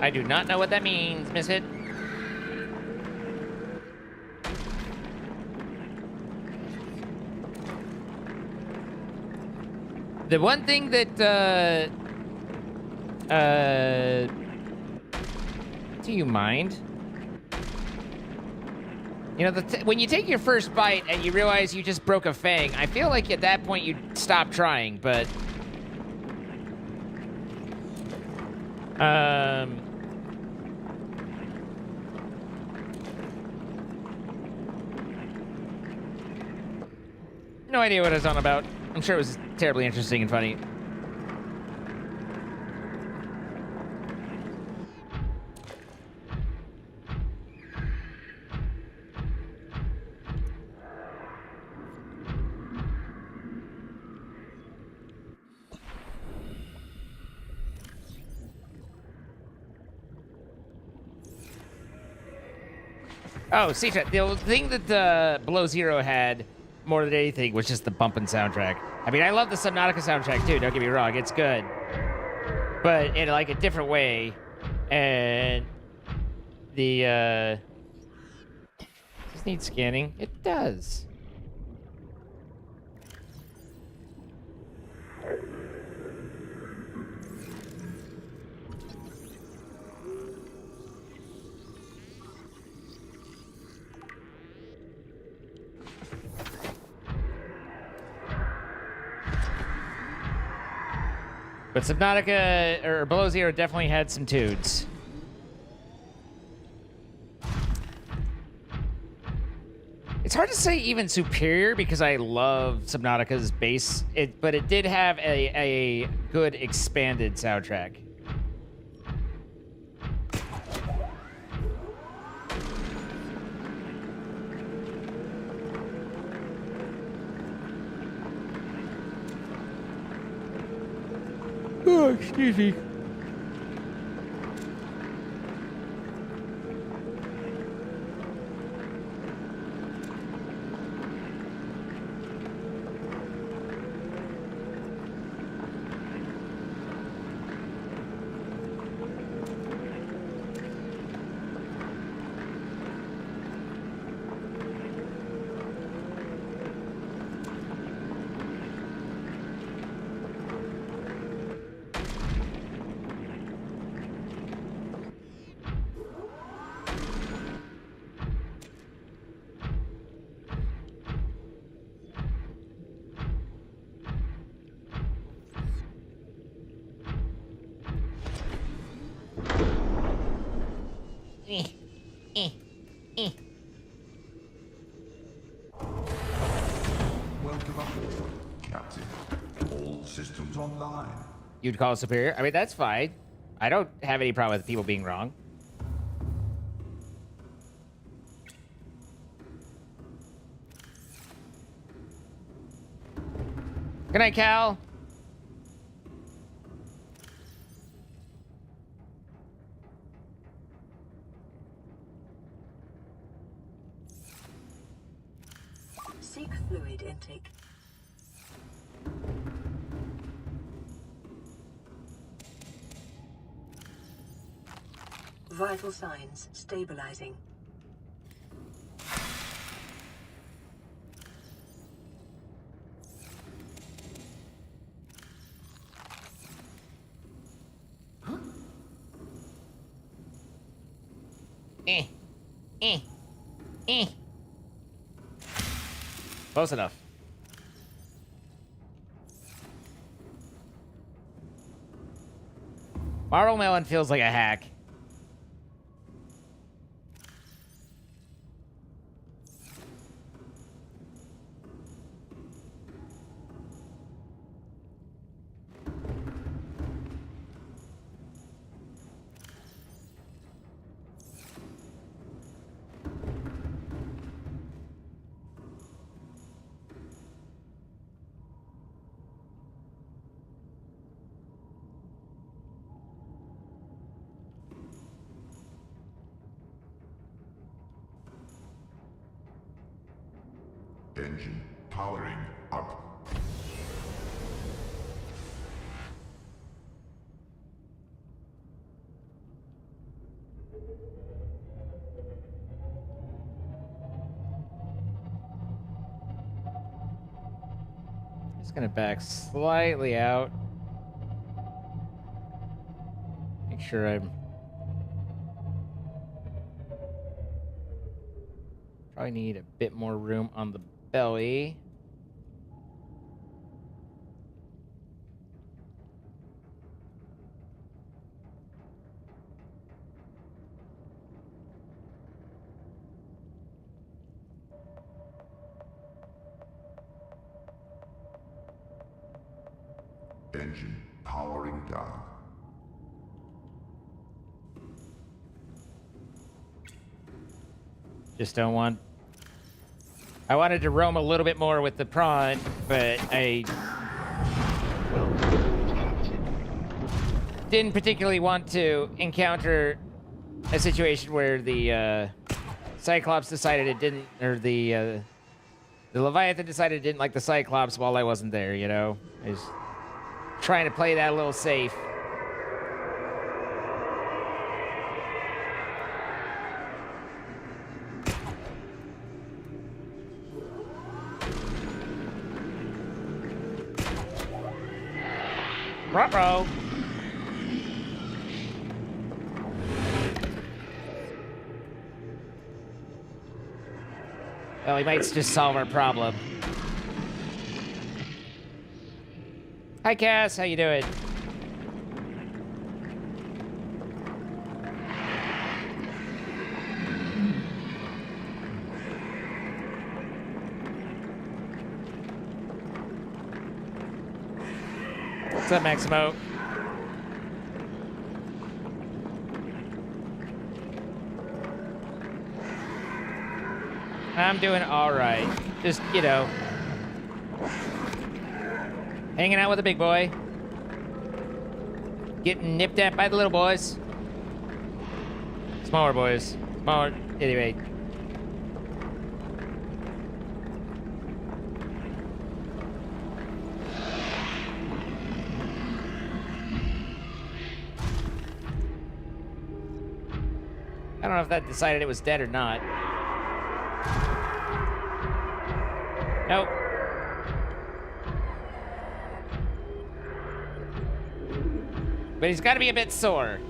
I do not know what that means, Misfit. The one thing that, do you mind? You know, when you take your first bite and you realize you just broke a fang, I feel like at that point you'd stop trying, but... No idea what I was on about. I'm sure it was terribly interesting and funny. Oh, see, the thing that Below Zero had more than anything was just the bumping soundtrack. I mean, I love the Subnautica soundtrack too, don't get me wrong, it's good. But in like a different way. And the does this need scanning? It does. But Subnautica, or Below Zero, definitely had some tunes. It's hard to say even superior because I love Subnautica's bass, but it did have a good expanded soundtrack. Oh, excuse me. Welcome aboard, Captain. All systems online. You'd call it superior? I mean, that's fine. I don't have any problem with people being wrong. Good night, Cal. fluid intake. Vital signs stabilizing. Close enough. Marble Melon feels like a hack. Engine powering up. Just gonna back slightly out. Make sure I'm probably need a bit more room on the belly. Engine powering down. Just don't want... I wanted to roam a little bit more with the prawn, but I didn't particularly want to encounter a situation where the Cyclops decided it didn't, or the Leviathan decided it didn't like the Cyclops while I wasn't there, you know? I was trying to play that a little safe. Ruh-roh. Well, he might just solve our problem. Hi, Cass. How you doing? What's up, Maximo? I'm doing all right. Just, you know, hanging out with the big boy. Getting nipped at by the little boys. Smaller boys. Smaller, anyway. I don't know if that decided it was dead or not. Nope. But he's got to be a bit sore.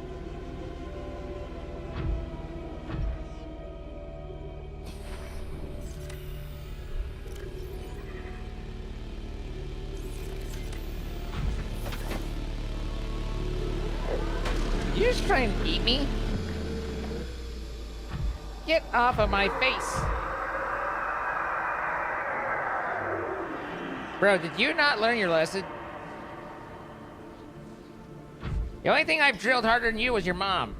You just try and eat me? Get off of my face. Bro, did you not learn your lesson? The only thing I've drilled harder than you was your mom.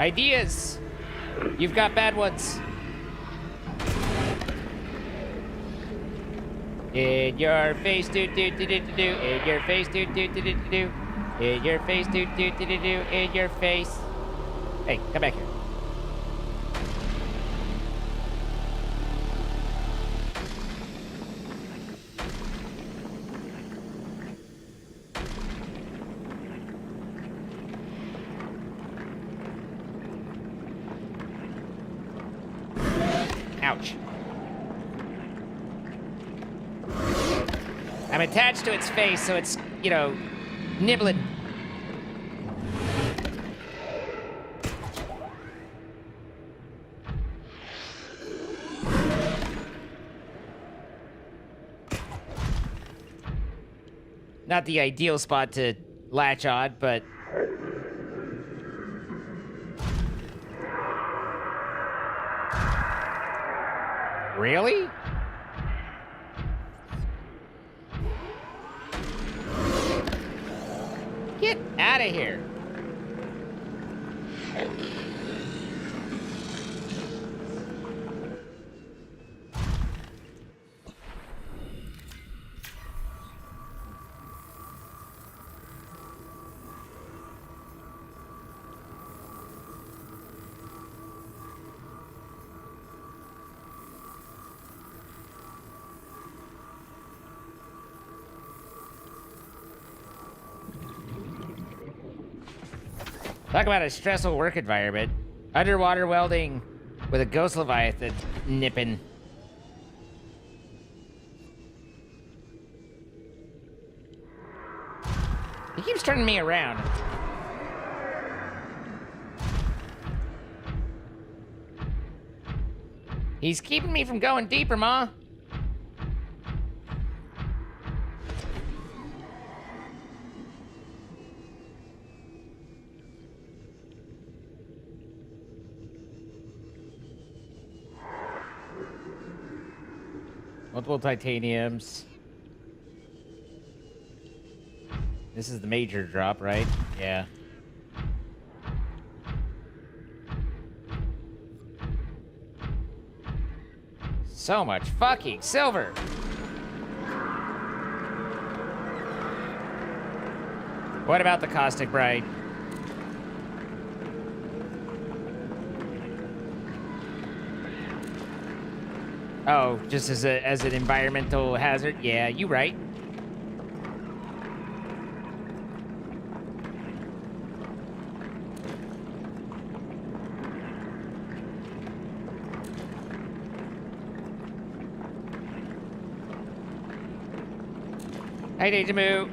Ideas. You've got bad ones. In your face, do do do do do do. In your face, do do do do do do. In your face, do do do do do. In your face. Hey, come back here. Ouch. I'm attached to its face, so it's, you know, nibbling. Not the ideal spot to latch on, but... Really? Get out of here. Talk about a stressful work environment. Underwater welding with a ghost leviathan nipping. He keeps turning me around. He's keeping me from going deeper, Ma. Multiple titaniums. This is the major drop, right? Yeah. So much fucking silver. What about the caustic bright? Oh, just as an environmental hazard? Yeah, you right. Hi, Dejamu.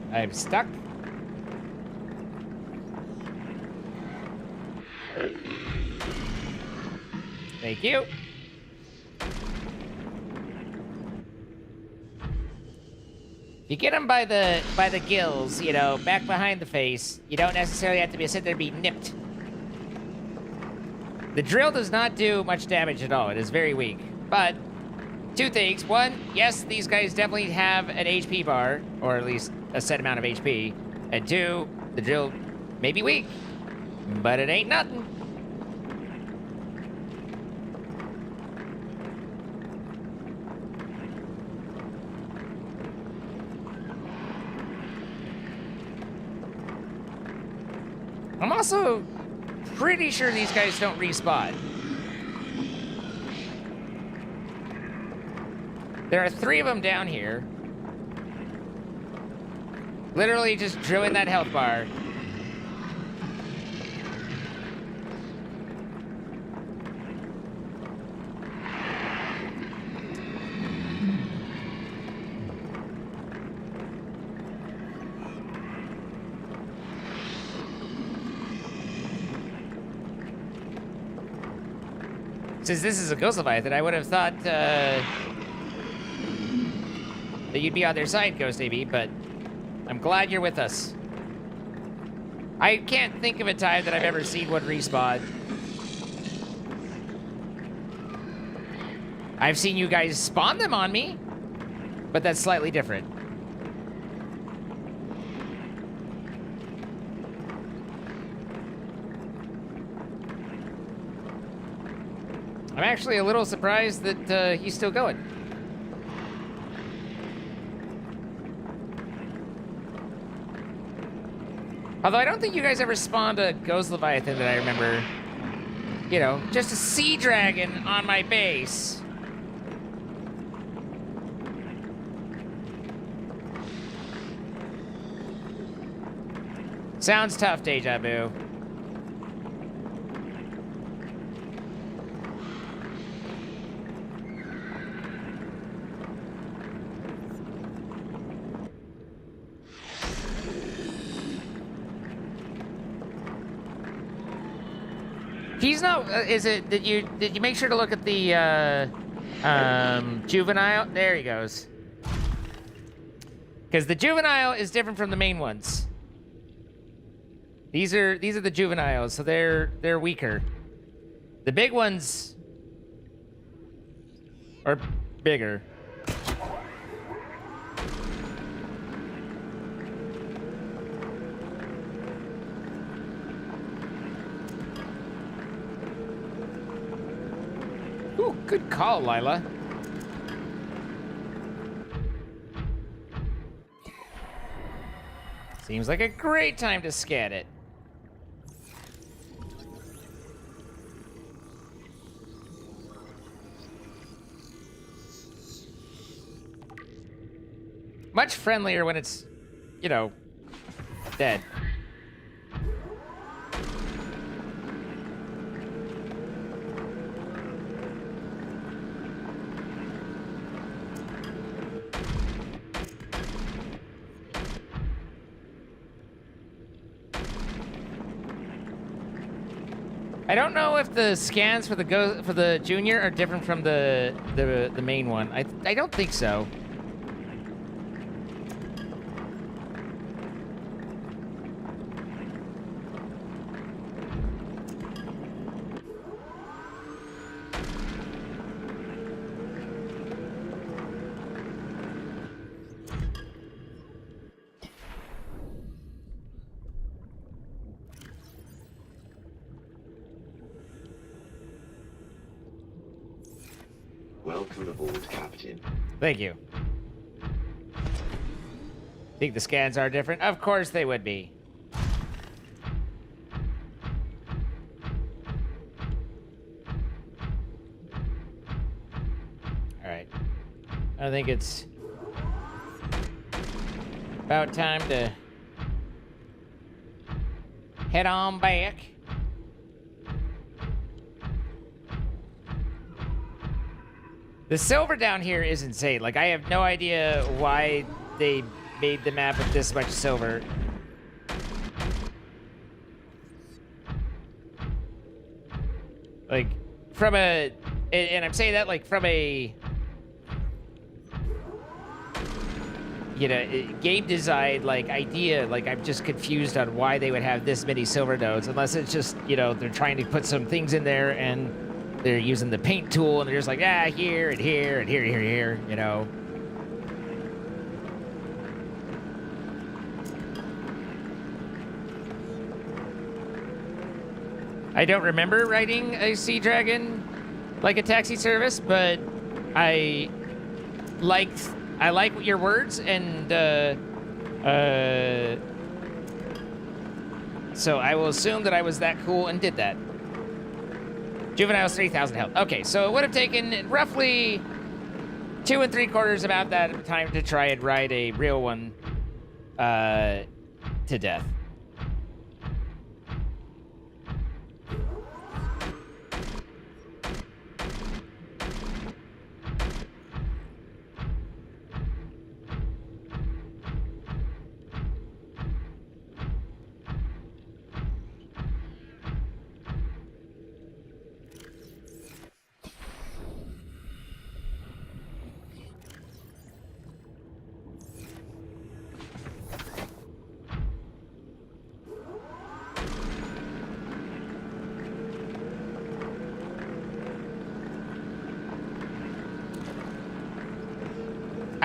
I'm stuck. Thank you. If you get them by the gills, you know, back behind the face, you don't necessarily have to sit there and be nipped. The drill does not do much damage at all. It is very weak. But two things. One, yes, these guys definitely have an HP bar, or at least a set amount of HP. And two, the drill may be weak, but it ain't nothing. I'm also pretty sure these guys don't respawn. There are 3 of them down here. Literally just drilling that health bar. Since this is a Ghost Leviathan, I would have thought that you'd be on their side, Ghost AB, but I'm glad you're with us. I can't think of a time that I've ever seen one respawn. I've seen you guys spawn them on me, but that's slightly different. I'm actually a little surprised that he's still going. Although I don't think you guys ever spawned a Ghost Leviathan that I remember. You know, just a sea dragon on my base. Sounds tough, Deja Vu. He's not. Is it? Did you make sure to look at the juvenile? There he goes. Because the juvenile is different from the main ones. These are the juveniles, so they're weaker. The big ones are bigger. Ooh, good call, Lila. Seems like a great time to scan it. Much friendlier when it's, you know, dead. I don't know if the scans for the junior are different from the main one. I don't think so. Welcome aboard, Captain. Thank you. Think the scans are different? Of course they would be. All right. I think it's about time to head on back. The silver down here is insane. Like, I have no idea why they made the map with this much silver. Like, from a... And I'm saying that, like, from a... You know, game design, like, idea. Like, I'm just confused on why they would have this many silver nodes. Unless it's just, you know, they're trying to put some things in there and... They're using the paint tool, and they're just like, here and here and here, you know. I don't remember riding a Sea Dragon like a taxi service, but I like your words, and so I will assume that I was that cool and did that. Juvenile's 3,000 health. Okay, so it would have taken roughly 2 3/4 about that time to try and ride a real one to death.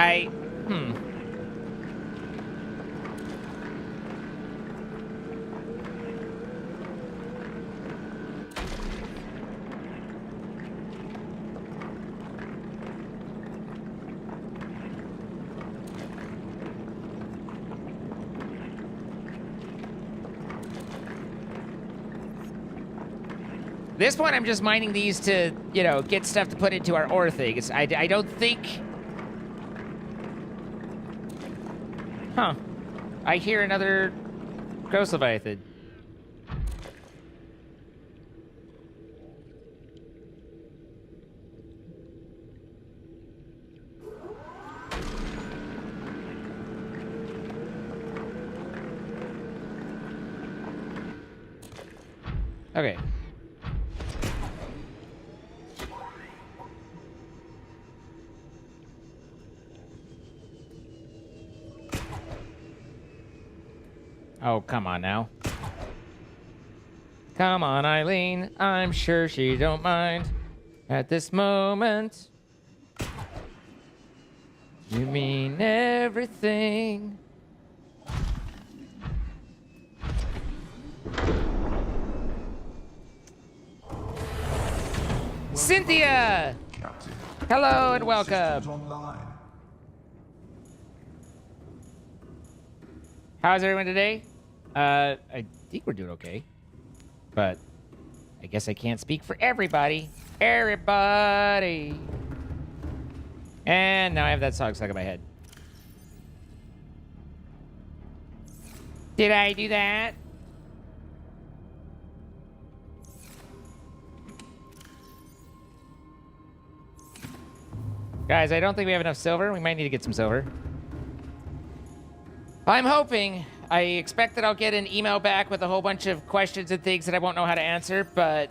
Hmm. At this point, I'm just mining these to, you know, get stuff to put into our ore thing. I don't think... Huh. I hear another Ghost Leviathan. Okay. Oh, come on now. Come on, Eileen. I'm sure she don't mind. At this moment, you mean everything. Cynthia! Captain. Hello and All welcome. systems online. How's everyone today? I think we're doing okay. But I guess I can't speak for everybody. Everybody. And now I have that song stuck in my head. Did I do that? Guys, I don't think we have enough silver. We might need to get some silver. I'm hoping. I expect that I'll get an email back with a whole bunch of questions and things that I won't know how to answer, but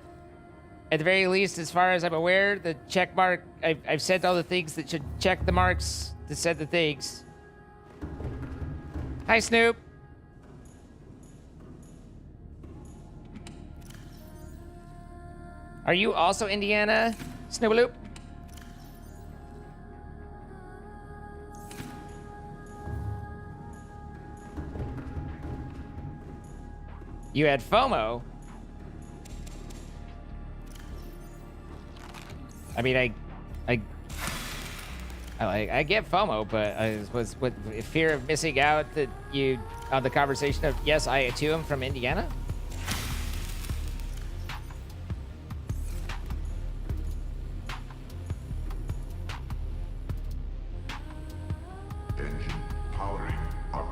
at the very least, as far as I'm aware, the check mark, I've sent all the things that should check the marks to send the things. Hi, Snoop. Are you also Indiana, Snoopaloop? You had FOMO? I mean, I get FOMO, but I was with fear of missing out that you on the conversation of yes, I too am from Indiana. Engine powering up.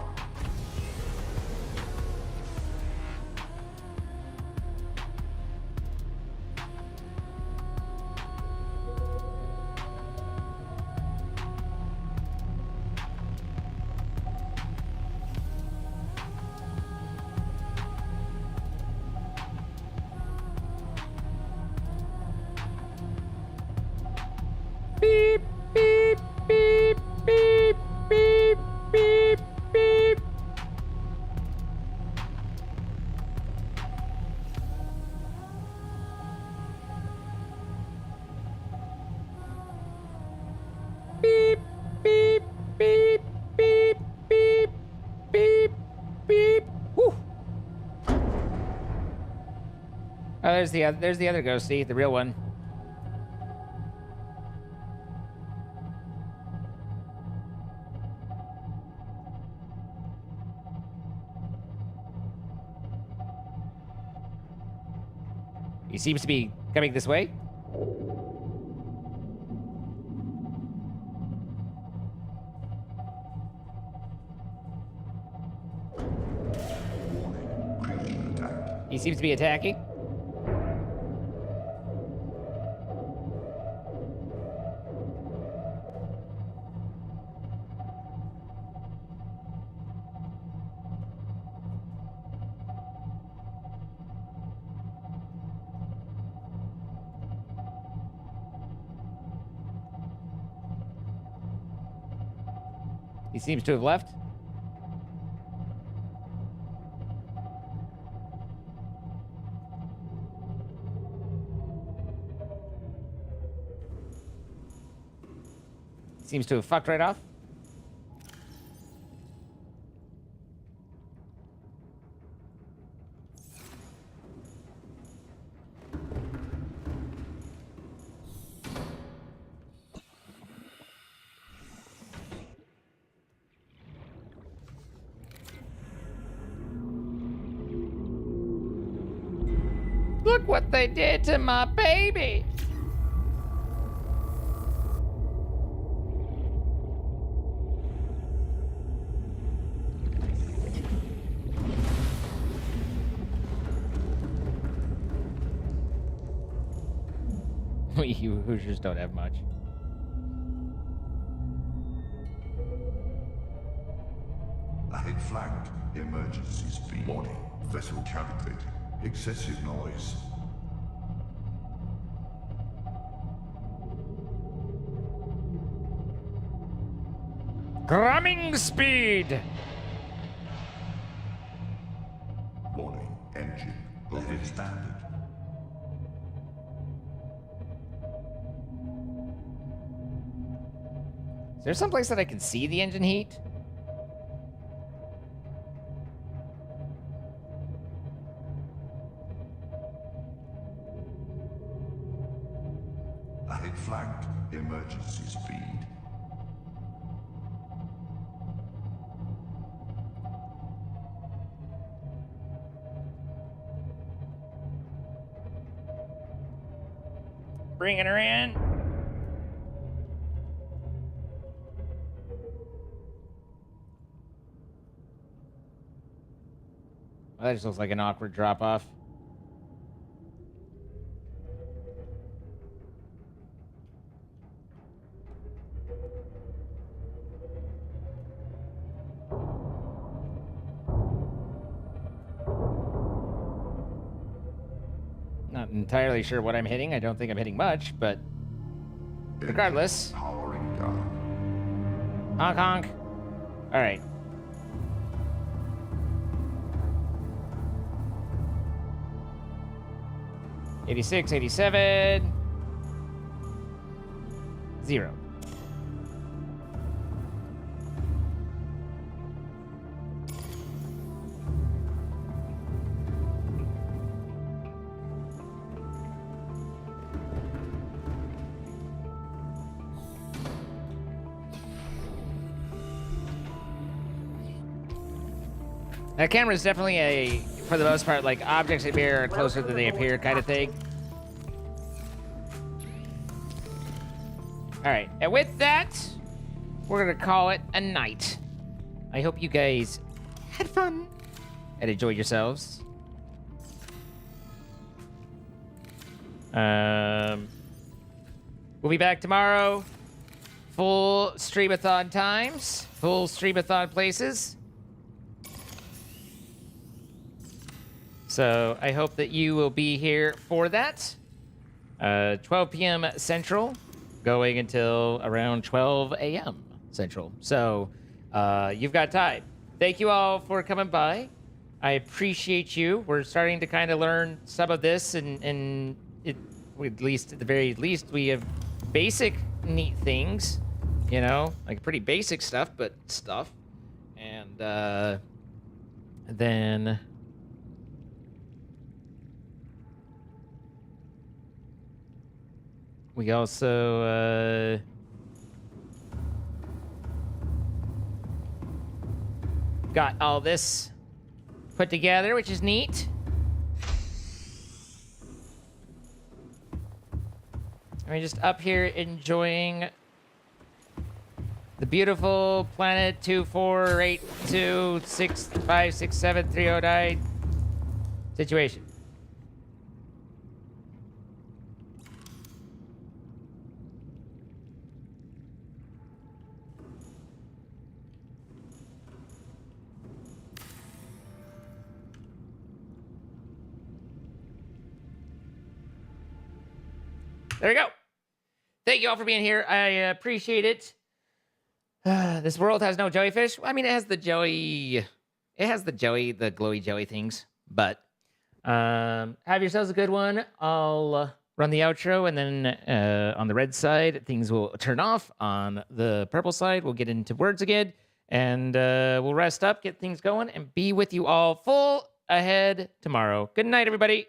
Beep, beep, beep, beep, beep, beep, beep. Beep, beep, beep, beep, beep, beep, beep. Woo. Oh, there's the other ghosty, the real one. He seems to be coming this way. Warning. Creature attacked. He seems to be attacking. He seems to have left. Seems to have fucked right off. Look what they did to my baby. You Hoosiers don't have much. Ahead flagged. Emergency speed. Warning. Vessel cavitating. Excessive noise. Gramming speed. Warning. Engine. Ahead standard. Is there some place that I can see the engine heat? Ahead flagged. Emergency speed. Bringing her in. Well, that just looks like an awkward drop-off. Not entirely sure what I'm hitting. I don't think I'm hitting much, but regardless. Powering down. Honk honk. All right. '86, '87. 0. That camera is definitely a, for the most part, like objects appear closer than they appear kind of thing. All right, and with that, we're gonna call it a night. I hope you guys had fun and enjoyed yourselves. We'll be back tomorrow. Full Streamathon times, full Streamathon places. So I hope that you will be here for that. 12 p.m. Central, going until around 12 a.m. Central. So you've got time. Thank you all for coming by. I appreciate you. We're starting to kind of learn some of this, and it, at least at the very least, we have basic neat things, you know, like pretty basic stuff, but stuff. And then we also got all this put together, which is neat. We're just up here enjoying the beautiful planet 24826567309 situation. There we go. Thank you all for being here. I appreciate it. This world has no jellyfish. I mean, it has the joey. It has the glowy joey things. But have yourselves a good one. I'll run the outro, and then on the red side, things will turn off. On the purple side, we'll get into words again, and we'll rest up, get things going, and be with you all full ahead tomorrow. Good night, everybody.